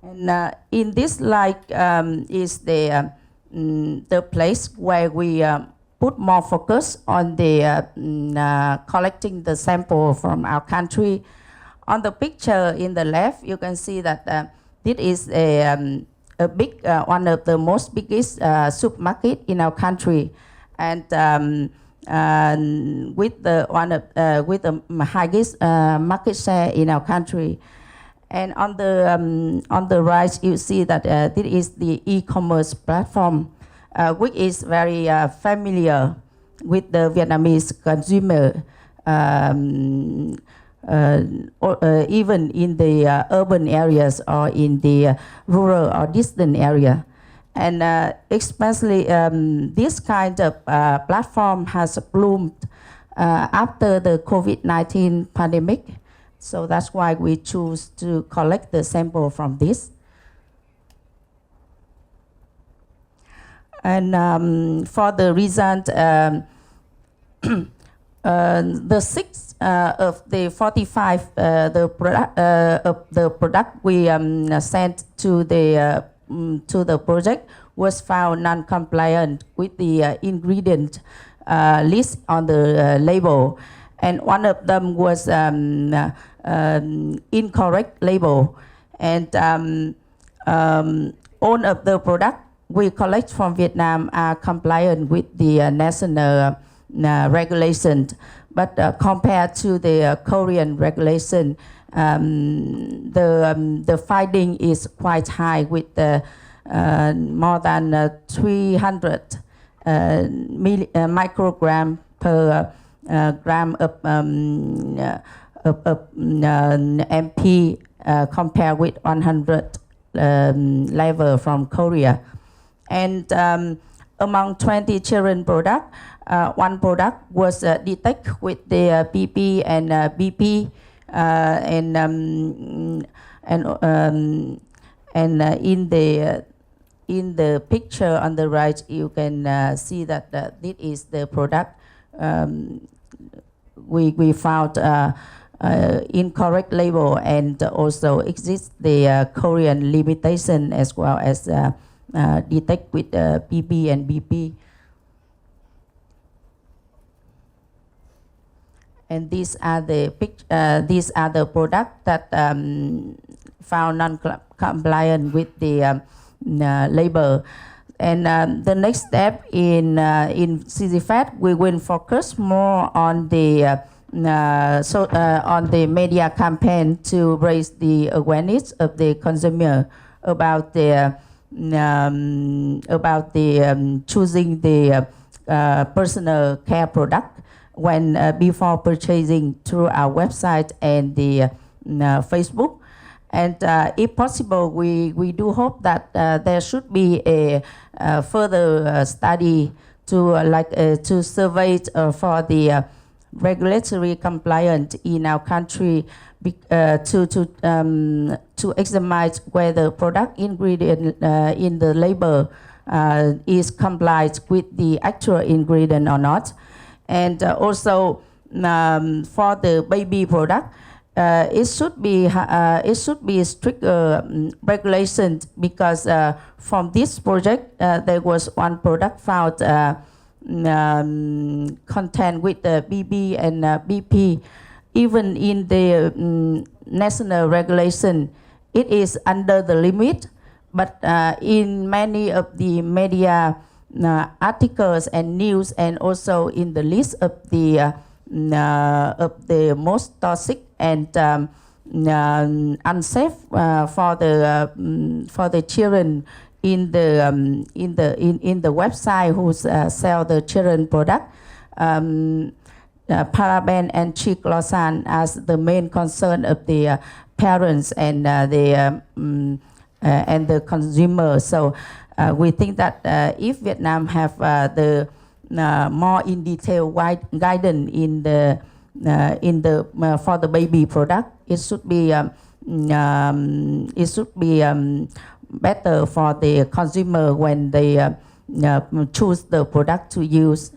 And in this slide is the place where we put more focus on the collecting the sample from our country. On the picture in the left, you can see that this is a big, one of the most biggest supermarket in our country, and with the highest market share in our country. And on the right, you see that this is the e-commerce platform, which is very familiar with the Vietnamese consumer, or even in the urban areas or in the rural or distant area. And especially this kind of platform has bloomed after the COVID-19 pandemic. So that's why we choose to collect the sample from this. And for the result, the 6 of the 45 the product we sent to the project was found non-compliant with the ingredient list on the label, and one of them was incorrect label, and all of the product we collect from Vietnam are compliant with the national regulation, but compared to the Korean regulation, the finding is quite high with more than 300 microgram per gram of MP compared with 100 level from Korea. And among 20 children products, one product was detected with the PP and BP, and in the picture on the right, you can see that this is the product we found incorrect label, and also exists the Korean limitation as well as detect with PP and BP. And these are the products that found non-compliant with the label. And the next step in CCFAT, we will focus more on the on the media campaign to raise the awareness of the consumer about the choosing the personal care product when before purchasing through our website and the Facebook. And if possible, we do hope that there should be a further study to survey for the regulatory compliance in our country, to examine whether product ingredient in the label is compliant with the actual ingredient or not. And also for the baby product, it should be strict regulation, because from this project there was one product found content with the BB and BP. Even in the national regulation, it is under the limit, but in many of the media articles and news, and also in the list of the most toxic and unsafe for the children in the website who sell the children product, paraben and triclosan as the main concern of the parents and the consumer. So we think that if Vietnam have the more in detail guidance in the for the baby product, it should be better for the consumer when they choose the product to use.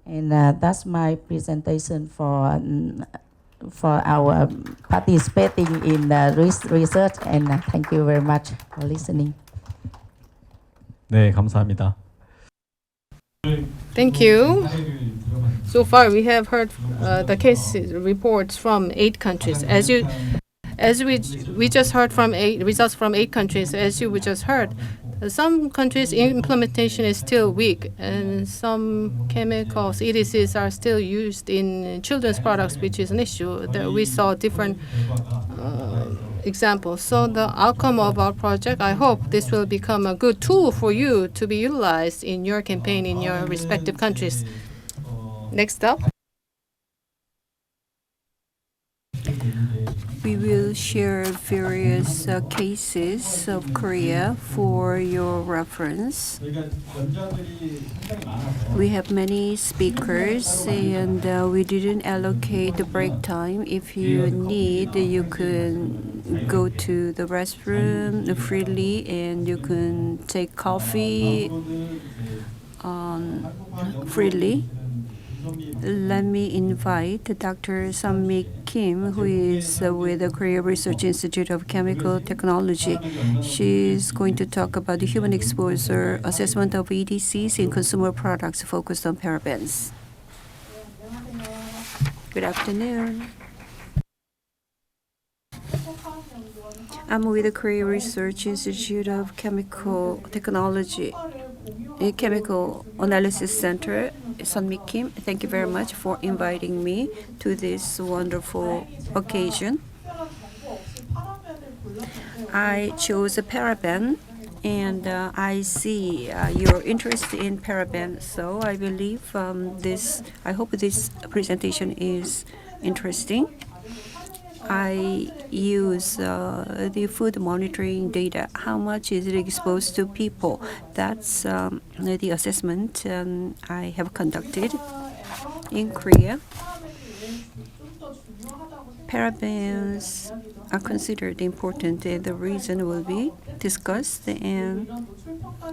And that's my presentation for our participating in research, and thank you very much for listening. 네, 감사합니다. Thank you. So far, we have heard the case reports from 8 countries. We just heard from results from 8 countries. As you just heard, Some countries' implementation is still weak, and some chemicals, EDCs, are still used in children's products, which is an issue. That we saw different examples. So the outcome of our project, I hope this will become a good tool for you to be utilized in your campaign in your respective countries. Next up. We will share various cases of Korea for your reference. We have many speakers, and we didn't allocate the break time. If you need, you can go to the restroom freely, and you can take coffee freely. Let me invite Dr. Sang-mi Kim, who is with the Korea Research Institute of Chemical Technology. She's going to talk about the human exposure assessment of EDCs in consumer products focused on parabens. Good afternoon. I'm with the Korea Research Institute of Chemical Technology, a Chemical Analysis Center. Sang-mi Kim, thank you very much for inviting me to this wonderful occasion. I chose a paraben, and I see your interest in paraben, so I believe I hope this presentation is interesting. I use the food monitoring data. How much is it exposed to people? That's the assessment I have conducted in Korea. Parabens are considered important, and the reason will be discussed and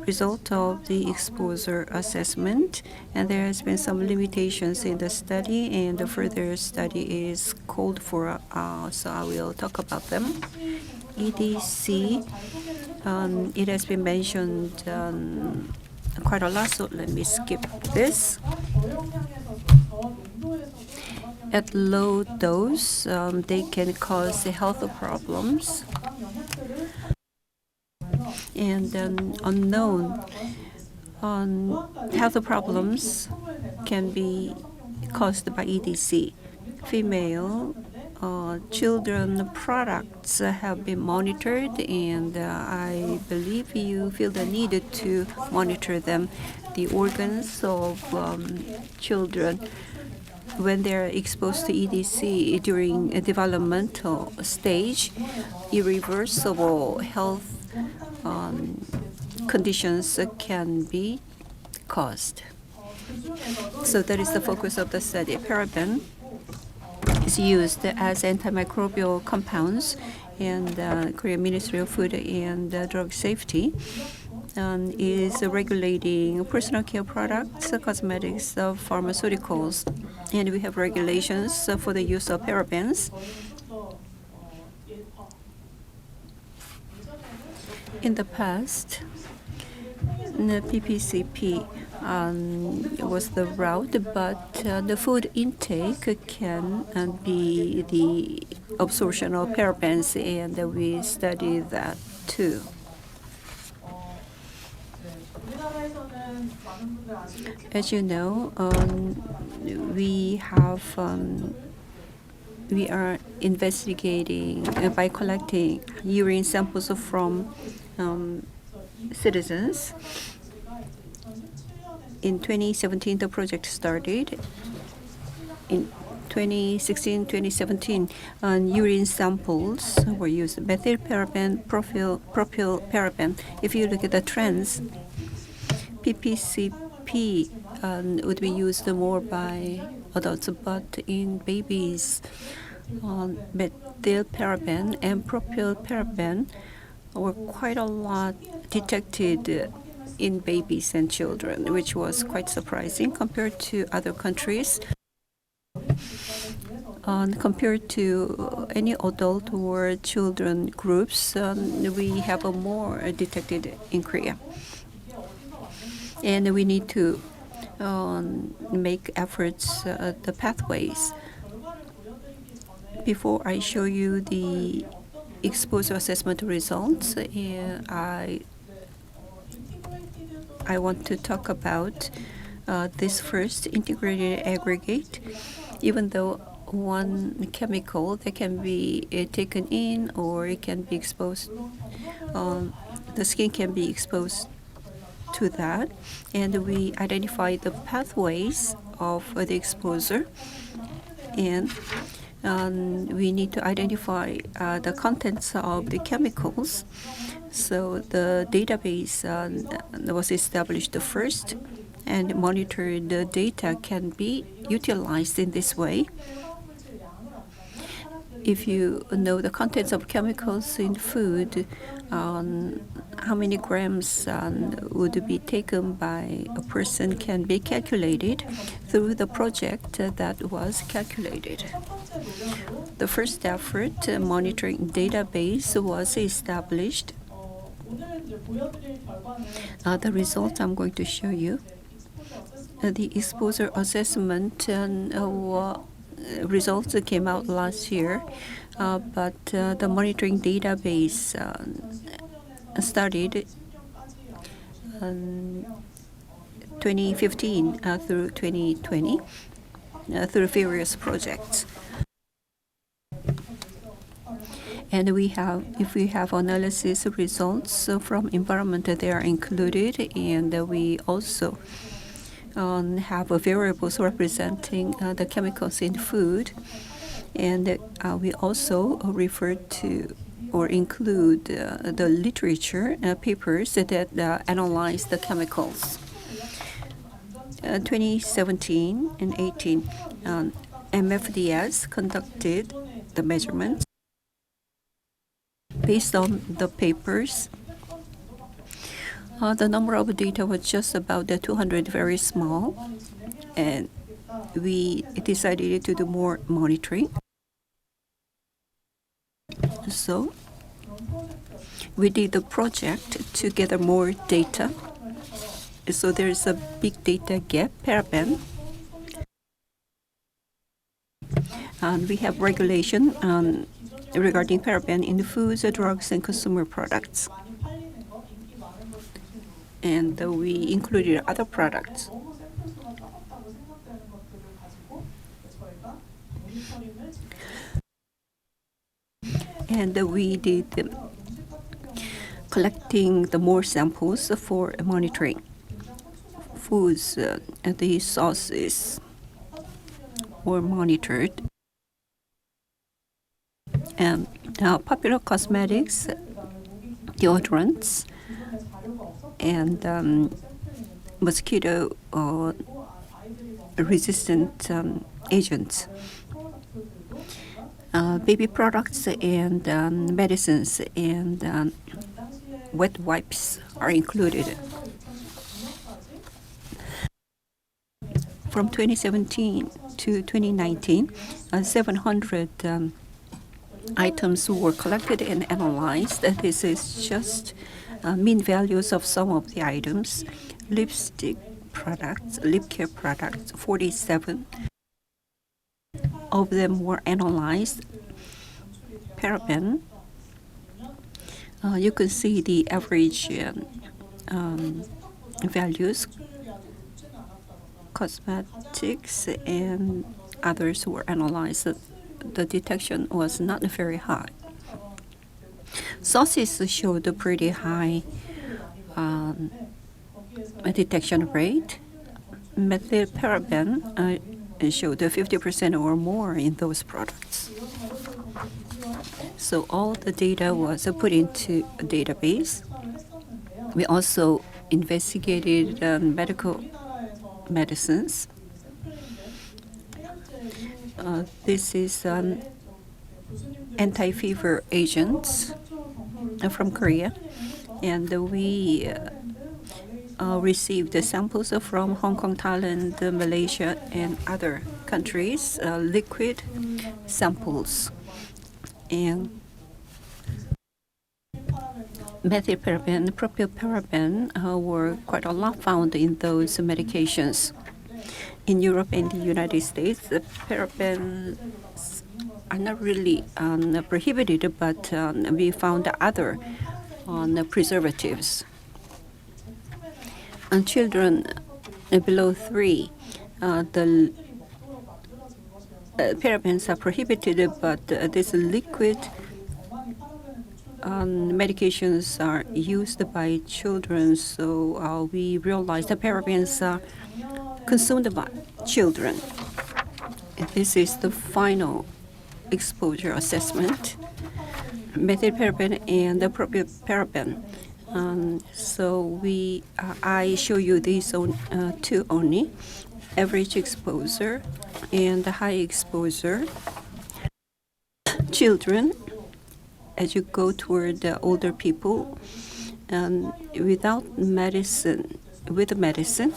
result of the exposure assessment. And there has been some limitations in the study, and the further study is called for, so I will talk about them. EDC, it has been mentioned quite a lot, so let me skip this. At low dose, they can cause health problems, and unknown health problems can be caused by EDC. Female children products have been monitored, and I believe you feel the need to monitor them. The organs of children, when they're exposed to EDC during a developmental stage, irreversible health conditions can be caused. So that is the focus of the study. Paraben is used as antimicrobial compounds, and Korean Ministry of Food and Drug Safety is regulating personal care products, cosmetics, pharmaceuticals, and we have regulations for the use of parabens. In the past, the PPCP was the route, but the food intake can be the absorption of parabens, and we study that too. As you know, we are investigating by collecting urine samples from citizens. In 2017, the project started. In 2016-2017, urine samples were used. Methylparaben, propylparaben. If you look at the trends, PPCP would be used more by adults, but in babies, methylparaben and propylparaben were quite a lot detected in babies and children, which was quite surprising compared to other countries. Compared to any adult or children groups, we have more detected in Korea. And we need to make efforts the pathways. Before I show you the exposure assessment results, I I want to talk about this first integrated aggregate. Even though one chemical that can be taken in or it can be exposed, the skin can be exposed to that, and we identify the pathways of the exposure, and we need to identify the contents of the chemicals. So the database was established first, and monitored data can be utilized in this way. If you know the contents of chemicals in food, how many grams would be taken by a person can be calculated through the project that was calculated. The first effort, monitoring database, was established. The results I'm going to show you. The exposure assessment results came out last year, but the monitoring database started 2015 through 2020 through various projects. And if we have analysis results from environment, they are included, and we also have variables representing the chemicals in food, and we also refer to or include the literature papers that analyze the chemicals. 2017 and 18, MFDS conducted the measurements. Based on the papers, the number of data was just about 200, very small, and we decided to do more monitoring. So we did the project to gather more data. So there's a big data gap, paraben. And we have regulation regarding paraben in foods, drugs, and consumer products. And we included other products. And we did collecting the more samples for monitoring. Foods, the sauces were monitored. And popular cosmetics, deodorants, and mosquito resistant agents, baby products, and medicines, and wet wipes are included. From 2017 to 2019, 700 items were collected and analyzed. This is just mean values of some of the items. Lipstick products, lip care products, 47 of them were analyzed. Paraben, you can see the average values. Cosmetics and others were analyzed. The detection was not very high. Sauces showed a pretty high detection rate. Methylparaben showed 50% or more in those products. So all the data was put into a database. We also investigated medical medicines. This is anti-fever agents from Korea, and we received the samples from Hong Kong, Thailand, Malaysia, and other countries, liquid samples. And methylparaben, propylparaben were quite a lot found in those medications. In Europe and the United States, the parabens are not really prohibited, but we found other preservatives. And children below 3, the parabens are prohibited, but this liquid medications are used by children, so we realize the parabens are consumed by children. This is the final exposure assessment, methylparaben and the propylparaben. So I show you these two only, average exposure and the high exposure. Children, as you go toward the older people, without medicine, with medicine,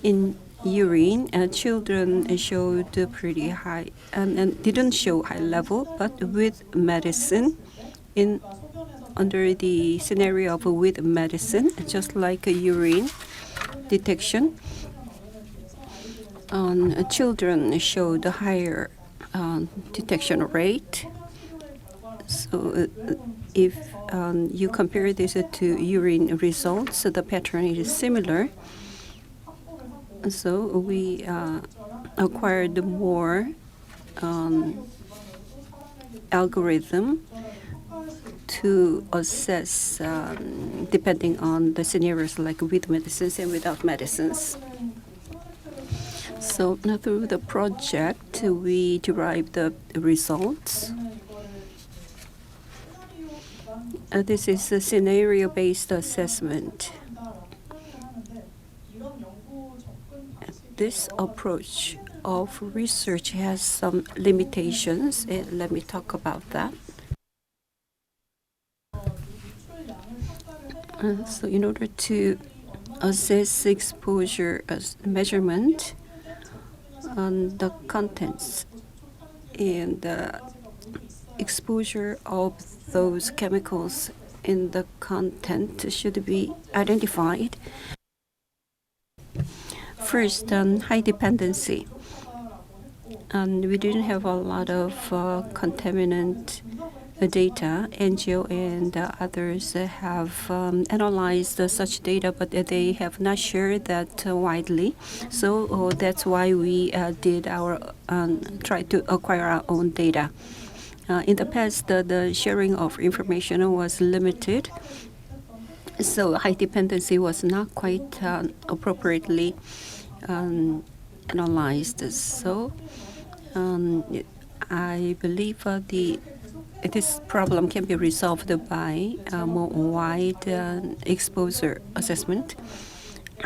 in urine, children showed pretty high, and didn't show high level, but with medicine, under the scenario of with medicine, just like a urine detection, children showed a higher detection rate. So if you compare this to urine results, the pattern is similar. So we acquired more algorithm to assess depending on the scenarios, like with medicines and without medicines. So through the project, we derived the results. This is a scenario-based assessment. This approach of research has some limitations, and let me talk about that. So in order to assess exposure as measurement on the contents and the exposure of those chemicals in the content should be identified. First, high dependency. We didn't have a lot of contaminant data. NGO and others have analyzed such data, but they have not shared that widely. So that's why we tried to acquire our own data. In the past, the sharing of information was limited, so high dependency was not quite appropriately analyzed. So I believe this problem can be resolved by more wide exposure assessment.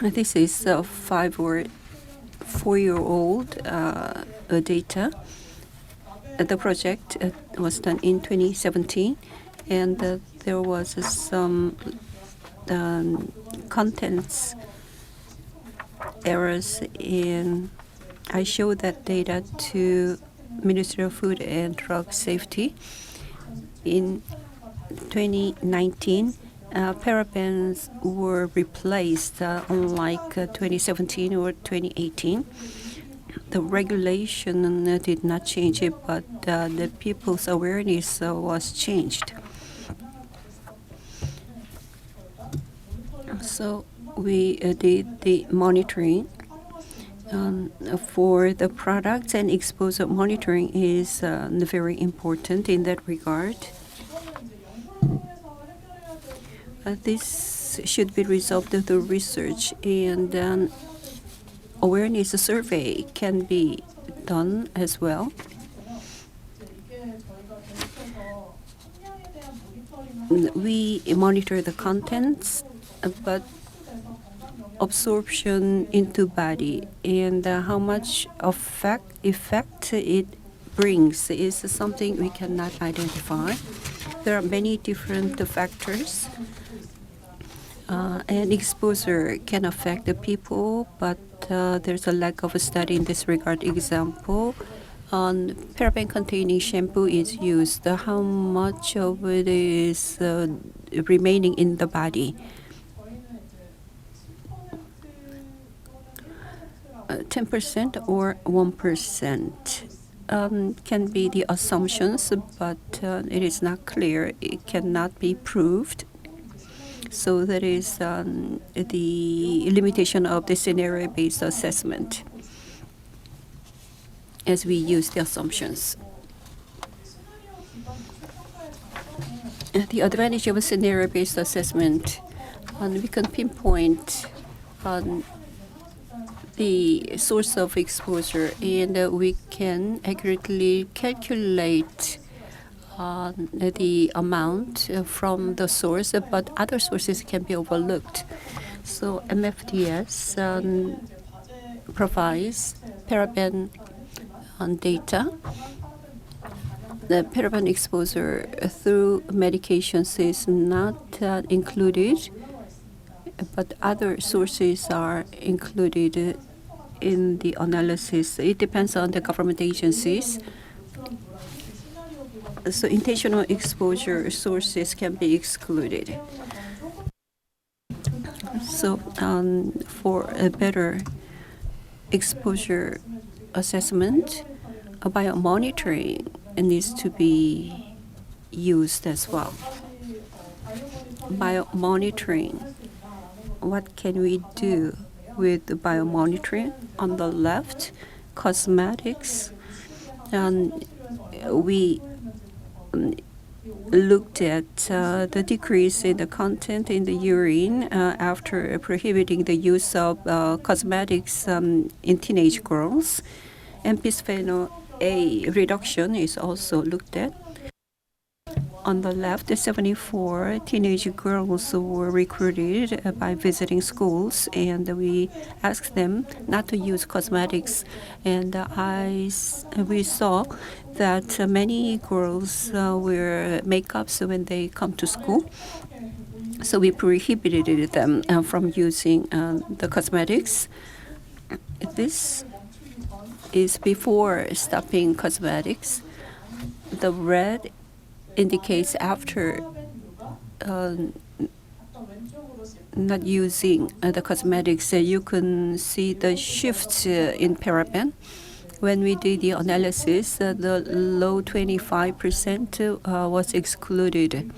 This is 5 or 4-year-old data. The project was done in 2017, and there was some contents errors in. I showed that data to Ministry of Food and Drug Safety. In 2019, parabens were replaced, unlike 2017 or 2018. The regulation did not change it, but the people's awareness was changed. So we did the monitoring for the products, and exposure monitoring is very important in that regard. This should be resolved through research, and awareness survey can be done as well. We monitor the contents, but absorption into body and how much effect it brings is something we cannot identify. There are many different factors, and exposure can affect the people, but there's a lack of a study in this regard. Example, paraben-containing shampoo is used. How much of it is remaining in the body? 10% or 1% can be the assumptions, but it is not clear. It cannot be proved. So that is the limitation of the scenario-based assessment as we use the assumptions. The advantage of a scenario-based assessment, we can pinpoint the source of exposure, and we can accurately calculate the amount from the source, but other sources can be overlooked. So MFDS provides paraben data. The paraben exposure through medications is not included, but other sources are included in the analysis. It depends on the government agencies. So intentional exposure sources can be excluded. So for a better exposure assessment, a biomonitoring needs to be used as well. Biomonitoring, what can we do with the biomonitoring? On the left, cosmetics, and we looked at the decrease in the content in the urine after prohibiting the use of cosmetics in teenage girls, and bisphenol A reduction is also looked at. On the left, 74 teenage girls were recruited by visiting schools, and we asked them not to use cosmetics. And we saw that many girls wear makeups when they come to school. So we prohibited them from using the cosmetics. This is before stopping cosmetics. The red indicates after not using the cosmetics. You can see the shift in paraben. When we did the analysis, the low 25% was excluded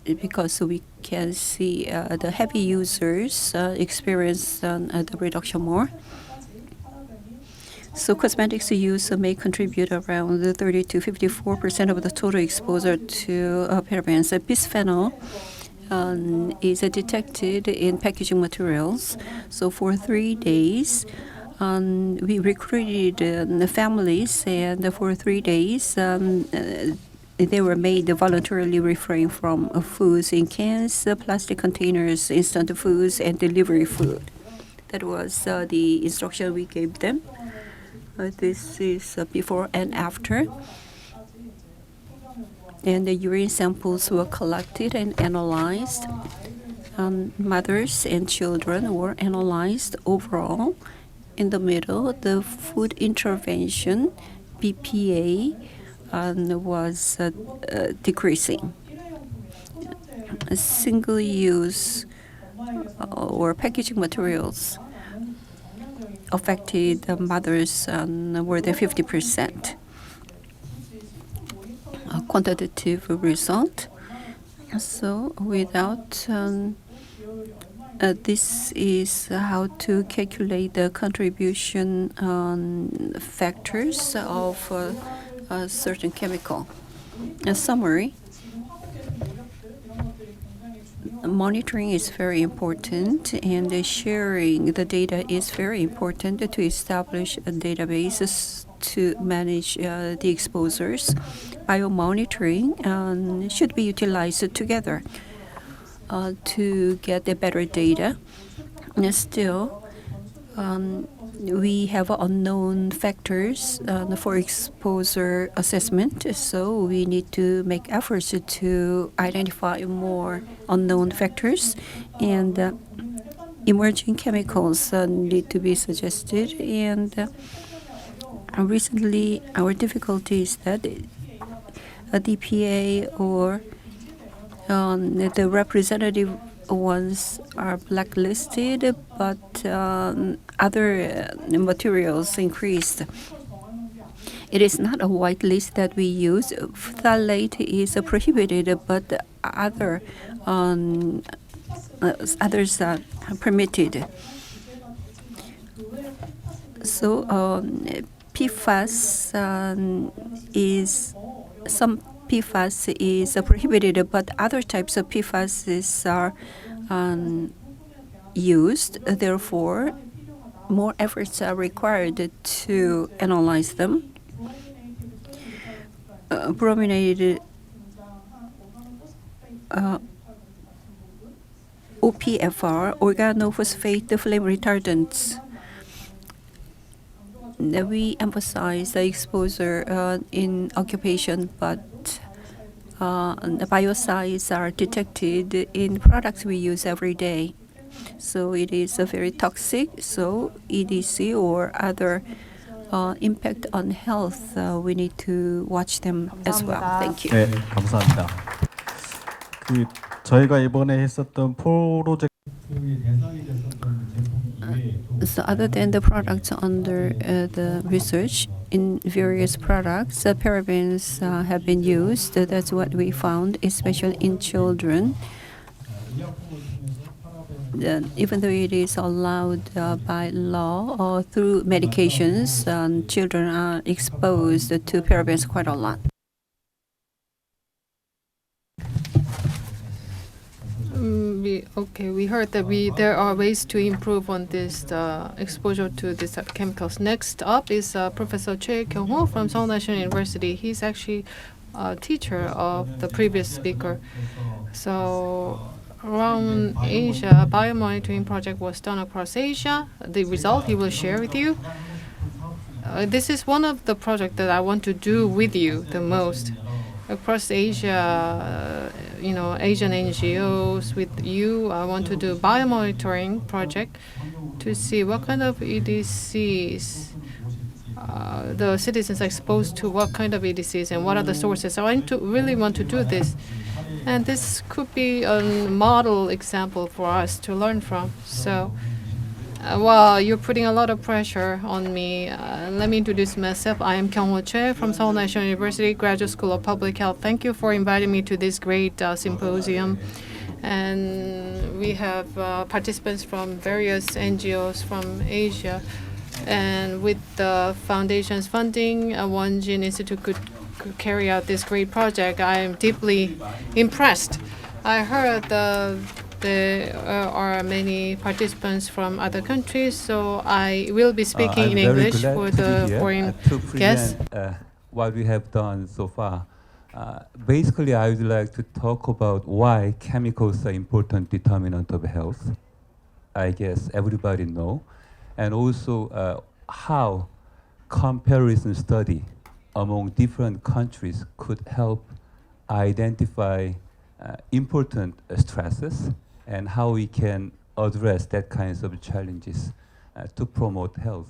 because we can see the heavy users experience the reduction more. So cosmetics use may contribute around 30 to 54% of the total exposure to parabens. Bisphenol is detected in packaging materials. So for 3 days, we recruited the families, and for 3 days, they were made voluntarily refrain from foods in cans, plastic containers, instant foods, and delivery food. That was the instruction we gave them. This is before and after. And the urine samples were collected and analyzed. Mothers and children were analyzed overall. In the middle, the food intervention, BPA, was decreasing. Single-use or packaging materials affected mothers more than 50%. A quantitative result. So without this is how to calculate the contribution factors of a certain chemical. A summary. Monitoring is very important, and sharing the data is very important to establish a database to manage the exposures. Biomonitoring should be utilized together to get the better data. And still, we have unknown factors for exposure assessment, so we need to make efforts to identify more unknown factors, and emerging chemicals need to be suggested. And recently, our difficulty is that a DPA or the representative ones are blacklisted, but other materials increased. It is not a white list that we use. Phthalate is prohibited, but others are permitted. So PFAS some PFAS is prohibited, but other types of PFAS are used. Therefore, more efforts are required to analyze them. Brominated OPFR, organophosphate flame retardants. We emphasize the exposure in occupation, but the biocides are detected in products we use every day. So it is very toxic. So EDC or other impact on health, we need to watch them as well. Thank you. 네, 감사합니다. 저희가 이번에 했었던 프로젝트 So other than the products under the research, in various products, parabens have been used. That's what we found, especially in children. Even though it is allowed by law or through medications, children are exposed to parabens quite a lot. We heard that there are ways to improve on this exposure to these chemicals. Next up is Professor Choi Kyung-ho from Seoul National University. He's actually a teacher of the previous speaker. So around Asia, a biomonitoring project was done across Asia. The result he will share with you. This is one of the projects that I want to do with you the most. Across Asia, Asian NGOs with you, I want to do biomonitoring project to see what kind of EDCs the citizens are exposed to, what kind of EDCs and what are the sources. I really want to do this. And this could be a model example for us to learn from. So, well, you're putting a lot of pressure on me. Let me introduce myself. I am Kyung-ho Choi from Seoul National University Graduate School of Public Health. Thank you for inviting me to this great symposium. And we have participants from various NGOs from Asia. And with the foundation's funding, Wonjin Institute could carry out this great project. I am deeply impressed. I heard there are many participants from other countries, so I will be speaking in English for the foreign guests. What we have done so far. Basically, I would like to talk about why chemicals are important determinant of health. I guess everybody know. And also how comparison study among different countries could help identify important stresses and how we can address that kinds of challenges to promote health.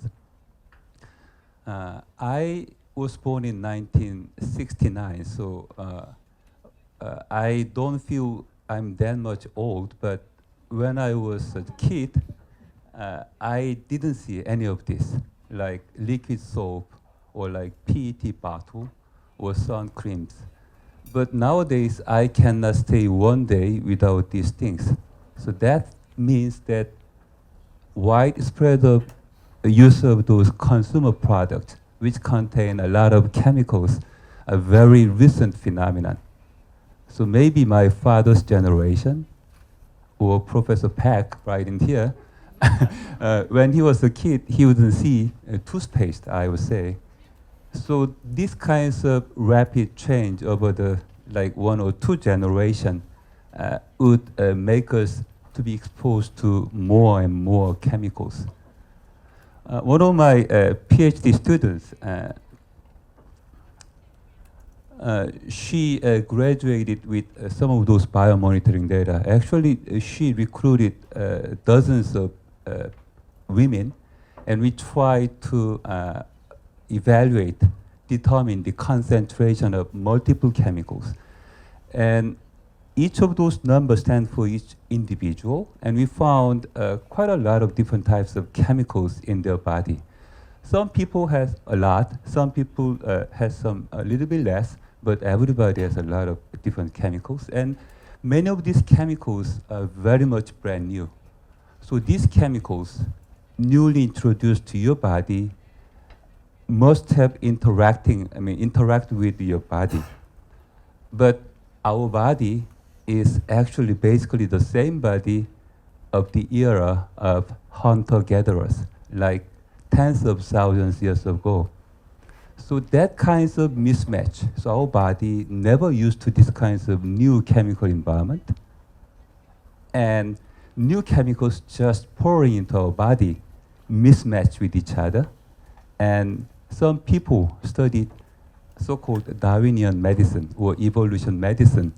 I was born in 1969, so I don't feel I'm that much old, but when I was a kid, I didn't see any of this, like liquid soap or like PET bottle or sun creams. But nowadays, I cannot stay one day without these things. So that means that widespread of use of those consumer products, which contain a lot of chemicals, a very recent phenomenon. So maybe my father's generation, or Professor Peck right in here, when he was a kid, he wouldn't see toothpaste, I would say. So these kinds of rapid change over the like 1 or 2 generation would make us to be exposed to more and more chemicals. One of my PhD students, she graduated with some of those biomonitoring data. Actually, she recruited dozens of women, and we tried to determine the concentration of multiple chemicals. And each of those numbers stand for each individual, and we found quite a lot of different types of chemicals in their body. Some people has a lot, some people has some a little bit less, but everybody has a lot of different chemicals, and many of these chemicals are very much brand new. So these chemicals, newly introduced to your body, must have interact with your body. But our body is actually basically the same body of the era of hunter-gatherers, like tens of thousands of years ago. So that kinds of mismatch, so our body never used to this kinds of new chemical environment, and new chemicals just pouring into our body mismatch with each other. And some people studied so-called Darwinian medicine or evolution medicine,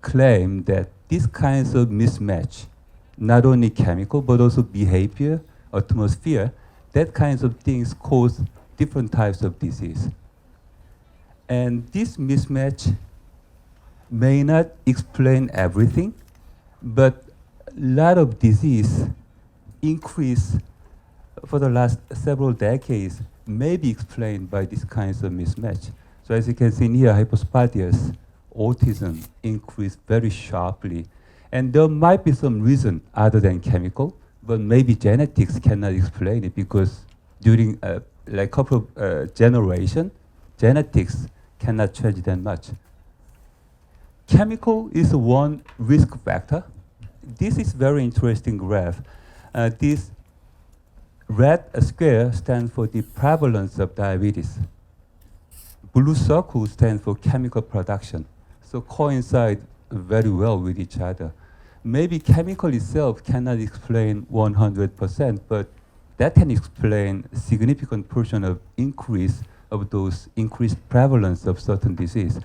claim that these kinds of mismatch, not only chemical but also behavior, atmosphere, that kinds of things cause different types of disease. And this mismatch may not explain everything, but a lot of disease increase for the last several decades may be explained by these kinds of mismatch. So as you can see in here, hypospadias, autism increased very sharply. And there might be some reason other than chemical, but maybe genetics cannot explain it, because during like a couple of generations, genetics cannot change that much. Chemical is one risk factor. This is very interesting graph. This red square stands for the prevalence of diabetes. Blue circle stands for chemical production. So coincide very well with each other. Maybe chemical itself cannot explain 100%, but that can explain a significant portion of increase of those increased prevalence of certain disease.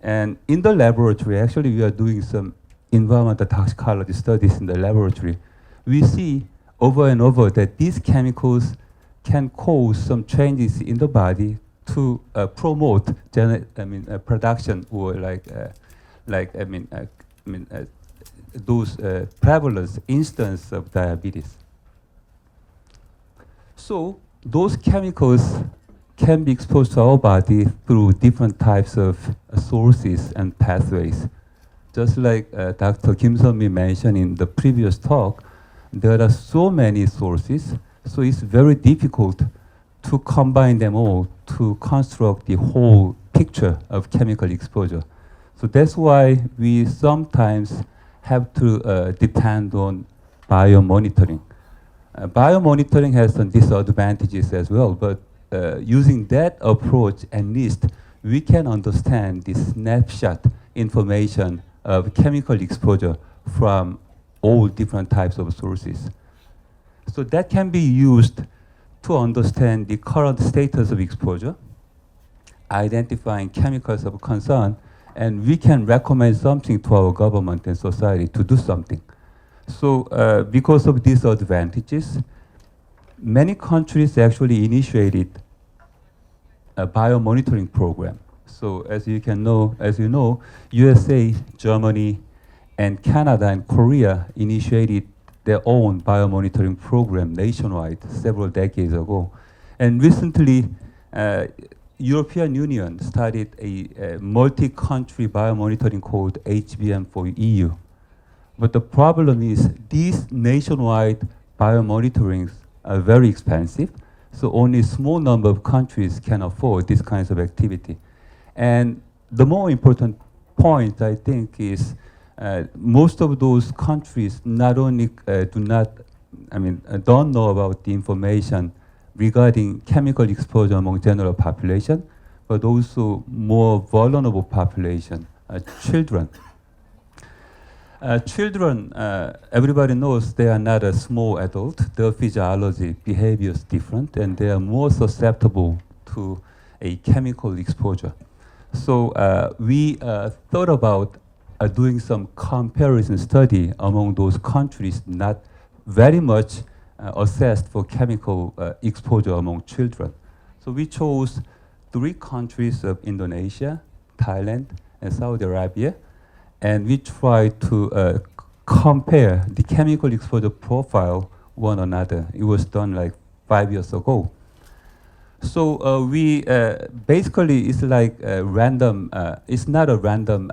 And in the laboratory, actually we are doing some environmental toxicology studies in the laboratory. We see over and over that these chemicals can cause some changes in the body to promote production, or those prevalence instance of diabetes. So those chemicals can be exposed to our body through different types of sources and pathways. Just like Dr. Kim Sun-mi mentioned in the previous talk, there are so many sources, so it's very difficult to combine them all to construct the whole picture of chemical exposure. So that's why we sometimes have to depend on biomonitoring. Biomonitoring has some disadvantages as well, but using that approach, at least we can understand the snapshot information of chemical exposure from all different types of sources. So that can be used to understand the current status of exposure, identifying chemicals of concern, and we can recommend something to our government and society to do something. So because of these advantages, many countries actually initiated a biomonitoring program. So as you know, USA, Germany, and Canada and Korea initiated their own biomonitoring program nationwide several decades ago. And recently, European Union started a multi-country biomonitoring called HBM for EU. But the problem is these nationwide biomonitorings are very expensive, so only a small number of countries can afford this kinds of activity. And the more important point, I think, is most of those countries not only don't know about the information regarding chemical exposure among general population, but also more vulnerable population, children. Children, everybody knows they are not a small adult. Their physiology, behavior is different, and they are more susceptible to a chemical exposure. So we thought about doing some comparison study among those countries not very much assessed for chemical exposure among children. So we chose 3 countries of Indonesia, Thailand, and Saudi Arabia, and we tried to compare the chemical exposure profile one another. It was done like 5 years ago. So we basically it's like a random. It's not a random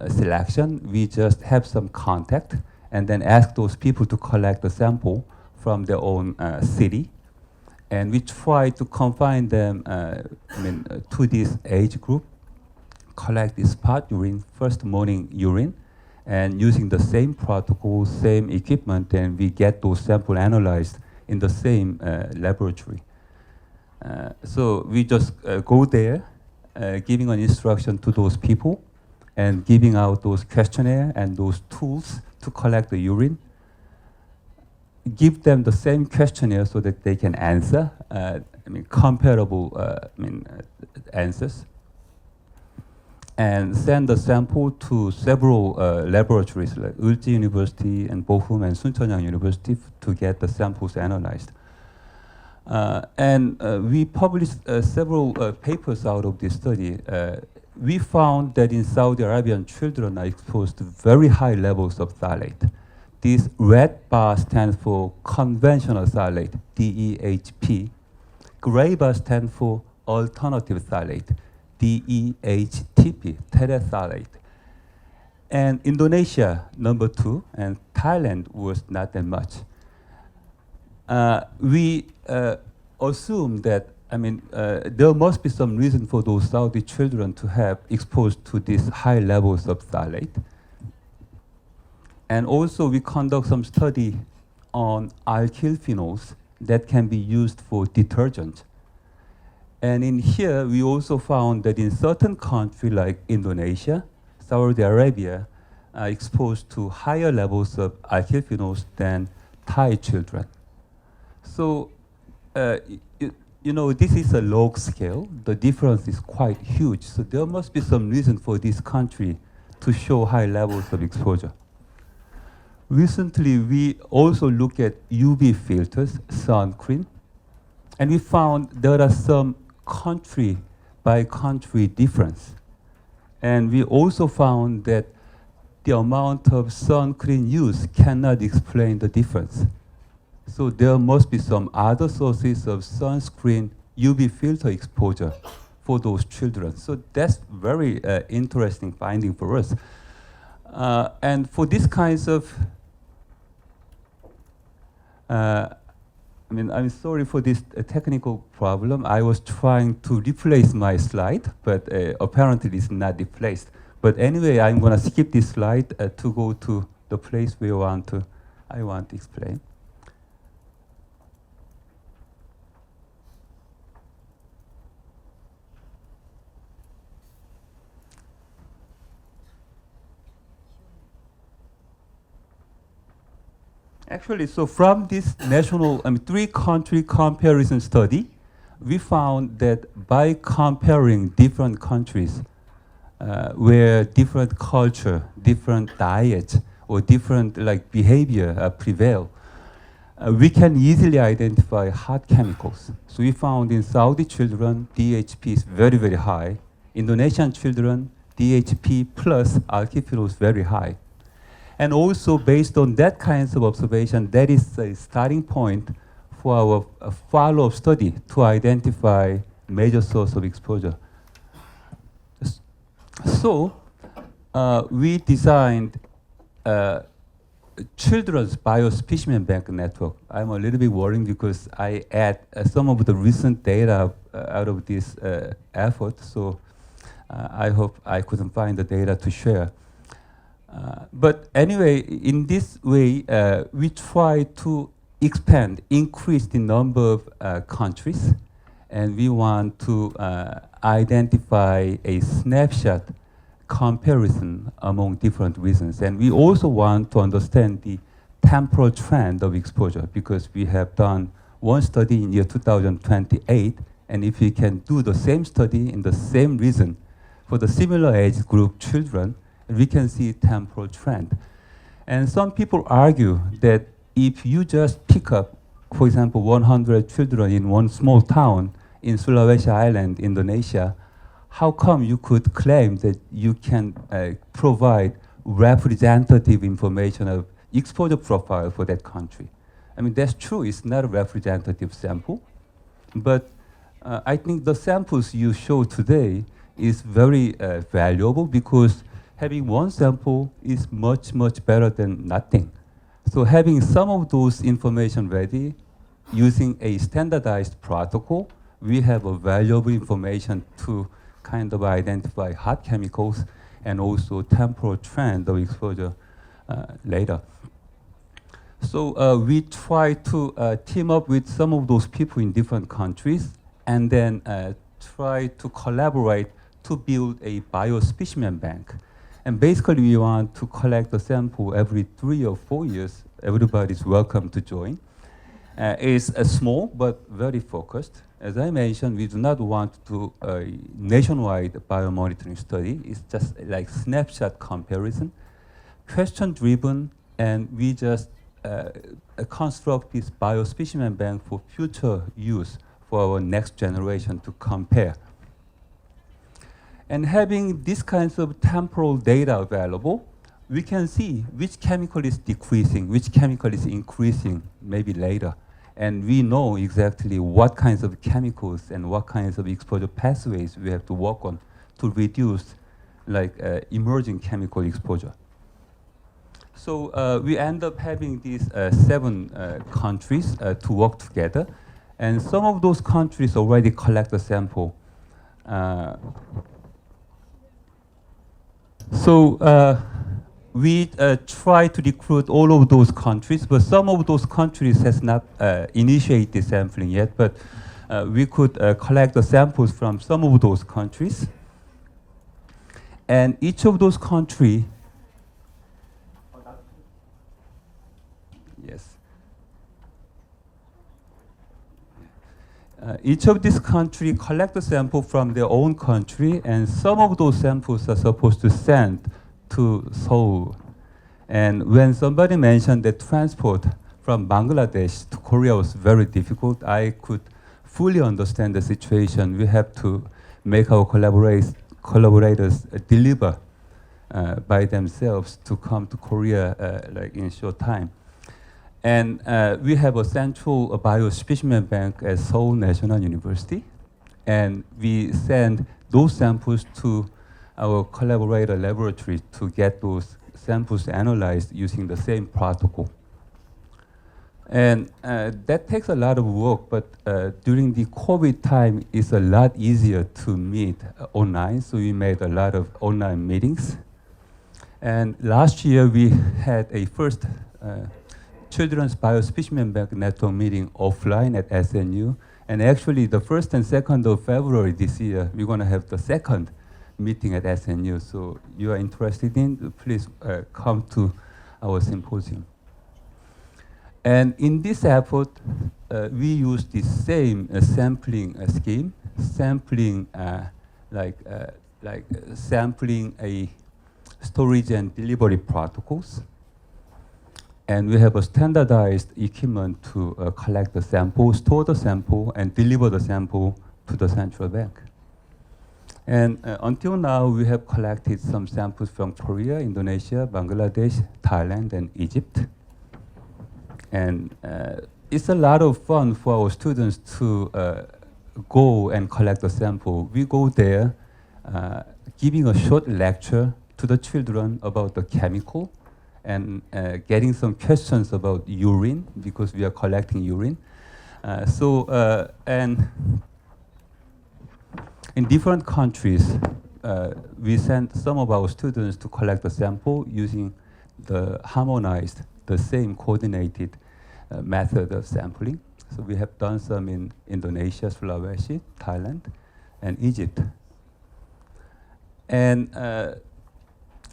selection. We just have some contact and then ask those people to collect the sample from their own city, and we try to confine them. To this age group, collect this spot urine, first morning urine, and using the same protocol, same equipment, and we get those samples analyzed in the same laboratory. So we just go there, giving an instruction to those people, and giving out those questionnaire and those tools to collect the urine. Give them the same questionnaire so that they can answer, comparable answers, and send the sample to several laboratories like Ulji University and Bochum and Suncheonyang University to get the samples analyzed. And we published several papers out of this study. We found that in Saudi Arabian children are exposed to very high levels of phthalate. This red bar stands for conventional phthalate, DEHP. Gray bar stands for alternative phthalate, DEHTP, terephthalate. And Indonesia, number 2, and Thailand was not that much. We assume that, there must be some reason for those Saudi children to have exposed to these high levels of phthalate. And also we conduct some study on alkyl phenols that can be used for detergent. And in here, we also found that in certain countries like Indonesia, Saudi Arabia, are exposed to higher levels of alkyl phenols than Thai children. So, this is a log scale. The difference is quite huge. So there must be some reason for this country to show high levels of exposure. Recently, we also look at UV filters, sunscreen, and we found there are some country by country difference. And we also found that the amount of sunscreen use cannot explain the difference. So there must be some other sources of sunscreen UV filter exposure for those children. So that's very interesting finding for us. And for these kinds of, I'm sorry for this technical problem. I was trying to replace my slide, but apparently it's not replaced. But anyway, I'm going to skip this slide to go to the place where I want to explain. Actually, so from this national, 3-country comparison study, we found that by comparing different countries where different culture, different diet, or different behavior prevail, we can easily identify hot chemicals. So we found in Saudi children, DHP is very, very high. Indonesian children, DHP plus alkyl phenol is very high. And also based on that kinds of observation, that is a starting point for our follow-up study to identify major source of exposure. So we designed children's biospecimen bank network. I'm a little bit worried because I add some of the recent data out of this effort, so I hope I couldn't find the data to share. But anyway, in this way, we try to increase the number of countries, and we want to identify a snapshot comparison among different regions. And we also want to understand the temporal trend of exposure, because we have done one study in year 2028, and if we can do the same study in the same region for the similar age group children, we can see temporal trend. And some people argue that if you just pick up, for example, 100 children in one small town in Sulawesi Island, Indonesia, how come you could claim that you can provide representative information of exposure profile for that country? That's true, it's not a representative sample, but I think the samples you show today is very valuable because having one sample is much, much better than nothing. So having some of those information ready, using a standardized protocol, we have a valuable information to kind of identify hot chemicals and also temporal trend of exposure later. So we try to team up with some of those people in different countries and then try to collaborate to build a biospecimen bank. And basically we want to collect the sample every 3 or 4 years. Everybody's welcome to join. It's small but very focused. As I mentioned, we do not want to do a nationwide biomonitoring study. It's just like snapshot comparison, question-driven, and we just construct this biospecimen bank for future use for our next generation to compare. And having these kinds of temporal data available, we can see which chemical is decreasing, which chemical is increasing, maybe later. And we know exactly what kinds of chemicals and what kinds of exposure pathways we have to work on to reduce like emerging chemical exposure. So we end up having these 7 countries to work together. And some of those countries already collect the sample. We try to recruit all of those countries, but some of those countries has not initiated sampling yet, but we could collect the samples from some of those countries. And each of those countries, each of these countries collect the sample from their own country, and some of those samples are supposed to send to Seoul. And when somebody mentioned that transport from Bangladesh to Korea was very difficult, I could fully understand the situation. We have to make our collaborators deliver by themselves to come to Korea like in a short time. And we have a central biospecimen bank at Seoul National University, and we send those samples to our collaborator laboratory to get those samples analyzed using the same protocol. And that takes a lot of work, but during the COVID time, it's a lot easier to meet online, so we made a lot of online meetings. And last year, we had a first Children's Biospecimen Bank Network meeting offline at SNU. And actually, the 1st and 2nd of February this year, we're going to have the second meeting at SNU. So you are interested in, please come to our symposium. And in this effort, we use the same sampling scheme, sampling sampling a storage and delivery protocols. And we have a standardized equipment to collect the sample, store the sample, and deliver the sample to the central bank. And until now, we have collected some samples from Korea, Indonesia, Bangladesh, Thailand, and Egypt. And it's a lot of fun for our students to go and collect the sample. We go there giving a short lecture to the children about the chemical and getting some questions about urine, because we are collecting urine. And in different countries, we send some of our students to collect the sample using the harmonized, the same coordinated method of sampling. So we have done some in Indonesia, Sulawesi, Thailand, and Egypt. And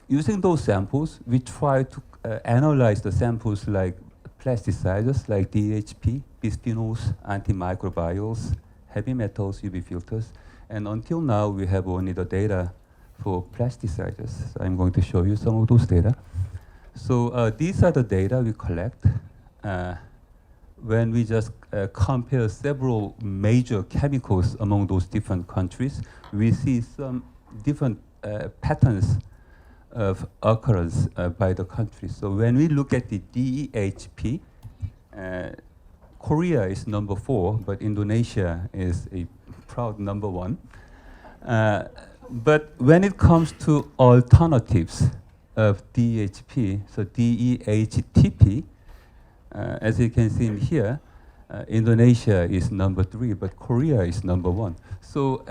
using those samples, we try to analyze the samples like plasticides, like DHP, bisphenols, antimicrobials, heavy metals, UV filters. And until now, we have only the data for plasticides. So I'm going to show you some of those data. So these are the data we collect when we just compare several major chemicals among those different countries. We see some different patterns of occurrence by the country. So when we look at the DHP, Korea is number 4, but Indonesia is a proud number one. But when it comes to alternatives of DHP, so DEHTP, as you can see in here, Indonesia is number 3, but Korea is number 1. So,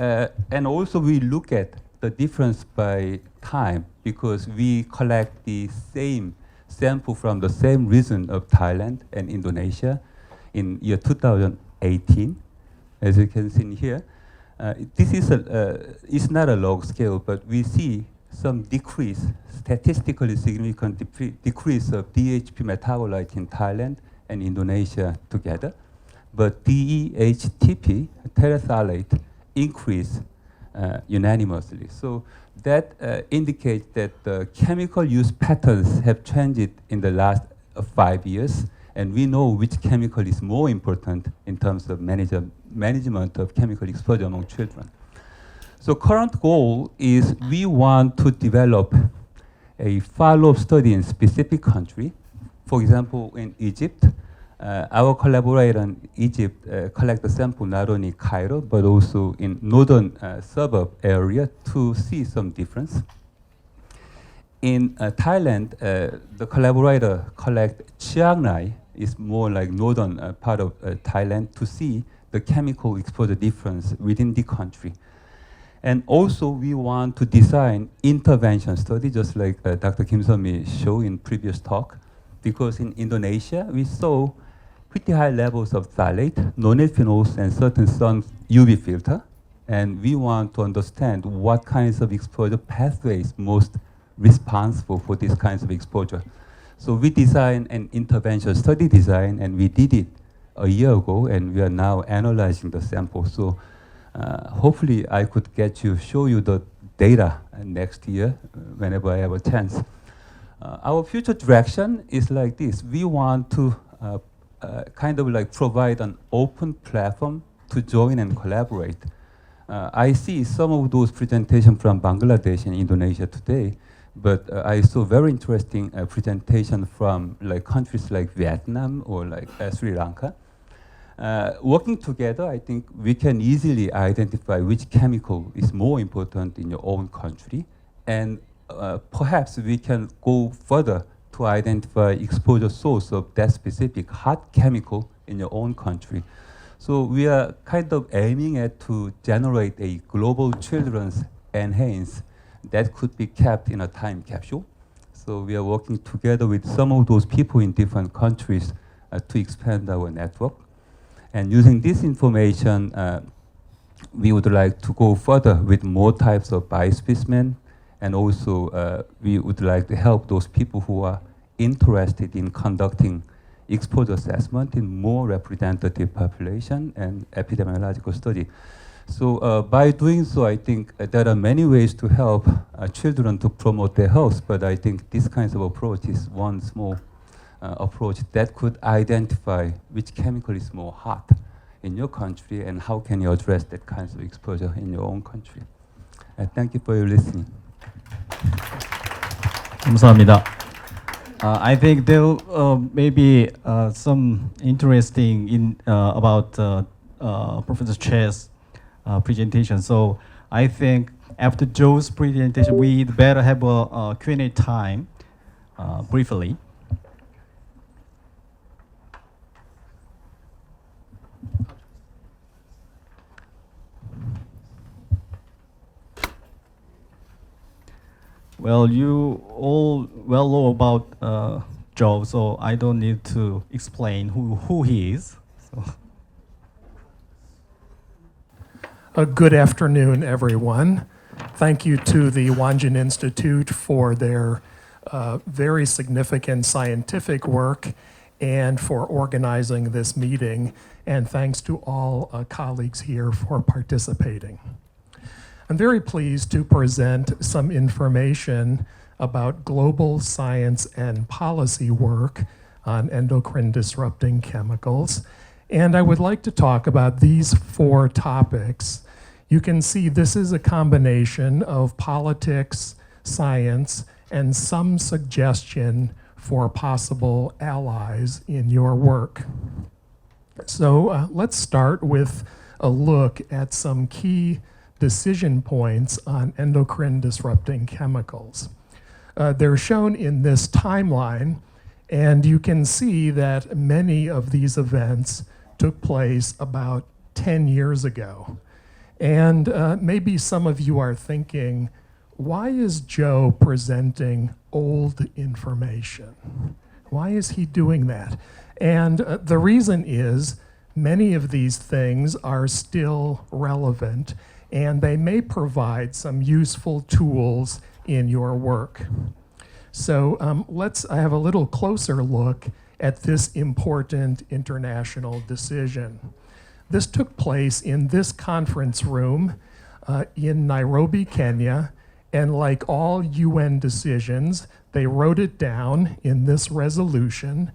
and also we look at the difference by time because we collect the same sample from the same region of Thailand and Indonesia in year 2018, as you can see in here. This is it's not a log scale, but we see some decrease, statistically significant decrease of DHP metabolite in Thailand and Indonesia together. But DEHTP, terephthalate, increase unanimously. So that indicates that the chemical use patterns have changed in the last 5 years, and we know which chemical is more important in terms of management of chemical exposure among children. So current goal is we want to develop a follow-up study in specific country. For example, in Egypt, our collaborator in Egypt collect the sample not only in Cairo, but also in northern suburb area to see some difference. In Thailand, the collaborator collect Chiang Rai, is more like northern part of Thailand, to see the chemical exposure difference within the country. And also we want to design intervention study, just like Dr. Kim Seon-mi showed in previous talk, because in Indonesia, we saw pretty high levels of phthalate, nonylphenols, and certain sun UV filter. And we want to understand what kinds of exposure pathways most responsible for these kinds of exposure. So we designed an intervention study design, and we did it a year ago, and we are now analyzing the sample. So hopefully I could show you the data next year whenever I have a chance. Our future direction is like this. We want to kind of like provide an open platform to join and collaborate. I see some of those presentations from Bangladesh and Indonesia today, but I saw very interesting presentation from like countries like Vietnam or like Sri Lanka. Working together, I think we can easily identify which chemical is more important in your own country, and perhaps we can go further to identify exposure source of that specific hot chemical in your own country. So we are kind of aiming at to generate a global children's enhance that could be kept in a time capsule. So we are working together with some of those people in different countries to expand our network. And using this information, we would like to go further with more types of biospecimen, and also we would like to help those people who are interested in conducting exposure assessment in more representative population and epidemiological study. So by doing so, I think there are many ways to help children to promote their health, but I think this kind of approach is one small approach that could identify which chemical is more hot in your country and how can you address that kind of exposure in your own country. Thank you for your listening. 감사합니다. I think there may be some interesting in about Professor Che's presentation. So I think after Joe's presentation, we'd better have a Q&A time briefly. Well, you all well know about Joe, so I don't need to explain who he is. So. Good afternoon, everyone. Thank you to the Wonjin Institute for their very significant scientific work and for organizing this meeting. And thanks to all colleagues here for participating. I'm very pleased to present some information about global science and policy work on endocrine disrupting chemicals. And I would like to talk about these 4 topics. You can see this is a combination of politics, science, and some suggestion for possible allies in your work. So let's start with a look at some key decision points on endocrine disrupting chemicals. They're shown in this timeline, and you can see that many of these events took place about 10 years ago. And maybe some of you are thinking, why is Joe presenting old information? Why is he doing that? And the reason is many of these things are still relevant, and they may provide some useful tools in your work. So I have a little closer look at this important international decision. This took place in this conference room in Nairobi, Kenya, and like all UN decisions, they wrote it down in this resolution.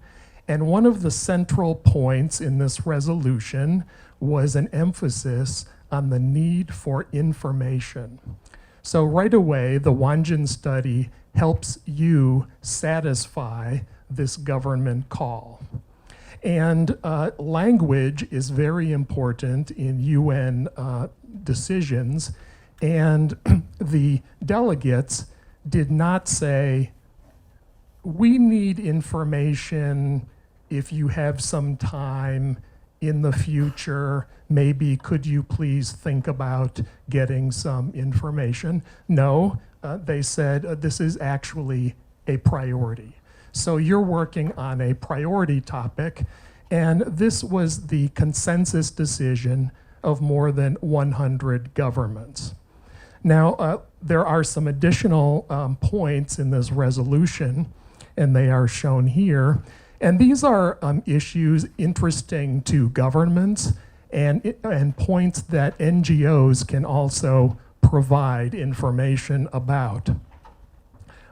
And one of the central points in this resolution was an emphasis on the need for information. So right away, the Wonjin study helps you satisfy this government call. And language is very important in UN decisions, and the delegates did not say, we need information if you have some time in the future, maybe could you please think about getting some information? No, they said this is actually a priority. So you're working on a priority topic, and this was the consensus decision of more than 100 governments. Now, there are some additional points in this resolution, and they are shown here. And these are issues interesting to governments and points that NGOs can also provide information about.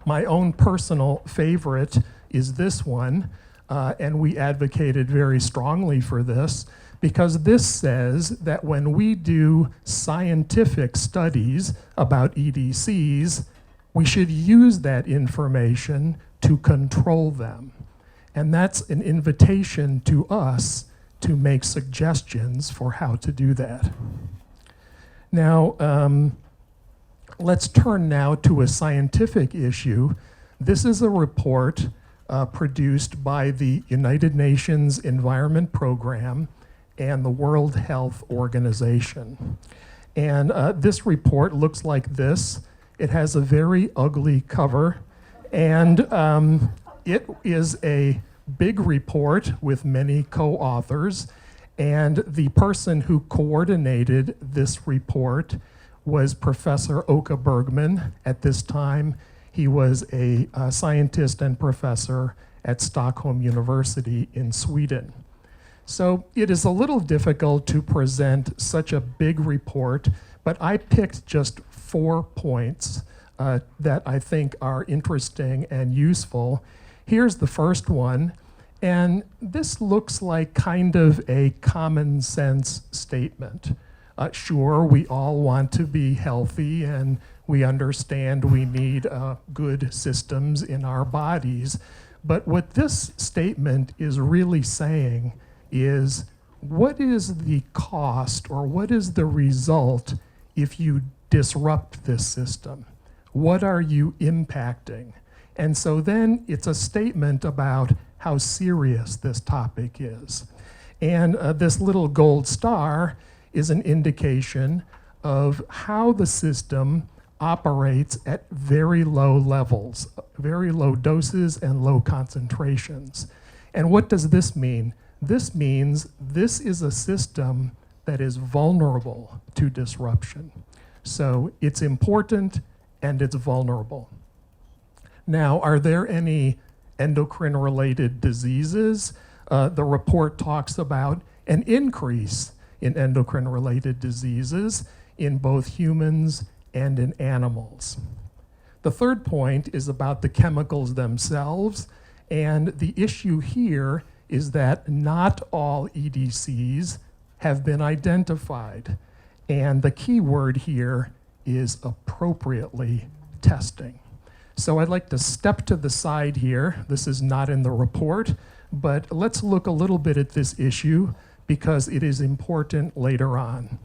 My own personal favorite is this one, and we advocated very strongly for this, because this says that when we do scientific studies about EDCs, we should use that information to control them. And that's an invitation to us to make suggestions for how to do that. Now, let's turn now to a scientific issue. This is a report produced by the United Nations Environment Program and the World Health Organization. And this report looks like this. It has a very ugly cover, and it is a big report with many co-authors, and the person who coordinated this report was Professor Åke Bergman. At this time, he was a scientist and professor at Stockholm University in Sweden. So it is a little difficult to present such a big report, but I picked just 4 points that I think are interesting and useful. Here's the first one, and this looks like kind of a common sense statement. Sure, we all want to be healthy, and we understand we need good systems in our bodies, but what this statement is really saying is, what is the cost or what is the result if you disrupt this system? What are you impacting? And so then it's a statement about how serious this topic is. And this little gold star is an indication of how the system operates at very low levels, very low doses and low concentrations. And what does this mean? This means this is a system that is vulnerable to disruption. So it's important and it's vulnerable. Now, are there any endocrine-related diseases? The report talks about an increase in endocrine-related diseases in both humans and in animals. The third point is about the chemicals themselves, and the issue here is that not all EDCs have been identified, and the key word here is appropriately testing. So I'd like to step to the side here. This is not in the report, but let's look a little bit at this issue because it is important later on.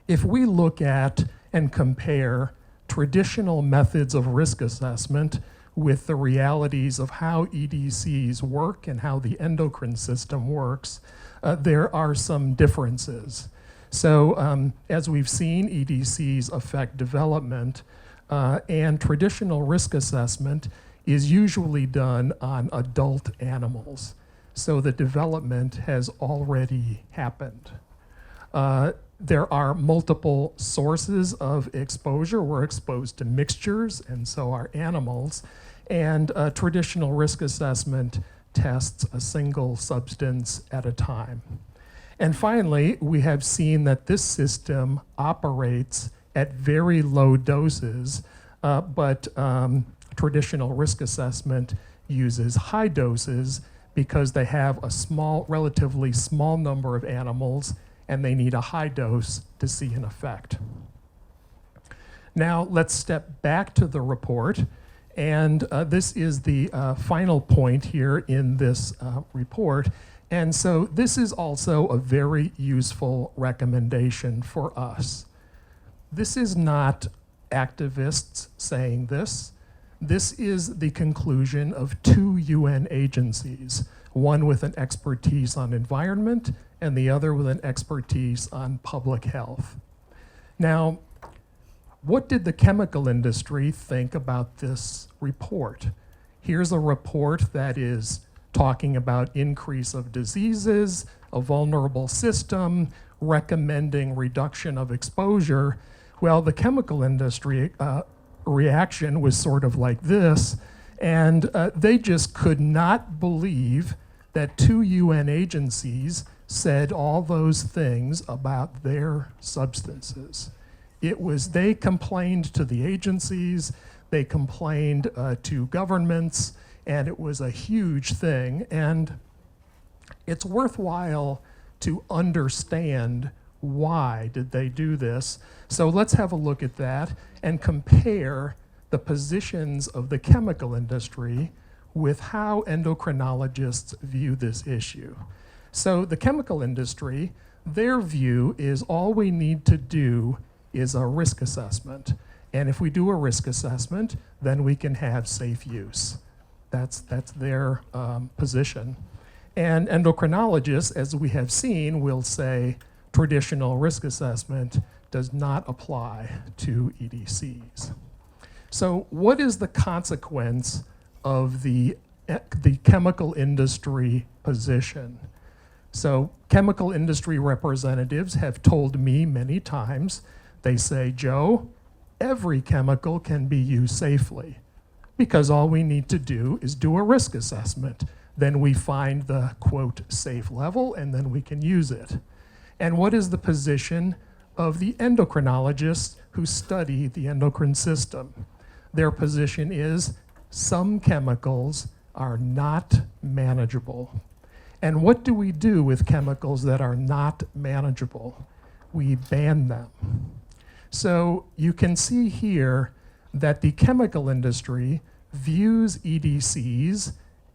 If we look at and compare traditional methods of risk assessment with the realities of how EDCs work and how the endocrine system works, there are some differences. So as we've seen, EDCs affect development, and traditional risk assessment is usually done on adult animals. So the development has already happened. There are multiple sources of exposure. We're exposed to mixtures, and so are animals. And traditional risk assessment tests a single substance at a time. And finally, we have seen that this system operates at very low doses, but traditional risk assessment uses high doses because they have a relatively small number of animals, and they need a high dose to see an effect. Now let's step back to the report, and this is the final point here in this report. And so this is also a very useful recommendation for us. This is not activists saying this. This is the conclusion of 2 UN agencies, one with an expertise on environment and the other with an expertise on public health. Now, what did the chemical industry think about this report? Here's a report that is talking about increase of diseases, a vulnerable system, recommending reduction of exposure. Well, the chemical industry reaction was sort of like this, and they just could not believe that 2 UN agencies said all those things about their substances. They complained to the agencies, they complained to governments, and it was a huge thing. And it's worthwhile to understand why did they do this. So let's have a look at that and compare the positions of the chemical industry with how endocrinologists view this issue. So the chemical industry, their view is all we need to do is a risk assessment. And if we do a risk assessment, then we can have safe use. That's their position. And endocrinologists, as we have seen, will say traditional risk assessment does not apply to EDCs. So what is the consequence of the chemical industry position? So chemical industry representatives have told me many times, they say, Joe, every chemical can be used safely because all we need to do is do a risk assessment. Then we find the, quote, safe level, and then we can use it. And what is the position of the endocrinologists who study the endocrine system? Their position is some chemicals are not manageable. And what do we do with chemicals that are not manageable? We ban them. So you can see here that the chemical industry views EDCs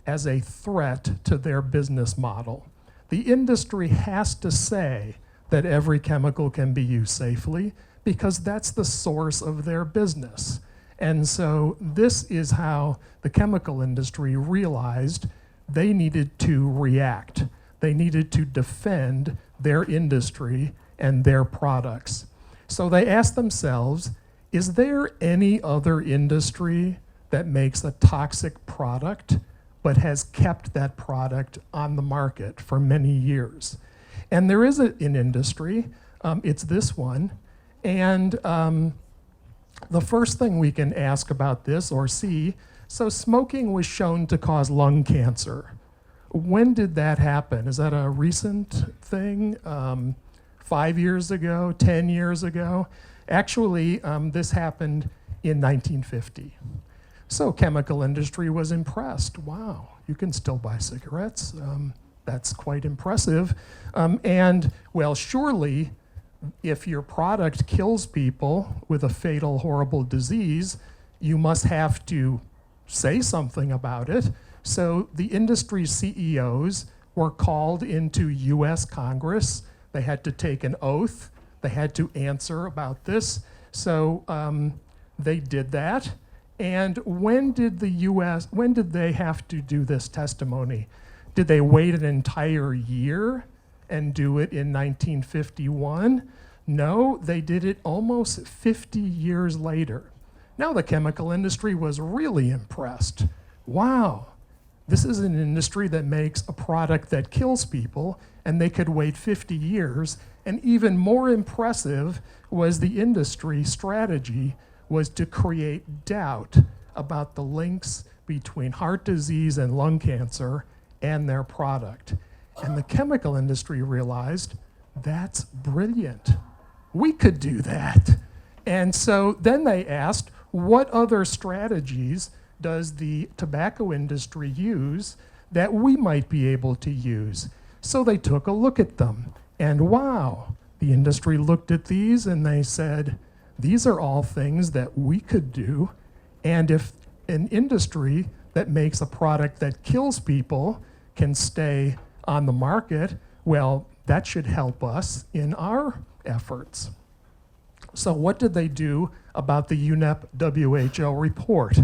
as a threat to their business model. The industry has to say that every chemical can be used safely because that's the source of their business. And so this is how the chemical industry realized they needed to react. They needed to defend their industry and their products. So they asked themselves, is there any other industry that makes a toxic product but has kept that product on the market for many years? And there is an industry, it's this one, and the first thing we can ask about this or see, so smoking was shown to cause lung cancer. When did that happen? Is that a recent thing? 5 years ago, 10 years ago? Actually, this happened in 1950. So chemical industry was impressed. Wow, you can still buy cigarettes. That's quite impressive. And well, surely if your product kills people with a fatal, horrible disease, you must have to say something about it. So the industry CEOs were called into US Congress. They had to take an oath. They had to answer about this. So they did that. And when did they have to do this testimony? Did they wait an entire year and do it in 1951? No, they did it almost 50 years later. Now the chemical industry was really impressed. Wow, this is an industry that makes a product that kills people, and they could wait 50 years. And even more impressive was the industry strategy was to create doubt about the links between heart disease and lung cancer and their product. And the chemical industry realized, that's brilliant. We could do that. And so then they asked, what other strategies does the tobacco industry use that we might be able to use? So they took a look at them, and wow, the industry looked at these and they said, these are all things that we could do. And if an industry that makes a product that kills people can stay on the market, well, that should help us in our efforts. So what did they do about the UNEP WHO report?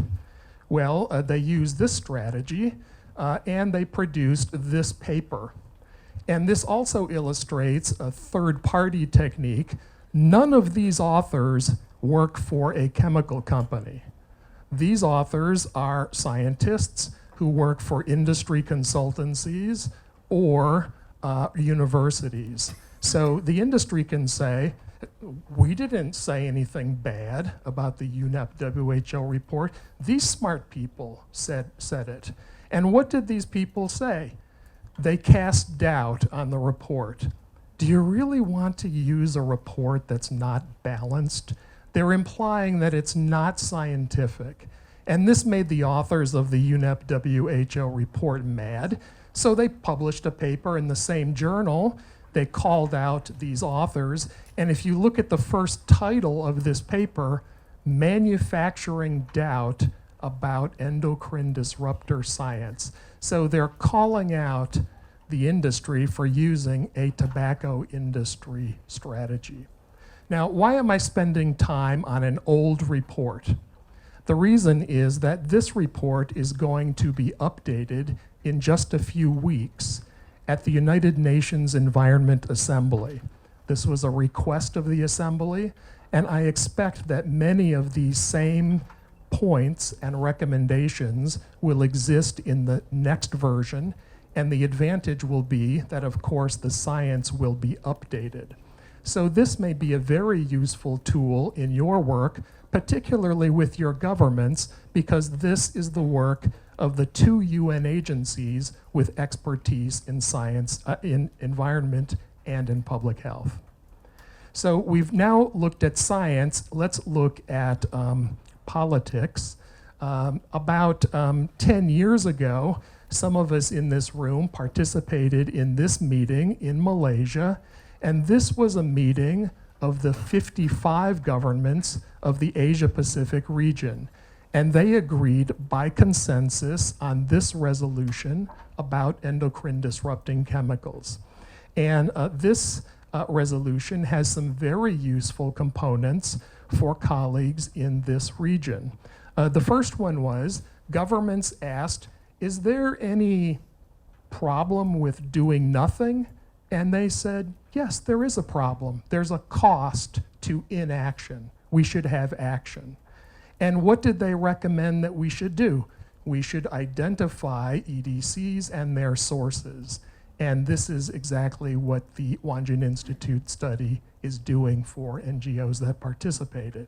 Well, they used this strategy and they produced this paper. And this also illustrates a third-party technique. None of these authors work for a chemical company. These authors are scientists who work for industry consultancies or universities. So the industry can say, we didn't say anything bad about the UNEP WHO report. These smart people said it. And what did these people say? They cast doubt on the report. Do you really want to use a report that's not balanced? They're implying that it's not scientific. And this made the authors of the UNEP WHO report mad. So they published a paper in the same journal. They called out these authors. And if you look at the first title of this paper, Manufacturing Doubt About Endocrine Disruptor Science. So they're calling out the industry for using a tobacco industry strategy. Now, why am I spending time on an old report? The reason is that this report is going to be updated in just a few weeks at the United Nations Environment Assembly. This was a request of the Assembly, and I expect that many of these same points and recommendations will exist in the next version, and the advantage will be that, of course, the science will be updated. So this may be a very useful tool in your work, particularly with your governments, because this is the work of the 2 UN agencies with expertise in science, in environment, and in public health. So we've now looked at science. Let's look at politics. About 10 years ago, some of us in this room participated in this meeting in Malaysia, and this was a meeting of the 55 governments of the Asia-Pacific region. And they agreed by consensus on this resolution about endocrine disrupting chemicals. And this resolution has some very useful components for colleagues in this region. The first one was governments asked, is there any problem with doing nothing? And they said, yes, there is a problem. There's a cost to inaction. We should have action. And what did they recommend that we should do? We should identify EDCs and their sources. And this is exactly what the Wonjin Institute study is doing for NGOs that participated.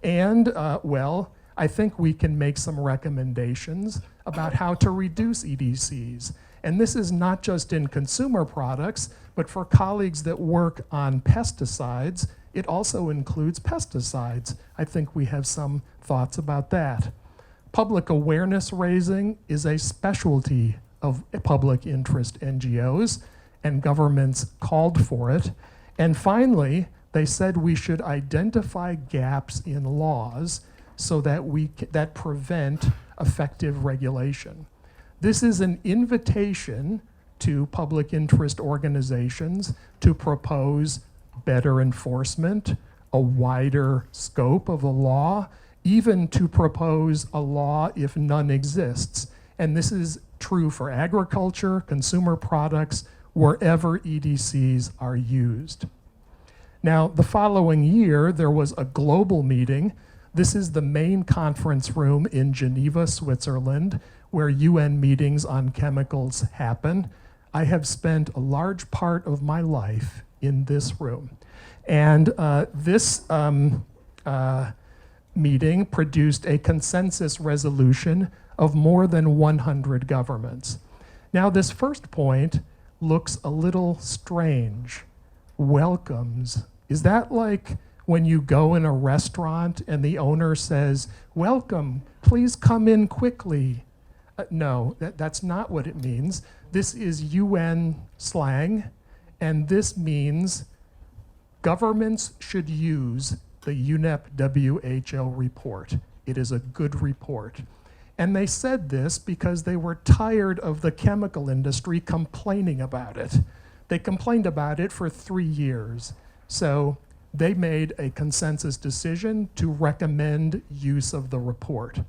And, well, I think we can make some recommendations about how to reduce EDCs. And this is not just in consumer products, but for colleagues that work on pesticides, it also includes pesticides. I think we have some thoughts about that. Public awareness raising is a specialty of public interest NGOs, and governments called for it. And finally, they said we should identify gaps in laws so that that prevent effective regulation. This is an invitation to public interest organizations to propose better enforcement, a wider scope of a law, even to propose a law if none exists. And this is true for agriculture, consumer products, wherever EDCs are used. Now, the following year, there was a global meeting. This is the main conference room in Geneva, Switzerland, where UN meetings on chemicals happen. I have spent a large part of my life in this room. And this meeting produced a consensus resolution of more than 100 governments. Now, this first point looks a little strange. Welcomes. Is that like when you go in a restaurant and the owner says, "Welcome, please come in quickly"? No, that's not what it means. This is UN slang, and this means governments should use the UNEP WHO report. It is a good report. And they said this because they were tired of the chemical industry complaining about it. They complained about it for 3 years. So they made a consensus decision to recommend use of the report.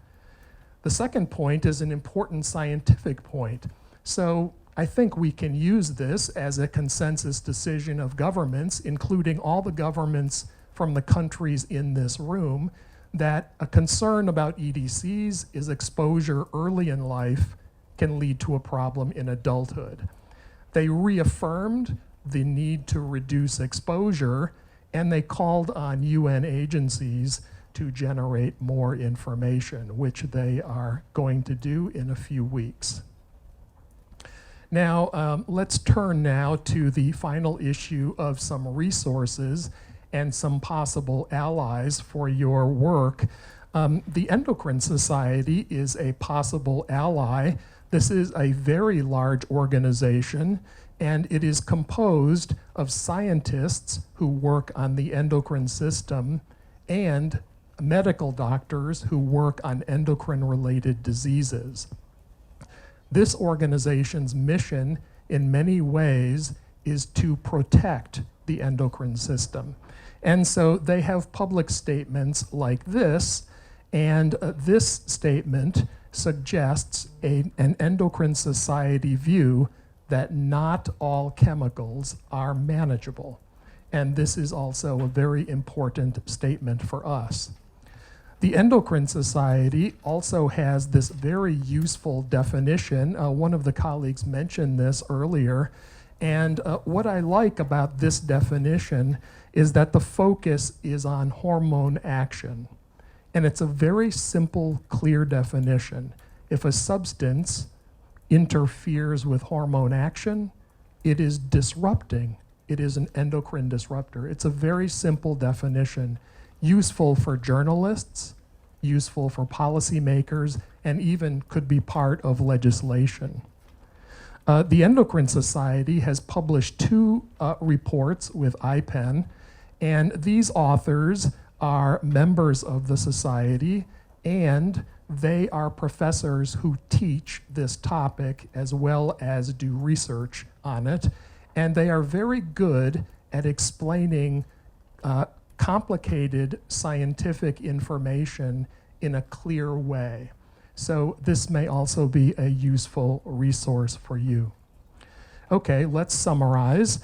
The second point is an important scientific point. So I think we can use this as a consensus decision of governments, including all the governments from the countries in this room, that a concern about EDCs is exposure early in life can lead to a problem in adulthood. They reaffirmed the need to reduce exposure, and they called on UN agencies to generate more information, which they are going to do in a few weeks. Now, let's turn now to the final issue of some resources and some possible allies for your work. The Endocrine Society is a possible ally. This is a very large organization, and it is composed of scientists who work on the endocrine system and medical doctors who work on endocrine-related diseases. This organization's mission, in many ways, is to protect the endocrine system. And so they have public statements like this, and this statement suggests an endocrine society view that not all chemicals are manageable. And this is also a very important statement for us. The Endocrine Society also has this very useful definition. One of the colleagues mentioned this earlier. And what I like about this definition is that the focus is on hormone action. And it's a very simple, clear definition. If a substance interferes with hormone action, it is disrupting. It is an endocrine disruptor. It's a very simple definition, useful for journalists, useful for policymakers, and even could be part of legislation. The Endocrine Society has published 2 reports with IPEN, and these authors are members of the society, and they are professors who teach this topic as well as do research on it, and they are very good at explaining complicated scientific information in a clear way. So this may also be a useful resource for you. Okay, let's summarize.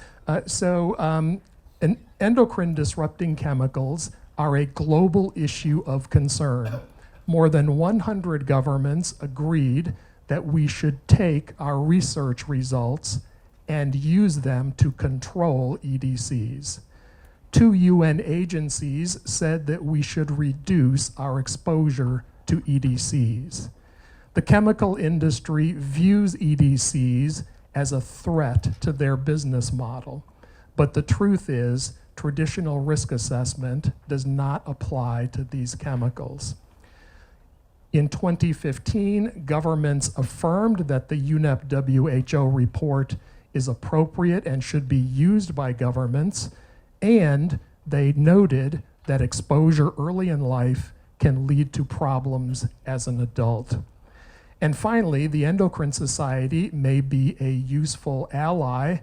Endocrine disrupting chemicals are a global issue of concern. More than 100 governments agreed that we should take our research results and use them to control EDCs. 2 UN agencies said that we should reduce our exposure to EDCs. The chemical industry views EDCs as a threat to their business model, but the truth is traditional risk assessment does not apply to these chemicals. In 2015, governments affirmed that the UNEP WHO report is appropriate and should be used by governments, and they noted that exposure early in life can lead to problems as an adult. And finally, the Endocrine Society may be a useful ally.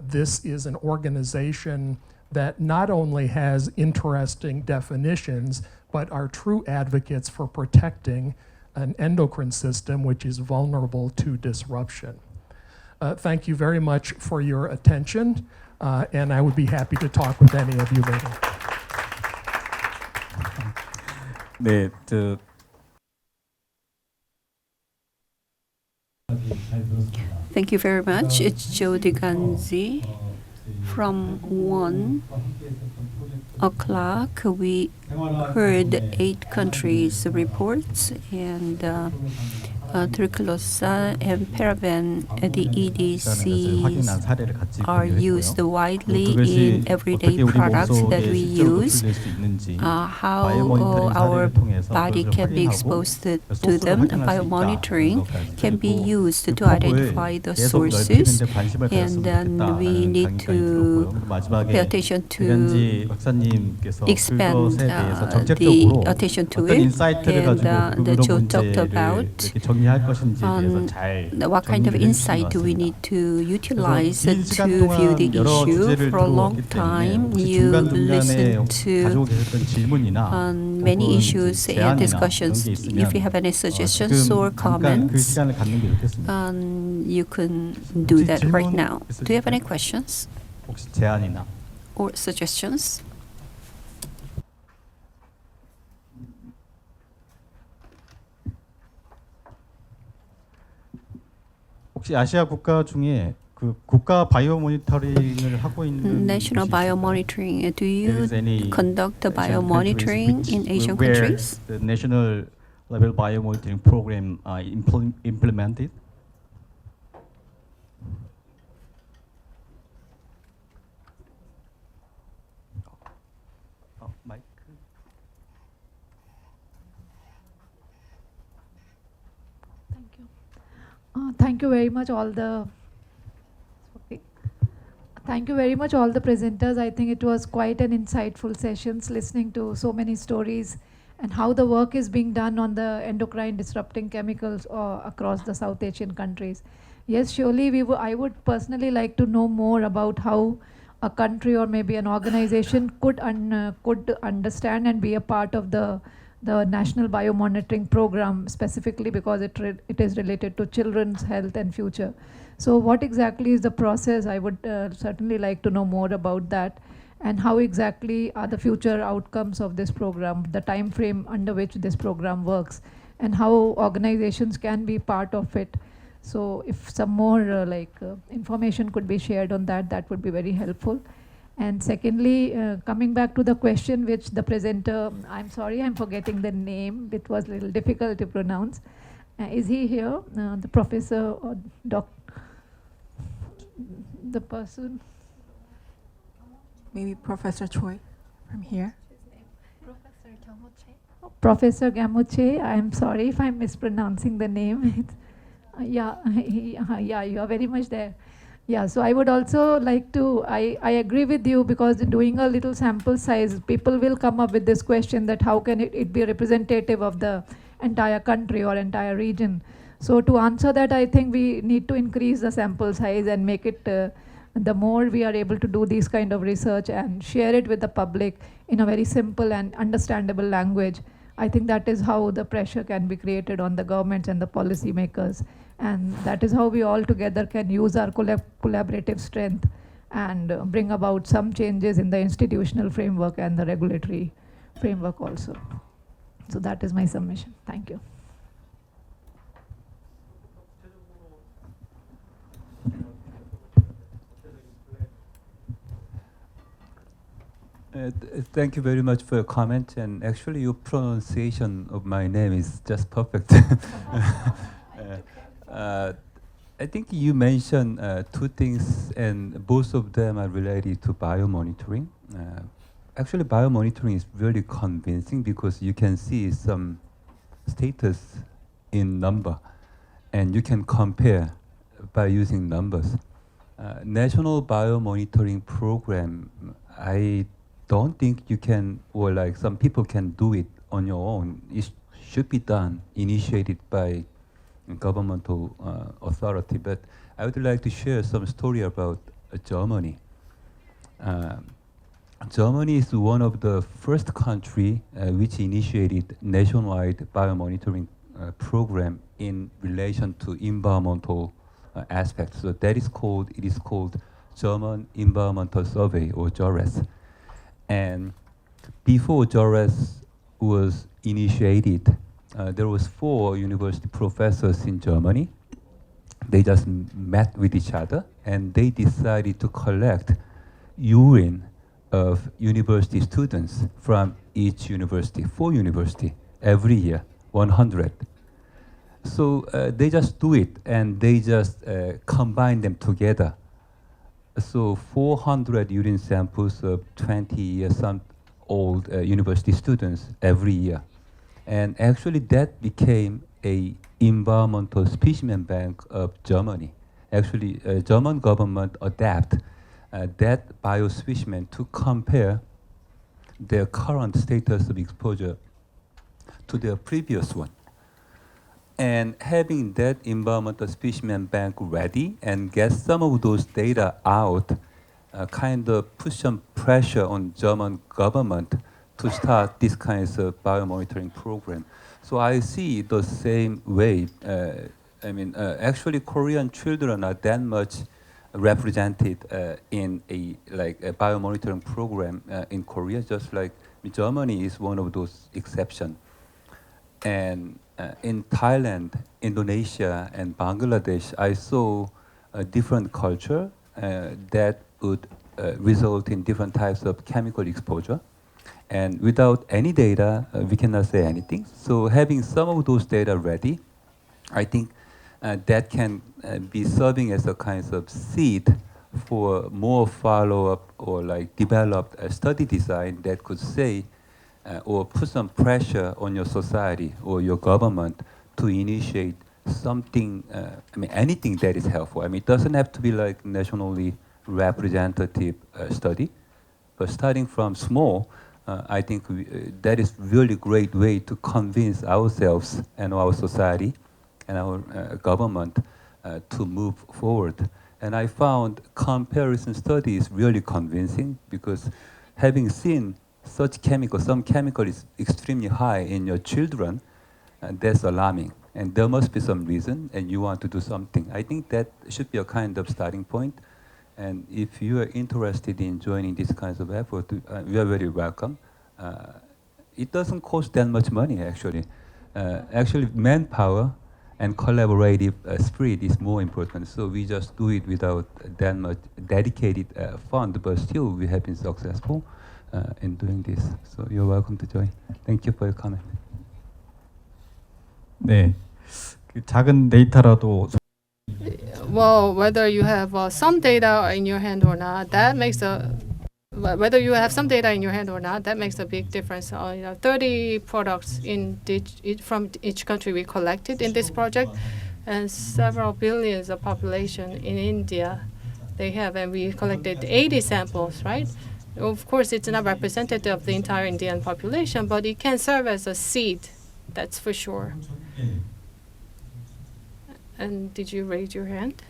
This is an organization that not only has interesting definitions, but are true advocates for protecting an endocrine system which is vulnerable to disruption. Thank you very much for your attention, and I would be happy to talk with any of you later. 네, Thank you very much. It's Joe DeGanzi from 1:00. We heard 8 countries' reports, and triclosan and paraben, the EDCs are used widely in everyday products that we use. How our body can be exposed to them, biomonitoring can be used to identify the sources, and then we need to pay attention to expand the attention to it. And the Joe talked about what kind of insight do we need to utilize to view the issue. For a long time, you listen to many issues and discussions. If you have any suggestions or comments, you can do that right now. Do you have any questions or suggestions? 혹시 아시아 국가 중에 그 국가 바이오 모니터링을 하고 있는 National biomonitoring. Do you conduct the biomonitoring in Asian countries? The national level biomonitoring program are implemented? Thank you very much all the presenters. I think it was quite an insightful sessions, listening to so many stories and how the work is being done on the endocrine disrupting chemicals across the South Asian countries. Yes, surely I would personally like to know more about how a country or maybe an organization could understand and be a part of the national biomonitoring program, specifically because it is related to children's health and future. So what exactly is the process? I would certainly like to know more about that, and how exactly are the future outcomes of this program, the time frame under which this program works, and how organizations can be part of it. So if some more information could be shared on that, that would be very helpful. And secondly, coming back to the question which the presenter, I'm sorry, I'm forgetting the name, it was a little difficult to pronounce. Is he here, the professor or the person? Maybe Professor Choi from here. Professor Gamuche, I'm sorry if I'm mispronouncing the name. Yeah, you are very much there. Yeah, so I would also like to, I agree with you, because doing a little sample size, people will come up with this question that how can it be representative of the entire country or entire region. So to answer that, I think we need to increase the sample size and make it, the more we are able to do these kind of research and share it with the public in a very simple and understandable language, I think that is how the pressure can be created on the governments and the policy makers. And that is how we all together can use our collaborative strength and bring about some changes in the institutional framework and the regulatory framework also. So that is my submission. Thank you. Thank you very much for your comment, and actually your pronunciation of my name is just perfect. I think you mentioned 2 things, and both of them are related to biomonitoring. Actually, biomonitoring is really convincing because you can see some status in number, and you can compare by using numbers. National biomonitoring program, I don't think you can, or like some people can do it on your own. It should be done, initiated by governmental authority. But I would like to share some story about Germany. Germany is one of the first country which initiated nationwide biomonitoring program in relation to environmental aspects. So it is called German Environmental Survey, or JORES. And before JORES was initiated, there was 4 university professors in Germany. They just met with each other and they decided to collect urine of university students from each university, 4 university, every year, 100. So they just do it and they just combine them together. So 400 urine samples of 20 years old university students every year. And actually that became a environmental specimen bank of Germany. Actually, German government adapt that biospecimen to compare their current status of exposure to their previous one. And having that environmental specimen bank ready and get some of those data out, kind of put some pressure on German government to start this kinds of biomonitoring program. So I see the same way. Actually, Korean children are that much represented in a biomonitoring program in Korea, just like Germany is one of those exceptions. And in Thailand, Indonesia, and Bangladesh, I saw a different culture that would result in different types of chemical exposure. And without any data, we cannot say anything. So having some of those data ready, I think that can be serving as a kind of seed for more follow-up or developed study design that could say or put some pressure on your society or your government to initiate something, anything that is helpful. It doesn't have to be nationally representative study, but starting from small, I think that is really great way to convince ourselves and our society and our government to move forward. And I found comparison studies really convincing because having seen such chemical, some chemical is extremely high in your children, that's alarming. And there must be some reason and you want to do something. I think that should be a kind of starting point. And if you are interested in joining this kinds of effort, we are very welcome. It doesn't cost that much money, actually. Actually, manpower and collaborative spirit is more important. So we just do it without that much dedicated fund, but still we have been successful in doing this. So you're welcome to join. Thank you for your comment. 네, 작은 데이터라도. Well, whether you have some data in your hand or not, that makes a big difference. 30 products from each country we collected in this project, and several billions of population in India they have, and we collected 80 samples, right? Of course, it's not representative of the entire Indian population, but it can serve as a seed, that's for sure. And did you raise your hand?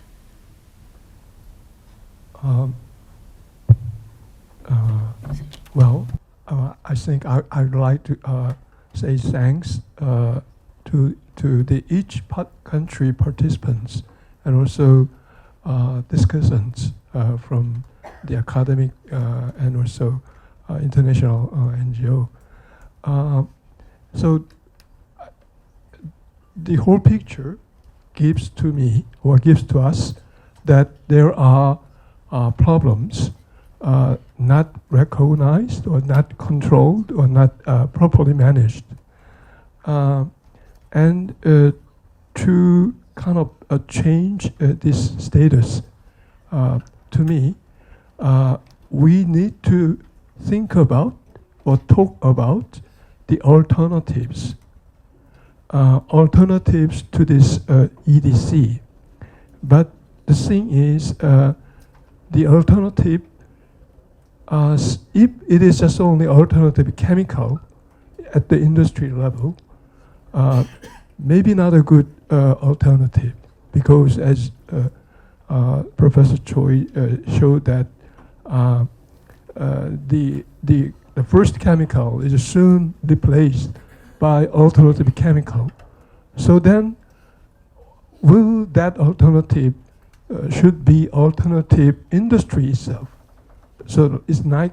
I think I'd like to say thanks to the each country participants and also discussants from the academic and also international NGO. So the whole picture gives to me or gives to us that there are problems not recognized or not controlled or not properly managed. And to kind of change this status, to me, we need to think about or talk about the alternatives to this EDC. But the thing is, the alternative, if it is just only alternative chemical at the industry level, maybe not a good alternative, because as Professor Choi showed that the first chemical is soon replaced by alternative chemical. So then, will that alternative should be alternative industry itself? So it's not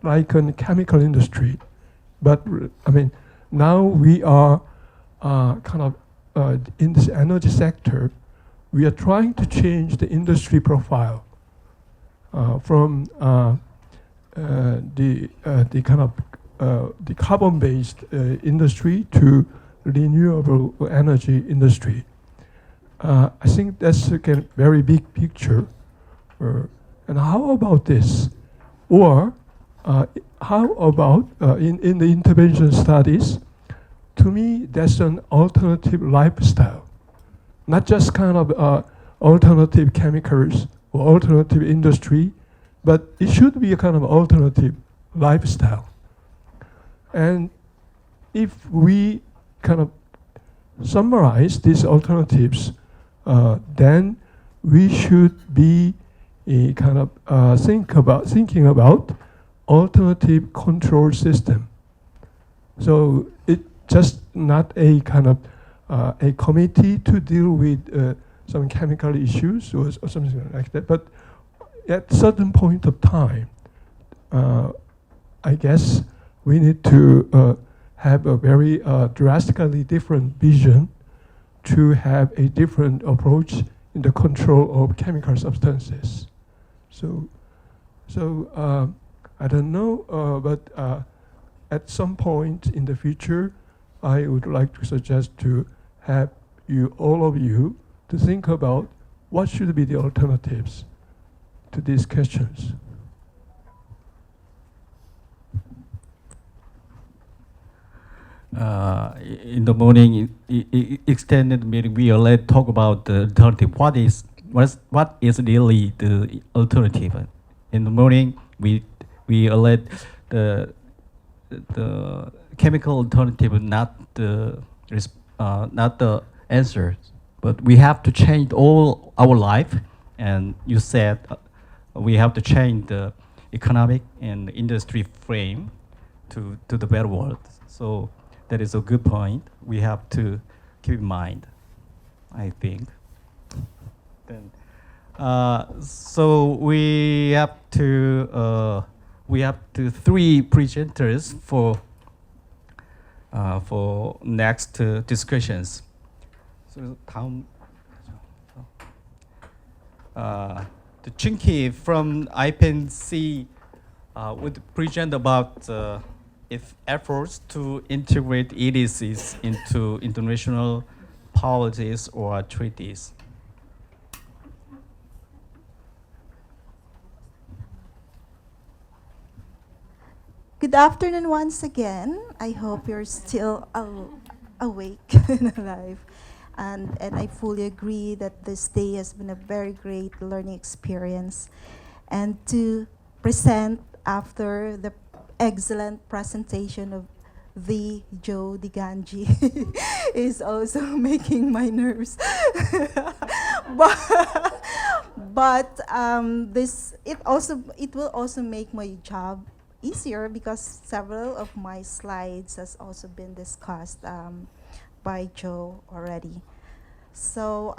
like a chemical industry, but I mean, now we are kind of in this energy sector, we are trying to change the industry profile from the kind of the carbon-based industry to renewable energy industry. I think that's a very big picture. And how about this? Or how about in the intervention studies? To me, that's an alternative lifestyle, not just kind of alternative chemicals or alternative industry, but it should be a kind of alternative lifestyle. And if we kind of summarize these alternatives, then we should be kind of thinking about alternative control system. So it just not a kind of a committee to deal with some chemical issues or something like that, but at certain point of time, I guess we need to have a very drastically different vision to have a different approach in the control of chemical substances. So I don't know, but at some point in the future, I would like to suggest to have all of you, to think about what should be the alternatives to these questions. In the morning, extended meeting, we already talk about the alternative. What is really the alternative? In the morning, we already the chemical alternative, not the answer, but we have to change all our life. And you said we have to change the economic and industry frame to the better world. So that is a good point. We have to keep in mind, I think. Then, so we have three presenters for next discussions. So the Chinky from IPNC would present about its efforts to integrate EDCs into international policies or treaties. Good afternoon once again. I hope you're still awake and alive. And I fully agree that this day has been a very great learning experience. And to present after the excellent presentation of the Joe Diganji is also making my nerves. but it will also make my job easier because several of my slides has also been discussed by Joe already. So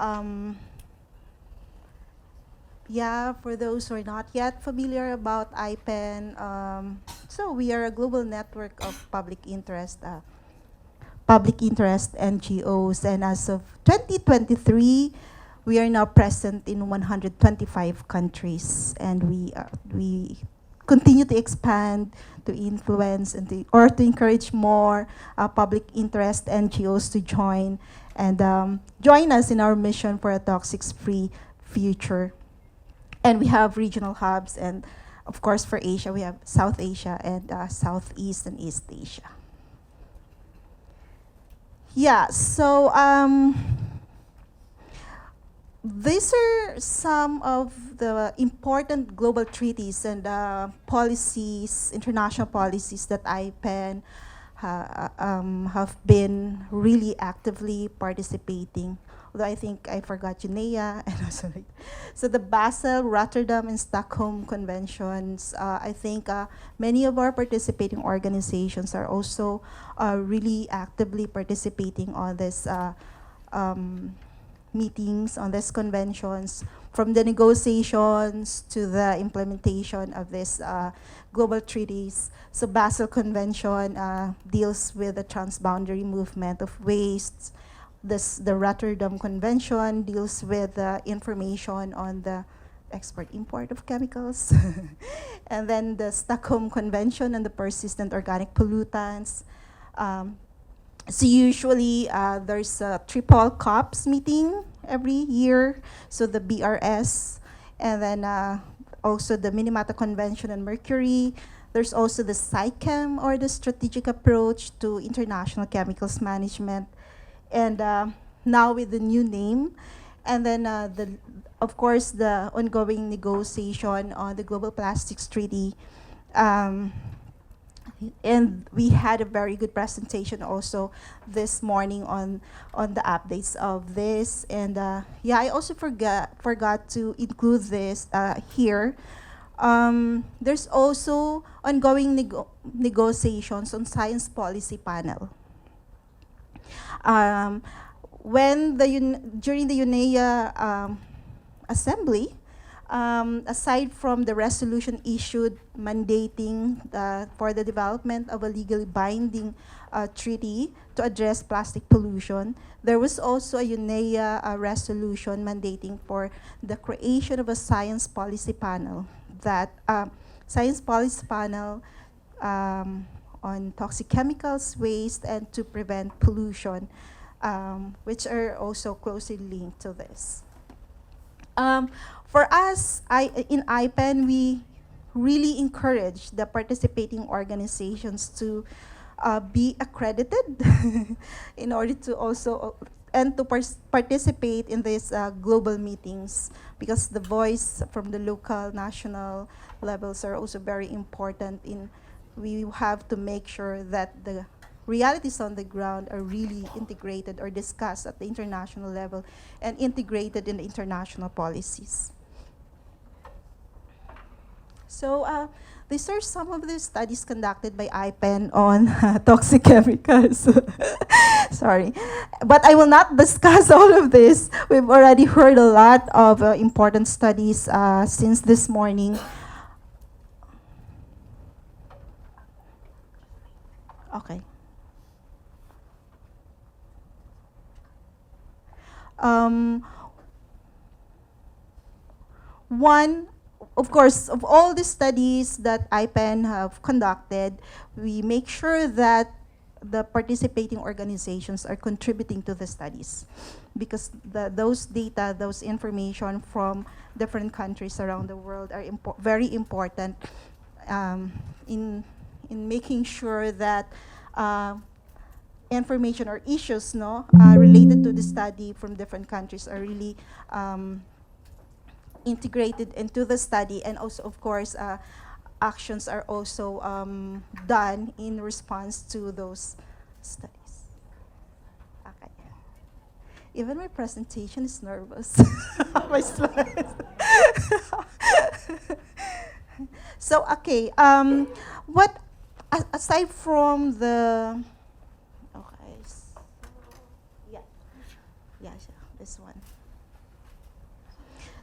yeah, for those who are not yet familiar about IPEN, so we are a global network of public interest NGOs, and as of 2023, we are now present in 125 countries, and we continue to expand, to influence, and to encourage more public interest NGOs to join and join us in our mission for a toxic-free future. And we have regional hubs, and of course for Asia, we have South Asia and Southeast and East Asia. Yeah, so these are some of the important global treaties and policies, international policies that IPEN have been really actively participating. Although I think I forgot Junea and also so the Basel, Rotterdam, and Stockholm conventions. I think many of our participating organizations are also really actively participating on this meetings, on these conventions, from the negotiations to the implementation of these global treaties. So Basel Convention deals with the transboundary movement of wastes. The Rotterdam Convention deals with information on the export-import of chemicals. And then the Stockholm Convention on the persistent organic pollutants. So usually there's a triple COPs meeting every year, so the BRS, and then also the Minamata Convention on Mercury. There's also the SICHEM, or the Strategic Approach to International Chemicals Management, and now with the new name. And then, of course, the ongoing negotiation on the Global Plastics Treaty. And we had a very good presentation also this morning on the updates of this. And yeah, I also forgot to include this here. There's also ongoing negotiations on science policy panel. When during the UNEA assembly, aside from the resolution issued mandating for the development of a legally binding treaty to address plastic pollution, there was also a UNEA resolution mandating for the creation of a science policy panel. That science policy panel on toxic chemicals, waste, and to prevent pollution, which are also closely linked to this. For us, in IPEN, we really encourage the participating organizations to be accredited in order to also and to participate in these global meetings, because the voice from the local, national levels are also very important. We have to make sure that the realities on the ground are really integrated or discussed at the international level and integrated in the international policies. So these are some of the studies conducted by IPEN on toxic chemicals. Sorry. But I will not discuss all of this. We've already heard a lot of important studies since this morning. Okay. Of course, of all the studies that IPEN have conducted, we make sure that the participating organizations are contributing to the studies, because those data, those information from different countries around the world are very important in making sure that information or issues related to the study from different countries are really integrated into the study, and also, of course, actions are also done in response to those studies. Okay. Even my presentation is nervous. My slides. So, okay. What aside from the this one.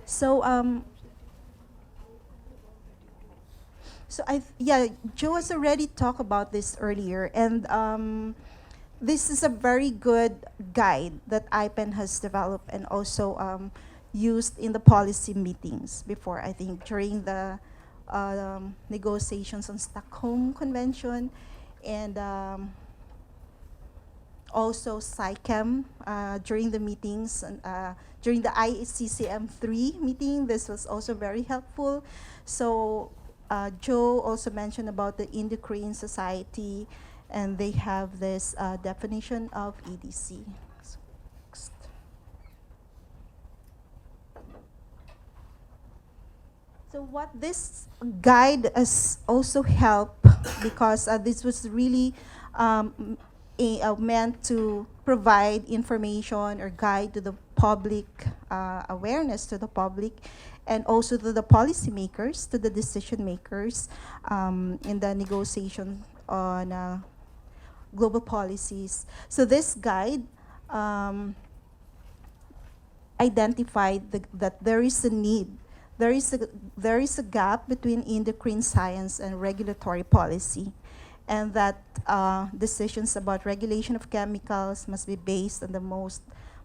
So Joe has already talked about this earlier, and this is a very good guide that IPEN has developed and also used in the policy meetings before, I think, during the negotiations on Stockholm Convention, and also SICHEM during the meetings, during the ICCM3 meeting. This was also very helpful. So Joe also mentioned about the Endocrine Society, and they have this definition of EDC. So what this guide has also helped, because this was really meant to provide information or guide to the public, awareness to the public, and also to the policymakers, to the decision makers in the negotiation on global policies. So this guide identified that there is a need. There is a gap between endocrine science and regulatory policy, and that decisions about regulation of chemicals must be based on the most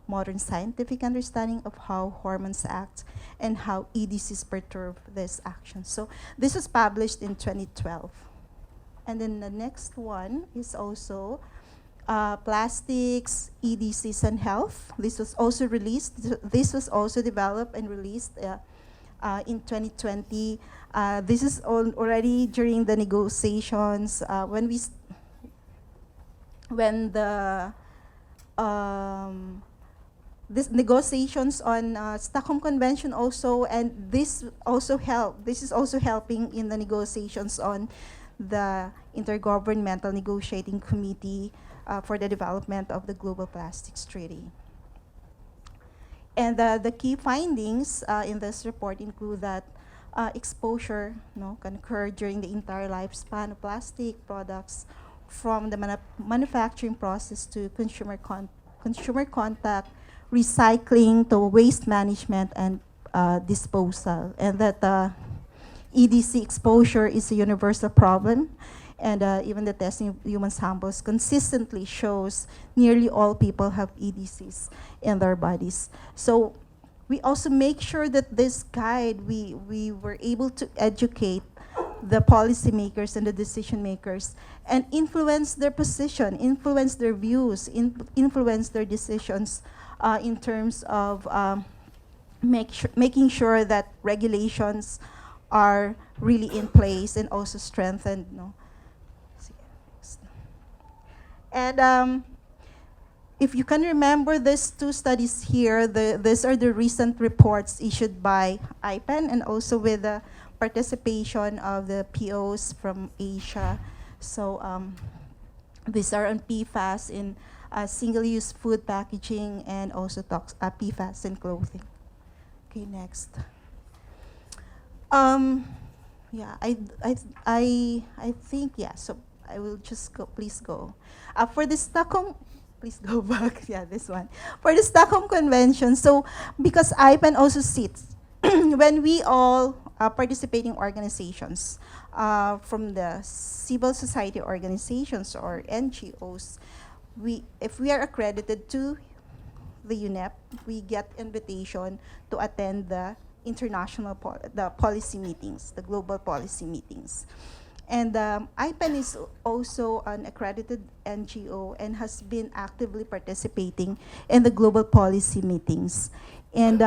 modern scientific understanding of how hormones act and how EDCs perturb this action. So this was published in 2012. And then the next one is also plastics, EDCs, and health. This was also released. This was also developed and released in 2020. This is already during the negotiations when the this negotiations on Stockholm Convention also, and this also helped. This is also helping in the negotiations on the Intergovernmental Negotiating Committee for the development of the Global Plastics Treaty. And the key findings in this report include that exposure can occur during the entire lifespan of plastic products, from the manufacturing process to consumer contact, recycling to waste management and disposal, and that EDC exposure is a universal problem, and even the testing of human samples consistently shows nearly all people have EDCs in their bodies. So we also make sure that this guide, we were able to educate the policymakers and the decision makers and influence their position, influence their views, influence their decisions in terms of making sure that regulations are really in place and also strengthened. And if you can remember these two studies here, these are the recent reports issued by IPEN and also with the participation of the POs from Asia. So these are on PFAS in single-use food packaging and also PFAS in clothing. Okay, next. Yeah, I think, yeah, so I will just go, please go. For the Stockholm, please go back, yeah, this one. For the Stockholm Convention, so because IPEN also sits, when we all participating organizations from the civil society organizations or NGOs, if we are accredited to the UNEP, we get invitation to attend the international policy meetings, the global policy meetings. And IPEN is also an accredited NGO and has been actively participating in the global policy meetings. And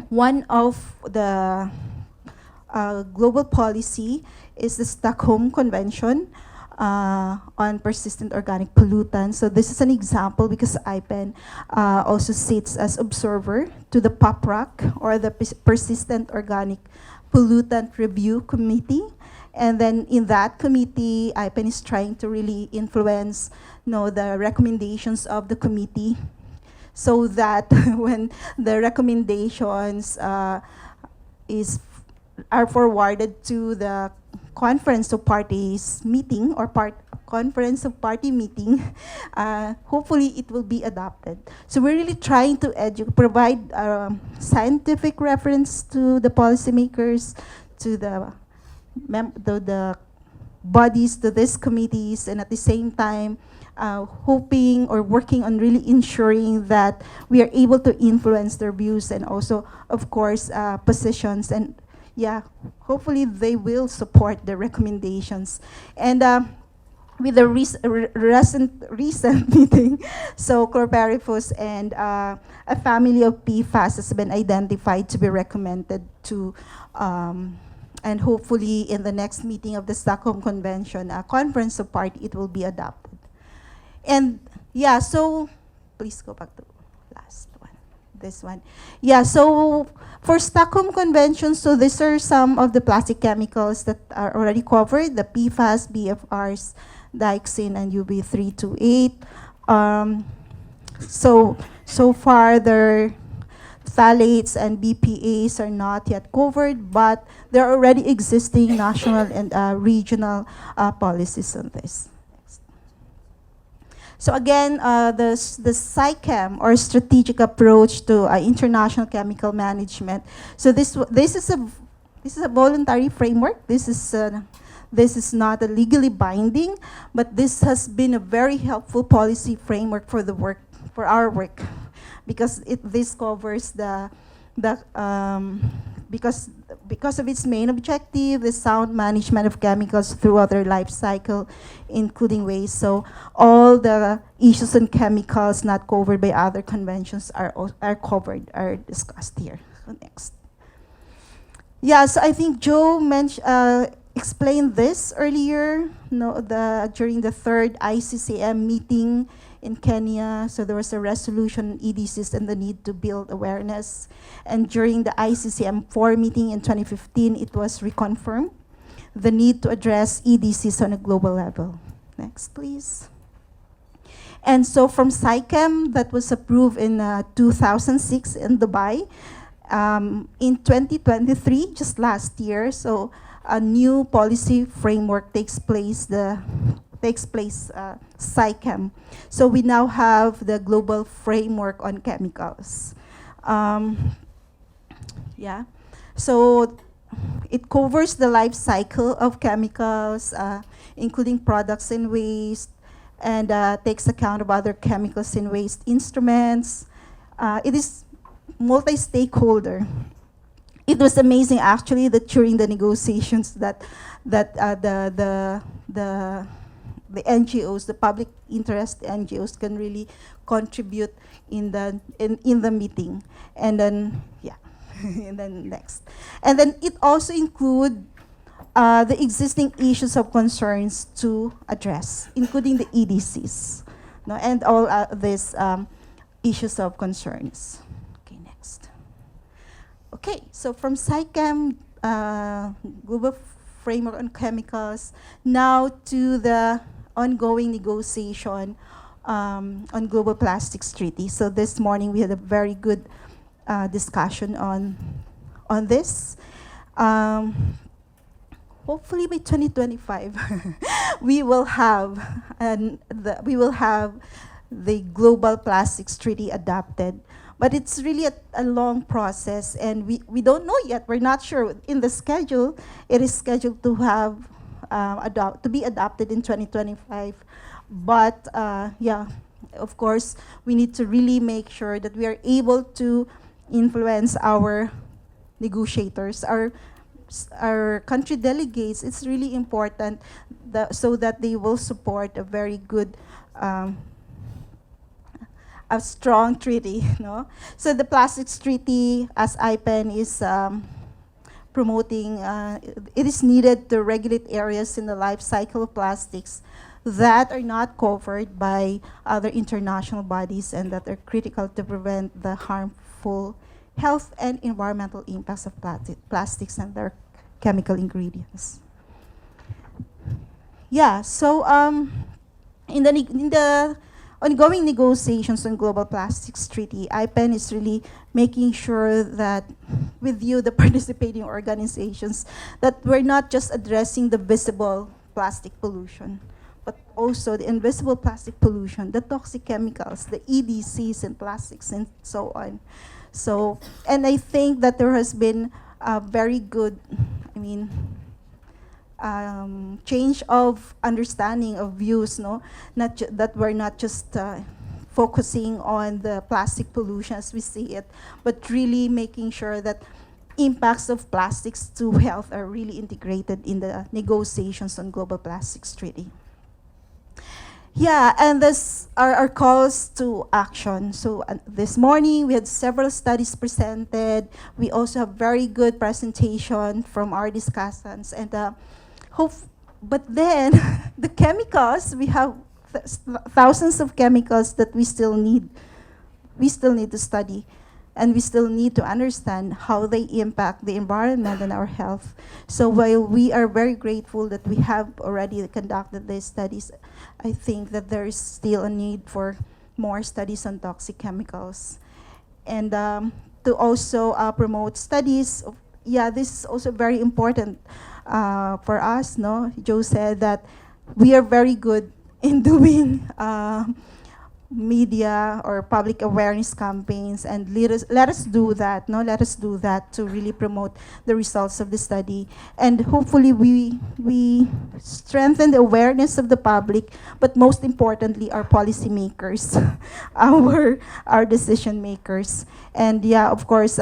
one of the global policy is the Stockholm Convention on persistent organic pollutants. So this is an example because IPEN also sits as observer to the POPRAC, or the Persistent Organic Pollutant Review Committee. And then in that committee, IPEN is trying to really influence the recommendations of the committee, so that when the recommendations are forwarded to the conference of parties meeting or conference of party meeting, hopefully it will be adopted. So we're really trying to provide scientific reference to the policymakers, to the bodies, to these committees, and at the same time hoping or working on really ensuring that we are able to influence their views and also, of course, positions. And yeah, hopefully they will support the recommendations. And with the recent meeting, so chlorpyrifos and a family of PFAS has been identified to be recommended to, and hopefully in the next meeting of the Stockholm Convention, a conference of party, it will be adopted. And yeah, so please go back to last one. this one. Yeah, so for Stockholm Convention, so these are some of the plastic chemicals that are already covered, the PFAS, BFRs, dioxin, and UB328. So far, their phthalates and BPAs are not yet covered, but there are already existing national and regional policies on this. So again, the SciChem, or strategic approach to international chemical management. So this is a voluntary framework. This is not a legally binding, but this has been a very helpful policy framework for the work, for our work, because this covers because of its main objective, the sound management of chemicals throughout their life cycle, including waste. So all the issues on chemicals not covered by other conventions are covered, are discussed here. So next. Yeah, so I think Joe explained this earlier, during the third ICCM meeting in Kenya. So there was a resolution on EDCs and the need to build awareness. And during the ICCM 4 meeting in 2015, it was reconfirmed the need to address EDCs on a global level. Next, please. And so from SciChem, that was approved in 2006 in Dubai. In 2023, just last year, so a new policy framework takes place, SciChem. So we now have the global framework on chemicals. Yeah, so it covers the life cycle of chemicals, including products and waste, and takes account of other chemicals in waste instruments. It is multi-stakeholder. It was amazing, actually, that during the negotiations that the NGOs, the public interest NGOs, can really contribute in the meeting. And then, yeah, and then next. And then it also include the existing issues of concerns to address, including the EDCs, and all these issues of concerns. Okay, next. Okay, so from SciChem, global framework on chemicals, now to the ongoing negotiation on global plastics treaty. So this morning we had a very good discussion on this. Hopefully by 2025 we will have the global plastics treaty adopted. But it's really a long process, and we don't know yet. We're not sure. In the schedule, it is scheduled to have to be adopted in 2025. But yeah, of course, we need to really make sure that we are able to influence our negotiators, our country delegates. It's really important so that they will support a very good, a strong treaty, So the plastics treaty, as IPEN is promoting, it is needed to regulate areas in the life cycle of plastics that are not covered by other international bodies and that are critical to prevent the harmful health and environmental impacts of plastics and their chemical ingredients. Yeah, so in the ongoing negotiations on global plastics treaty, IPEN is really making sure that with you, the participating organizations, that we're not just addressing the visible plastic pollution, but also the invisible plastic pollution, the toxic chemicals, the EDCs and plastics and so on. So, and I think that there has been a very good, change of understanding of views, that we're not just focusing on the plastic pollution as we see it, but really making sure that impacts of plastics to health are really integrated in the negotiations on global plastics treaty. Yeah, and this are our calls to action. So this morning we had several studies presented. We also have very good presentation from our discussants, and but then the chemicals, we have thousands of chemicals that we still need to study. and we still need to understand how they impact the environment and our health. So while we are very grateful that we have already conducted these studies, I think that there is still a need for more studies on toxic chemicals. And to also promote studies, this is also very important for us, no? Joe said that we are very good in doing media or public awareness campaigns, and let us do that, no? Let us do that to really promote the results of the study. And hopefully we strengthen the awareness of the public, but most importantly, our policymakers, our decision makers. And of course,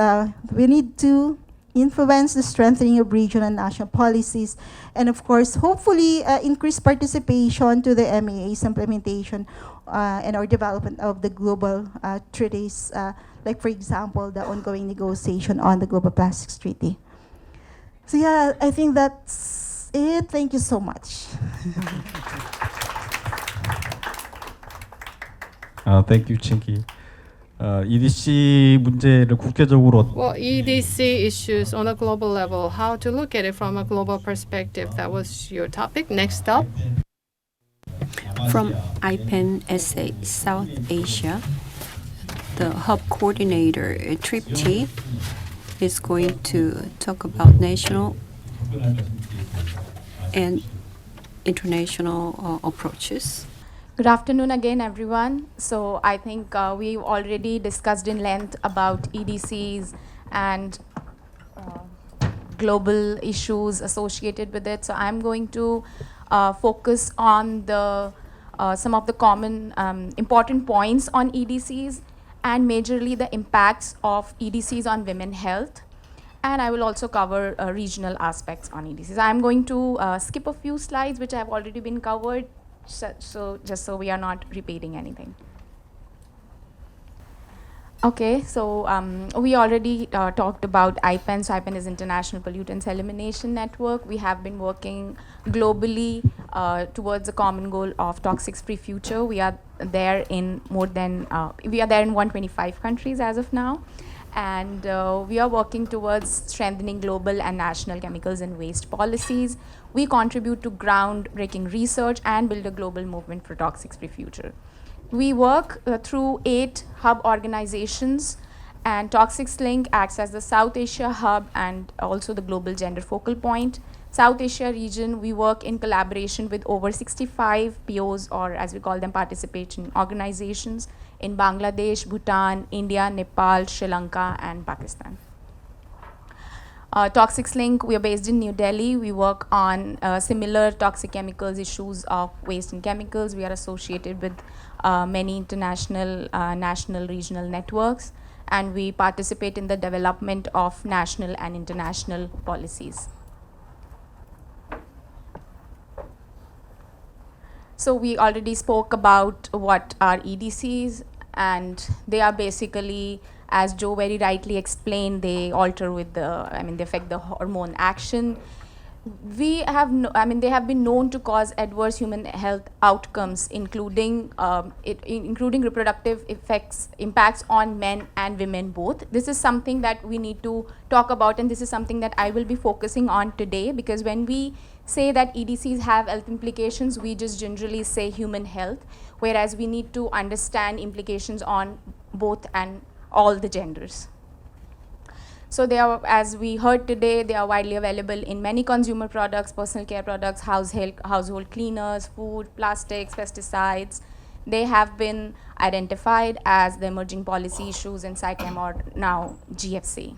we need to influence the strengthening of regional and national policies, and of course, hopefully increase participation to the MAA's implementation and our development of the global treaties, like for example, the ongoing negotiation on the Global Plastics Treaty. So I think that's it. Thank you so much. Thank you, Chinky. EDC 문제를 국제적으로 Well, EDC issues on a global level, how to look at it from a global perspective. That was your topic. Next up. From IPEN SA South Asia, the hub coordinator, Tripti, is going to talk about national and international approaches. Good afternoon again, everyone. So I think we've already discussed in length about EDCs and global issues associated with it. So I'm going to focus on the some of the common important points on EDCs, and majorly the impacts of EDCs on women's health. And I will also cover regional aspects on EDCs. I'm going to skip a few slides which have already been covered, so just so we are not repeating anything. Okay, so we already talked about IPEN. So IPEN is International Pollutants Elimination Network. We have been working globally towards a common goal of toxics-free future. We are there in more than, we are there in 125 countries as of now. And we are working towards strengthening global and national chemicals and waste policies. We contribute to groundbreaking research and build a global movement for toxics-free future. We work through 8 hub organizations, and Toxics Link acts as the South Asia hub and also the global gender focal point. South Asia region, we work in collaboration with over 65 POs, or as we call them, participation organizations, in Bangladesh, Bhutan, India, Nepal, Sri Lanka, and Pakistan. Toxics Link, we are based in New Delhi. We work on similar toxic chemicals issues of waste and chemicals. We are associated with many international, national, regional networks, and we participate in the development of national and international policies. So we already spoke about what are EDCs, and they are basically, as Joe very rightly explained, they alter with the, they affect the hormone action. We have, they have been known to cause adverse human health outcomes, including including reproductive impacts on men and women both. This is something that we need to talk about, and this is something that I will be focusing on today, because when we say that EDCs have health implications, we just generally say human health, whereas we need to understand implications on both and all the genders. So they are, as we heard today, they are widely available in many consumer products, personal care products, household cleaners, food, plastics, pesticides. They have been identified as the emerging policy issues in CITEM, or now GFC.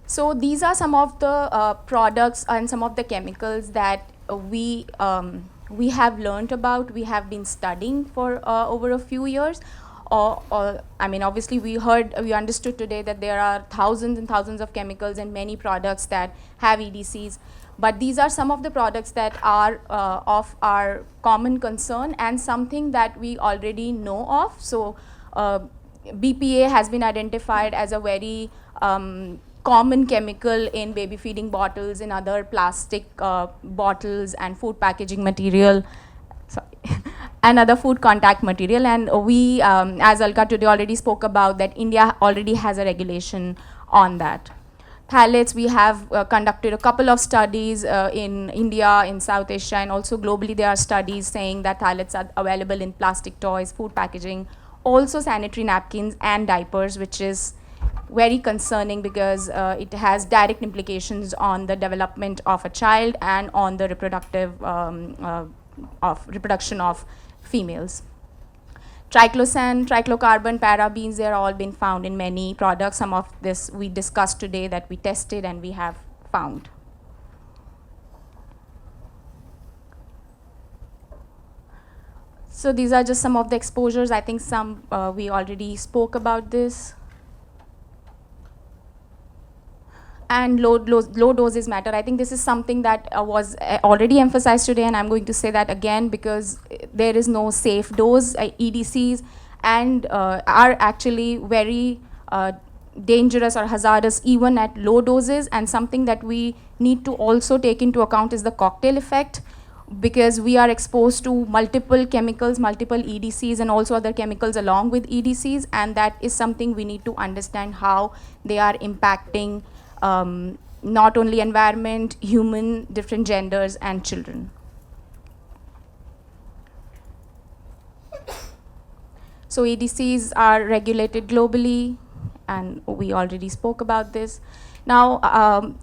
So these are some of the products and some of the chemicals that we have learned about, we have been studying for over a few years. Obviously we understood today that there are thousands and thousands of chemicals and many products that have EDCs. But these are some of the products that are of our common concern and something that we already know of. So BPA has been identified as a very common chemical in baby feeding bottles, in other plastic bottles and food packaging material. Sorry. and other food contact material. And we, as Alka today already spoke about, that India already has a regulation on that. Phthalates, we have conducted a couple of studies in India, in South Asia, and also globally there are studies saying that phthalates are available in plastic toys, food packaging, also sanitary napkins and diapers, which is very concerning because it has direct implications on the development of a child and on the reproduction of females. Triclosan, triclocarban, parabens, they are all been found in many products. Some of this we discussed today that we tested and we have found. So these are just some of the exposures. I think some we already spoke about this. And low doses matter. I think this is something that was already emphasized today, and I'm going to say that again because there is no safe dose. EDCs and are actually very dangerous or hazardous even at low doses, and something that we need to also take into account is the cocktail effect, because we are exposed to multiple chemicals, multiple EDCs and also other chemicals along with EDCs, and that is something we need to understand how they are impacting not only environment, human, different genders, and children. So EDCs are regulated globally, and we already spoke about this. Now,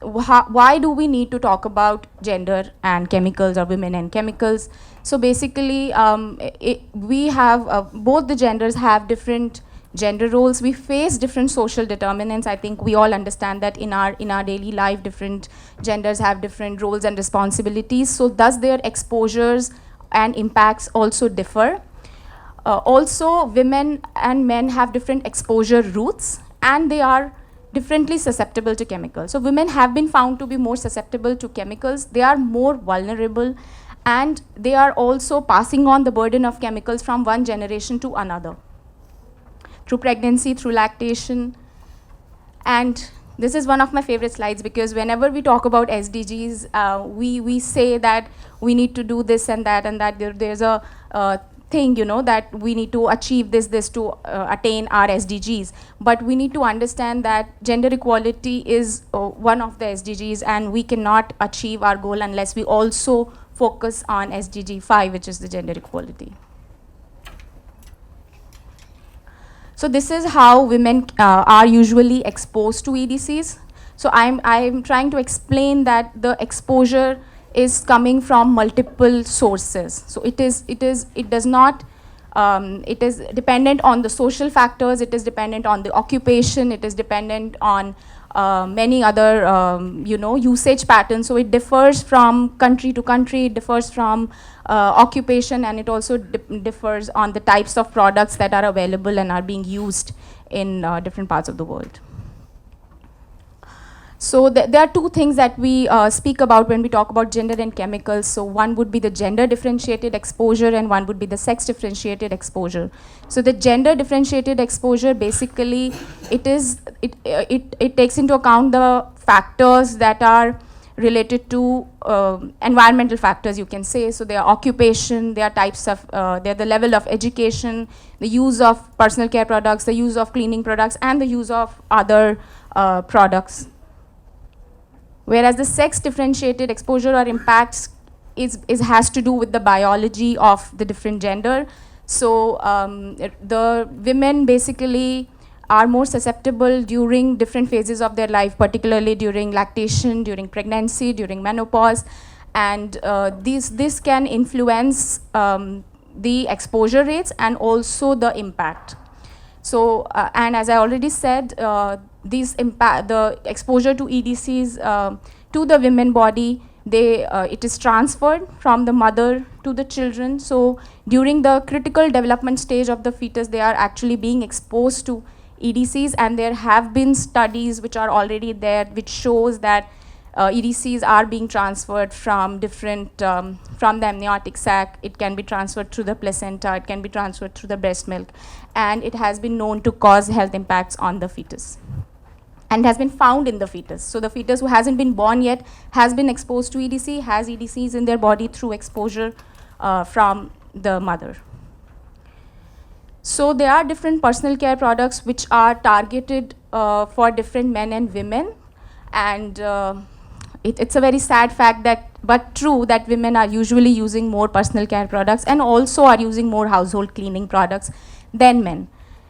why do we need to talk about gender and chemicals, or women and chemicals? So basically, we have, both the genders have different gender roles. We face different social determinants. I think we all understand that in our daily life, different genders have different roles and responsibilities. So thus their exposures and impacts also differ. Also, women and men have different exposure routes, and they are differently susceptible to chemicals. So women have been found to be more susceptible to chemicals. They are more vulnerable, and they are also passing on the burden of chemicals from one generation to another, through pregnancy, through lactation. And this is one of my favorite slides, because whenever we talk about SDGs, we say that we need to do this and that, and that there's a thing, that we need to achieve this to attain our SDGs. But we need to understand that gender equality is one of the SDGs, and we cannot achieve our goal unless we also focus on SDG 5, which is the gender equality. So this is how women are usually exposed to EDCs. So I'm trying to explain that the exposure is coming from multiple sources. So it is dependent on the social factors, it is dependent on the occupation, it is dependent on many other usage patterns. So it differs from country to country, it differs from occupation, and it also differs on the types of products that are available and are being used in different parts of the world. So there are two things that we speak about when we talk about gender and chemicals. So one would be the gender differentiated exposure, and one would be the sex differentiated exposure. So the gender differentiated exposure, basically it takes into account the factors that are related to environmental factors, you can say. So their occupation, their types of, the level of education, the use of personal care products, the use of cleaning products, and the use of other products. Whereas the sex differentiated exposure or impacts has to do with the biology of the different gender. So the women basically are more susceptible during different phases of their life, particularly during lactation, during pregnancy, during menopause. And this can influence the exposure rates and also the impact. So, and as I already said, the exposure to EDCs to the women body, it is transferred from the mother to the children. So during the critical development stage of the fetus, they are actually being exposed to EDCs, and there have been studies which are already there which shows that EDCs are being transferred from different, from the amniotic sac. It can be transferred through the placenta, it can be transferred through the breast milk, and it has been known to cause health impacts on the fetus, and has been found in the fetus. So the fetus who hasn't been born yet has been exposed to EDC, has EDCs in their body through exposure from the mother. So there are different personal care products which are targeted for different men and women, and it's a very sad fact but true, that women are usually using more personal care products and also are using more household cleaning products than men.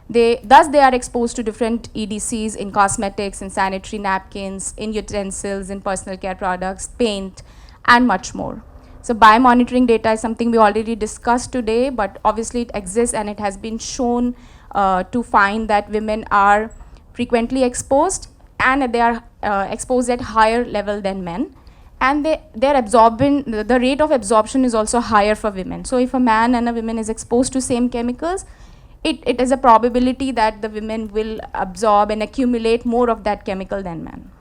Thus they are exposed to different EDCs in cosmetics, in sanitary napkins, in utensils, in personal care products, paint, and much more. So biomonitoring data is something we already discussed today, but obviously it exists and it has been shown to find that women are frequently exposed, and they are exposed at higher level than men. And the rate of absorption is also higher for women. So if a man and a woman is exposed to same chemicals, it is a probability that the women will absorb and accumulate more of that chemical than men.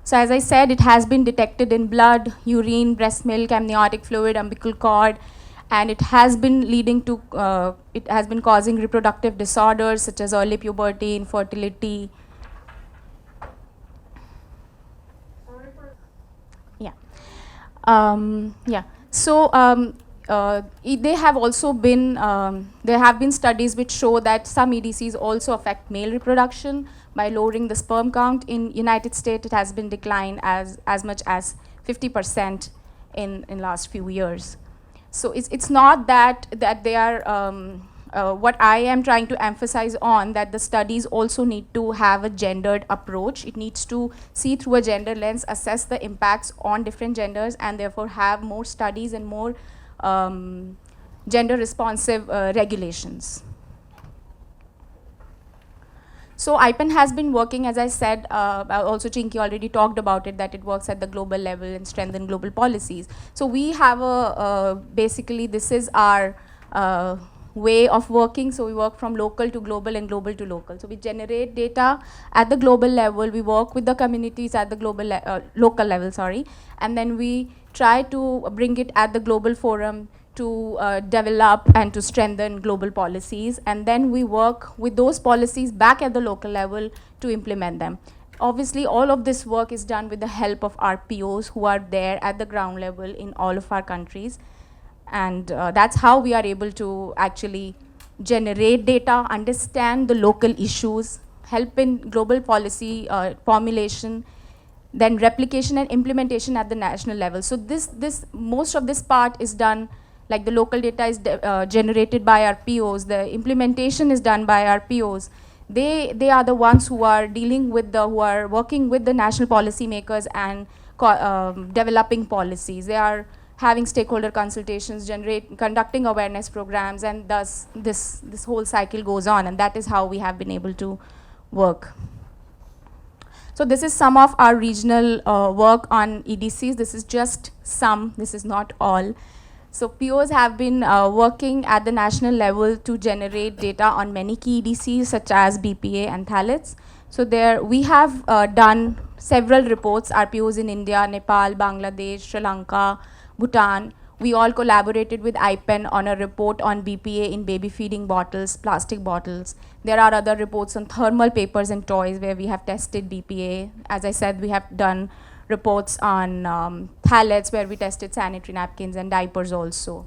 So as I said, it has been detected in blood, urine, breast milk, amniotic fluid, umbilical cord, and it has been leading to, it has been causing reproductive disorders such as early puberty, infertility. Yeah. Yeah. So they have also been, there have been studies which show that some EDCs also affect male reproduction by lowering the sperm count. In United States, it has been declined as much as 50% in last few years. So it's not that they are, what I am trying to emphasize on, that the studies also need to have a gendered approach. It needs to see through a gender lens, assess the impacts on different genders, and therefore have more studies and more gender responsive regulations. So IPEN has been working, as I said, also Chinky already talked about it, that it works at the global level and strengthen global policies. So we have basically this is our way of working. So we work from local to global and global to local. So we generate data at the global level, we work with the communities at the global local level, sorry, and then we try to bring it at the global forum to develop and to strengthen global policies, and then we work with those policies back at the local level to implement them. Obviously, all of this work is done with the help of our POs who are there at the ground level in all of our countries, and that's how we are able to actually generate data, understand the local issues, help in global policy formulation, then replication and implementation at the national level. So most of this part is done, like the local data is generated by our POs, the implementation is done by our POs. They are the ones who are dealing with who are working with the national policy makers and developing policies. They are having stakeholder consultations, conducting awareness programs, and thus this whole cycle goes on, and that is how we have been able to work. So this is some of our regional work on EDCs. This is just some, this is not all. So POs have been working at the national level to generate data on many key EDCs such as BPA and phthalates. So there we have done several reports, our POs in India, Nepal, Bangladesh, Sri Lanka, Bhutan. We all collaborated with IPEN on a report on BPA in baby feeding bottles, plastic bottles. There are other reports on thermal papers and toys where we have tested BPA. As I said, we have done reports on phthalates where we tested sanitary napkins and diapers also.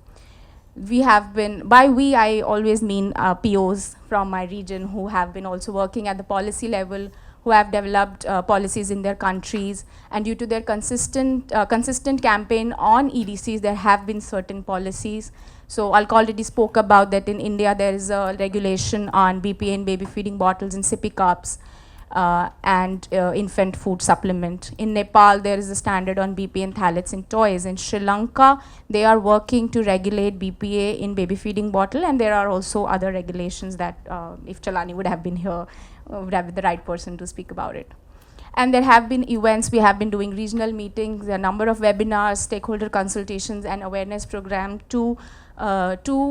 We have been, by we I always mean POs from my region who have been also working at the policy level, who have developed policies in their countries, and due to their consistent campaign on EDCs, there have been certain policies. So I'll already spoke about that in India there is a regulation on BPA in baby feeding bottles and sippy cups. And infant food supplement. In Nepal, there is a standard on BPA and phthalates in toys. In Sri Lanka, they are working to regulate BPA in baby feeding bottle, and there are also other regulations that, if Chalani would have been here, would have been the right person to speak about it. And there have been events, we have been doing regional meetings, a number of webinars, stakeholder consultations, and awareness program to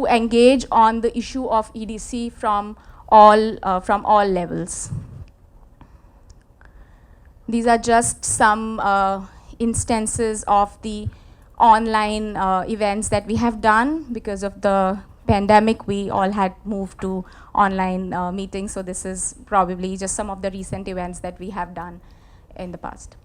engage on the issue of EDC from all levels. These are just some instances of the online events that we have done. Because of the pandemic, we all had moved to online meetings. So this is probably just some of the recent events that we have done in the past.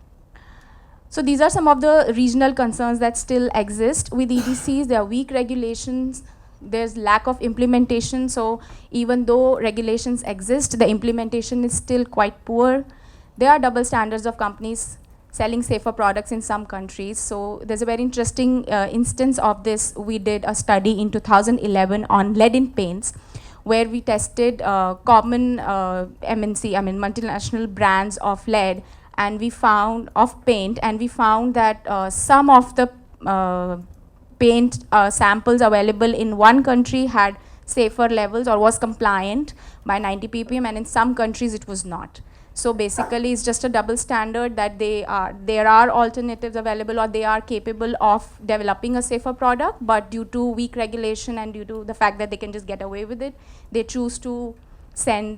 So these are some of the regional concerns that still exist with EDCs. There are weak regulations. There's lack of implementation. So even though regulations exist, the implementation is still quite poor. There are double standards of companies selling safer products in some countries. So there's a very interesting instance of this. We did a study in 2011 on lead in paints, where we tested common MNC, I mean multinational brands of lead, and we found of paint, and we found that some of the paint samples available in one country had safer levels or was compliant by 90 ppm, and in some countries it was not. So basically it's just a double standard that there are alternatives available, or they are capable of developing a safer product, but due to weak regulation and due to the fact that they can just get away with it, they choose to sell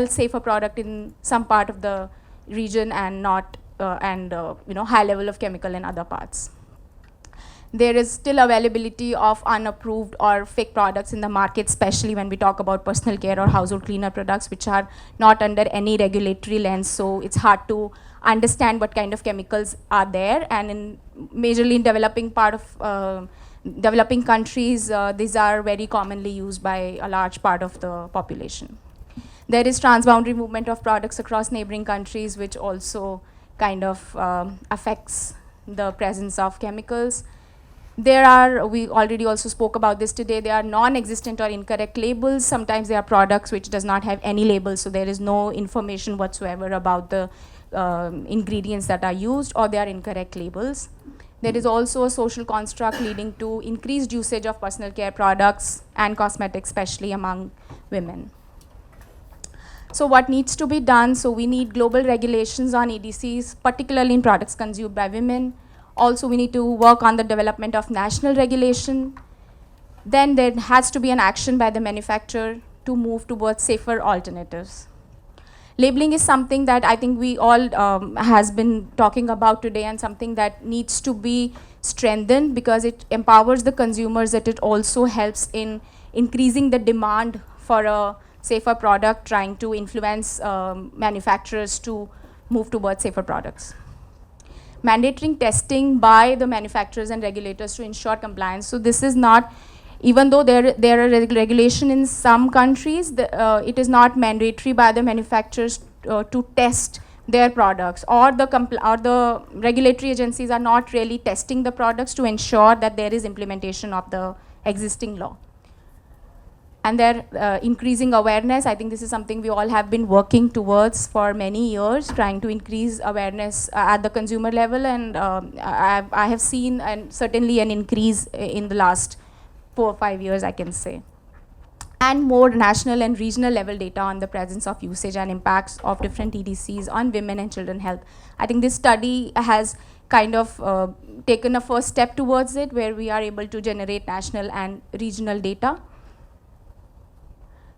safer product in some part of the region and not high level of chemical in other parts. There is still availability of unapproved or fake products in the market, especially when we talk about personal care or household cleaner products, which are not under any regulatory lens. So it's hard to understand what kind of chemicals are there. And majorly in developing countries, these are very commonly used by a large part of the population. There is transboundary movement of products across neighboring countries, which also kind of affects the presence of chemicals. We already also spoke about this today, there are non-existent or incorrect labels. Sometimes there are products which does not have any labels, so there is no information whatsoever about the ingredients that are used, or they are incorrect labels. There is also a social construct leading to increased usage of personal care products and cosmetics, especially among women. So what needs to be done? So we need global regulations on EDCs, particularly in products consumed by women. Also, we need to work on the development of national regulation. Then there has to be an action by the manufacturer to move towards safer alternatives. Labeling is something that I think we all has been talking about today, and something that needs to be strengthened because it empowers the consumers, that it also helps in increasing the demand for a safer product, trying to influence manufacturers to move towards safer products. Mandating testing by the manufacturers and regulators to ensure compliance. So this is not, even though there are regulation in some countries, it is not mandatory by the manufacturers to test their products, or the regulatory agencies are not really testing the products to ensure that there is implementation of the existing law. And they're increasing awareness. I think this is something we all have been working towards for many years, trying to increase awareness at the consumer level. And I have seen certainly an increase in the last 4 or 5 years, I can say. And more national and regional level data on the presence of usage and impacts of different EDCs on women and children health. I think this study has kind of taken a first step towards it, where we are able to generate national and regional data.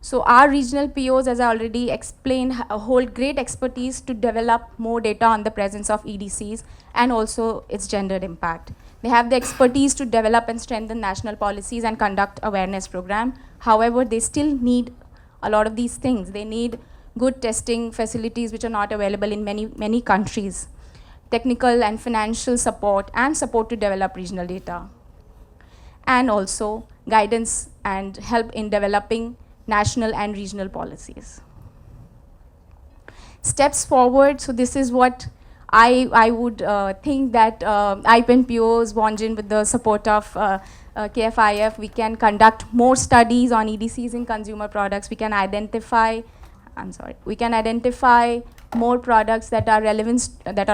So our regional POs, as I already explained, hold great expertise to develop more data on the presence of EDCs and also its gendered impact. They have the expertise to develop and strengthen national policies and conduct awareness program. However, they still need a lot of these things. They need good testing facilities which are not available in many countries, technical and financial support, and support to develop regional data, and also guidance and help in developing national and regional policies. Steps forward. So this is what I would think that IPEN POs, Wonjin, with the support of KFIF, we can conduct more studies on EDCs in consumer products. We can identify more products that are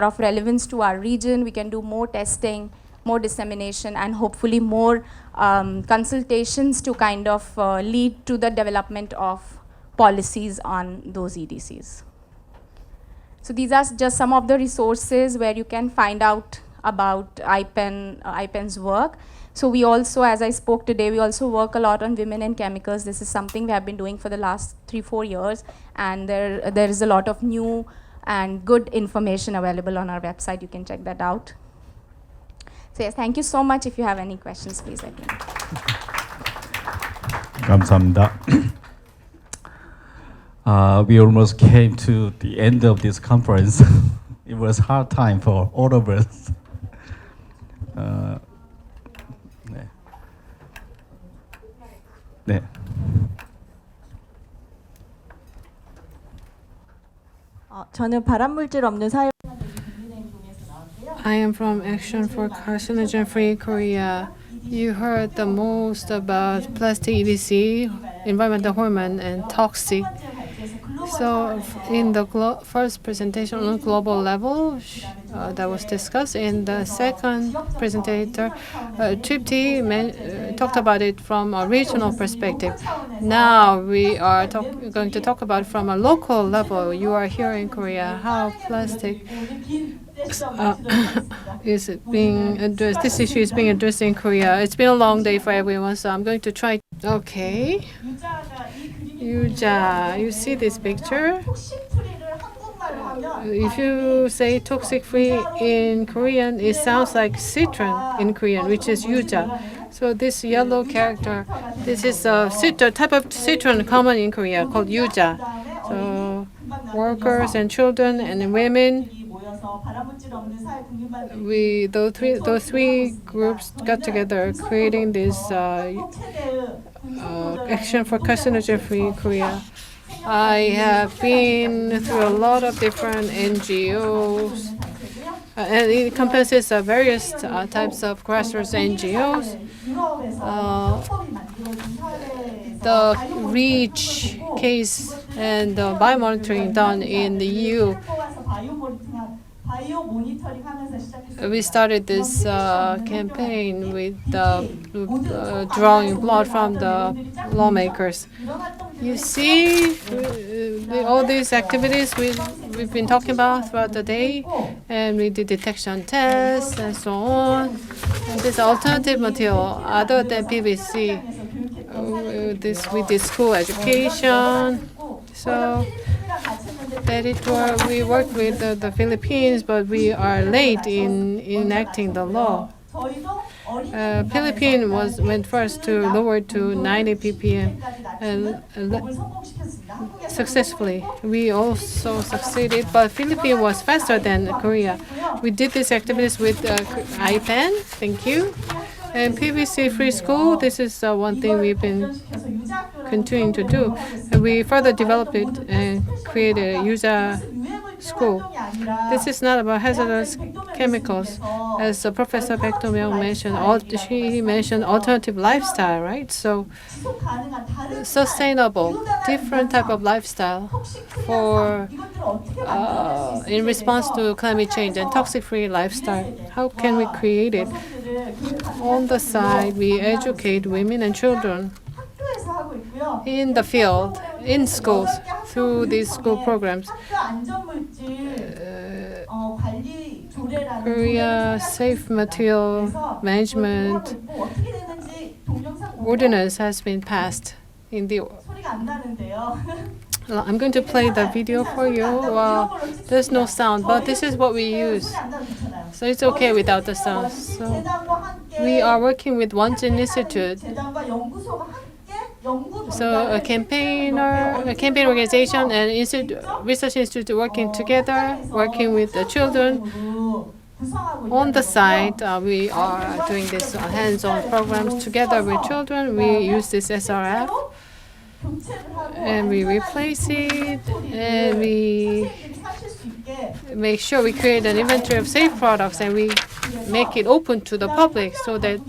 of relevance to our region. We can do more testing, more dissemination, and hopefully more consultations to kind of lead to the development of policies on those EDCs. So these are just some of the resources where you can find out about IPEN's work. So we also, as I spoke today, we also work a lot on women and chemicals. This is something we have been doing for the last 3-4 years, and there is a lot of new and good information available on our website. You can check that out. So yes, thank you so much. If you have any questions, please let me know. 감사합니다. We almost came to the end of this conference. it was hard time for all of us. 네. 네. 저는 발암물질 없는 사회. I am from Action for Carcinogen Free Korea. You heard the most about plastic EDC, environmental hormone, and toxic. So in the first presentation on a global level that was discussed, in the second presentator, Tripti talked about it from a regional perspective. Now we are going to talk about from a local level. You are here in Korea, how plastic is being addressed. This issue is being addressed in Korea. It's been a long day for everyone, so I'm going to try. Okay. Yuja, you see this picture? If you say toxic free in Korean, it sounds like citron in Korean, which is yuja. So this yellow character, this is a type of citron common in Korea called yuja. So workers and children and women, those three groups got together creating this Action for Carcinogen-Free Korea. I have been through a lot of different NGOs, and it encompasses various types of grassroots NGOs. The REACH case and the biomonitoring done in the EU. We started this campaign with drawing blood from the lawmakers. You see, all these activities we've been talking about throughout the day, and we did detection tests and so on. And this alternative material, other than PVC, we did school education. So we worked with the Philippines, but we are late in enacting the law. Philippines went first to lower to 90 ppm and successfully. We also succeeded, but Philippines was faster than Korea. We did these activities with IPAN, thank you. And PVC-free school, this is one thing we've been continuing to do. And we further developed it and created a user school. This is not about hazardous chemicals. As Professor Baek Do-myung mentioned, she mentioned alternative lifestyle, right? So sustainable, different type of lifestyle for in response to climate change and toxic-free lifestyle. How can we create it? On the side, we educate women and children in the field, in schools, through these school programs. Korea Safe Material Management Ordinance has been passed in the. I'm going to play the video for you. Well, there's no sound, but this is what we use. So it's okay without the sound. So we are working with Wonjin Institute. So a campaign organization and research institute working together, working with the children. On the side, we are doing this hands-on programs together with children. We use this SRF. And we replace it, and we make sure we create an inventory of safe products, and we make it open to the public so that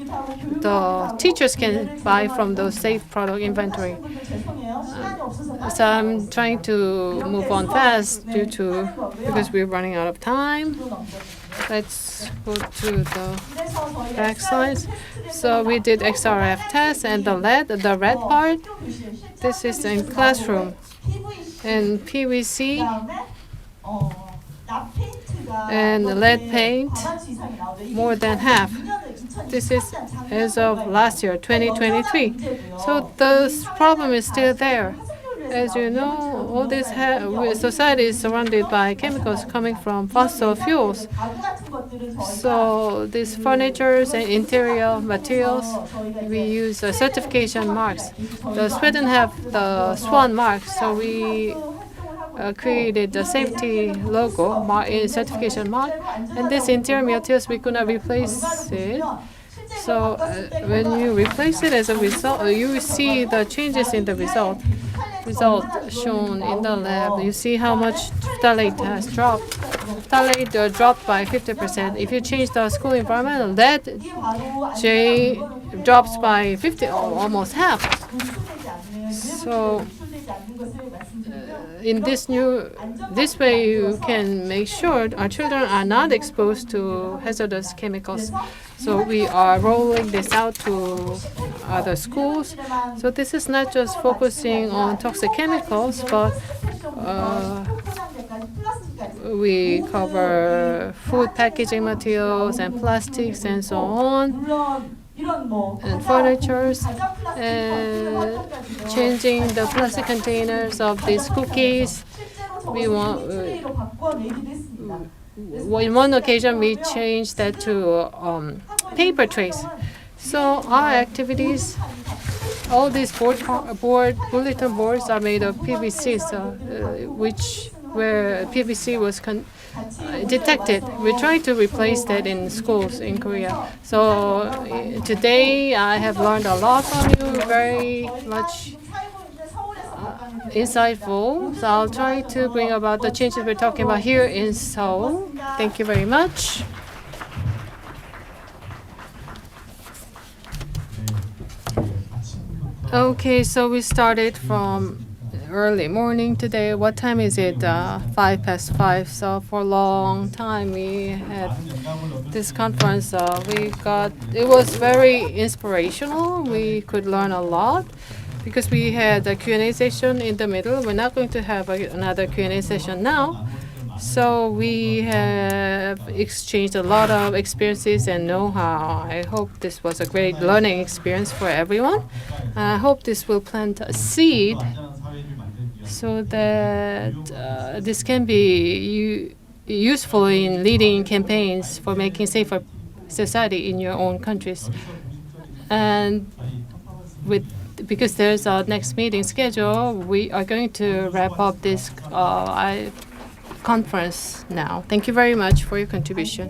the teachers can buy from those safe product inventory. So I'm trying to move on fast because we're running out of time. Let's go to the back slides. So we did XRF tests, and the red part, this is in classroom. And PVC and lead paint, more than half. This is as of last year, 2023. So the problem is still there. As you know, all this society is surrounded by chemicals coming from fossil fuels. So these furnitures and interior materials, we use certification marks. The Sweden have the SWAN mark, so we created the safety logo certification mark, and this interior materials we could not replace it. So when you replace it as a result, you see the changes in the result shown in the lab. You see how much phthalate has dropped. Phthalate dropped by 50%. If you change the school environment, that J drops by 50, or almost half. So in this way, you can make sure our children are not exposed to hazardous chemicals. So we are rolling this out to other schools. So this is not just focusing on toxic chemicals, but we cover food packaging materials and plastics and so on, and furnitures, and changing the plastic containers of these cookies. We want. In one occasion, we changed that to paper trays. So our activities, all these bulletin boards are made of PVC, where PVC was detected. We try to replace that in schools in Korea. So today I have learned a lot from you, very much insightful. So I'll try to bring about the changes we're talking about here in Seoul. Thank you very much. Okay, so we started from early morning today. What time is it? 5:05. So for a long time we had this conference. It was very inspirational. We could learn a lot, because we had a Q&A session in the middle. We're not going to have another Q&A session now. So we have exchanged a lot of experiences and know-how. I hope this was a great learning experience for everyone. I hope this will plant a seed so that this can be useful in leading campaigns for making safer society in your own countries. And because there's our next meeting schedule, we are going to wrap up this conference now. Thank you very much for your contribution.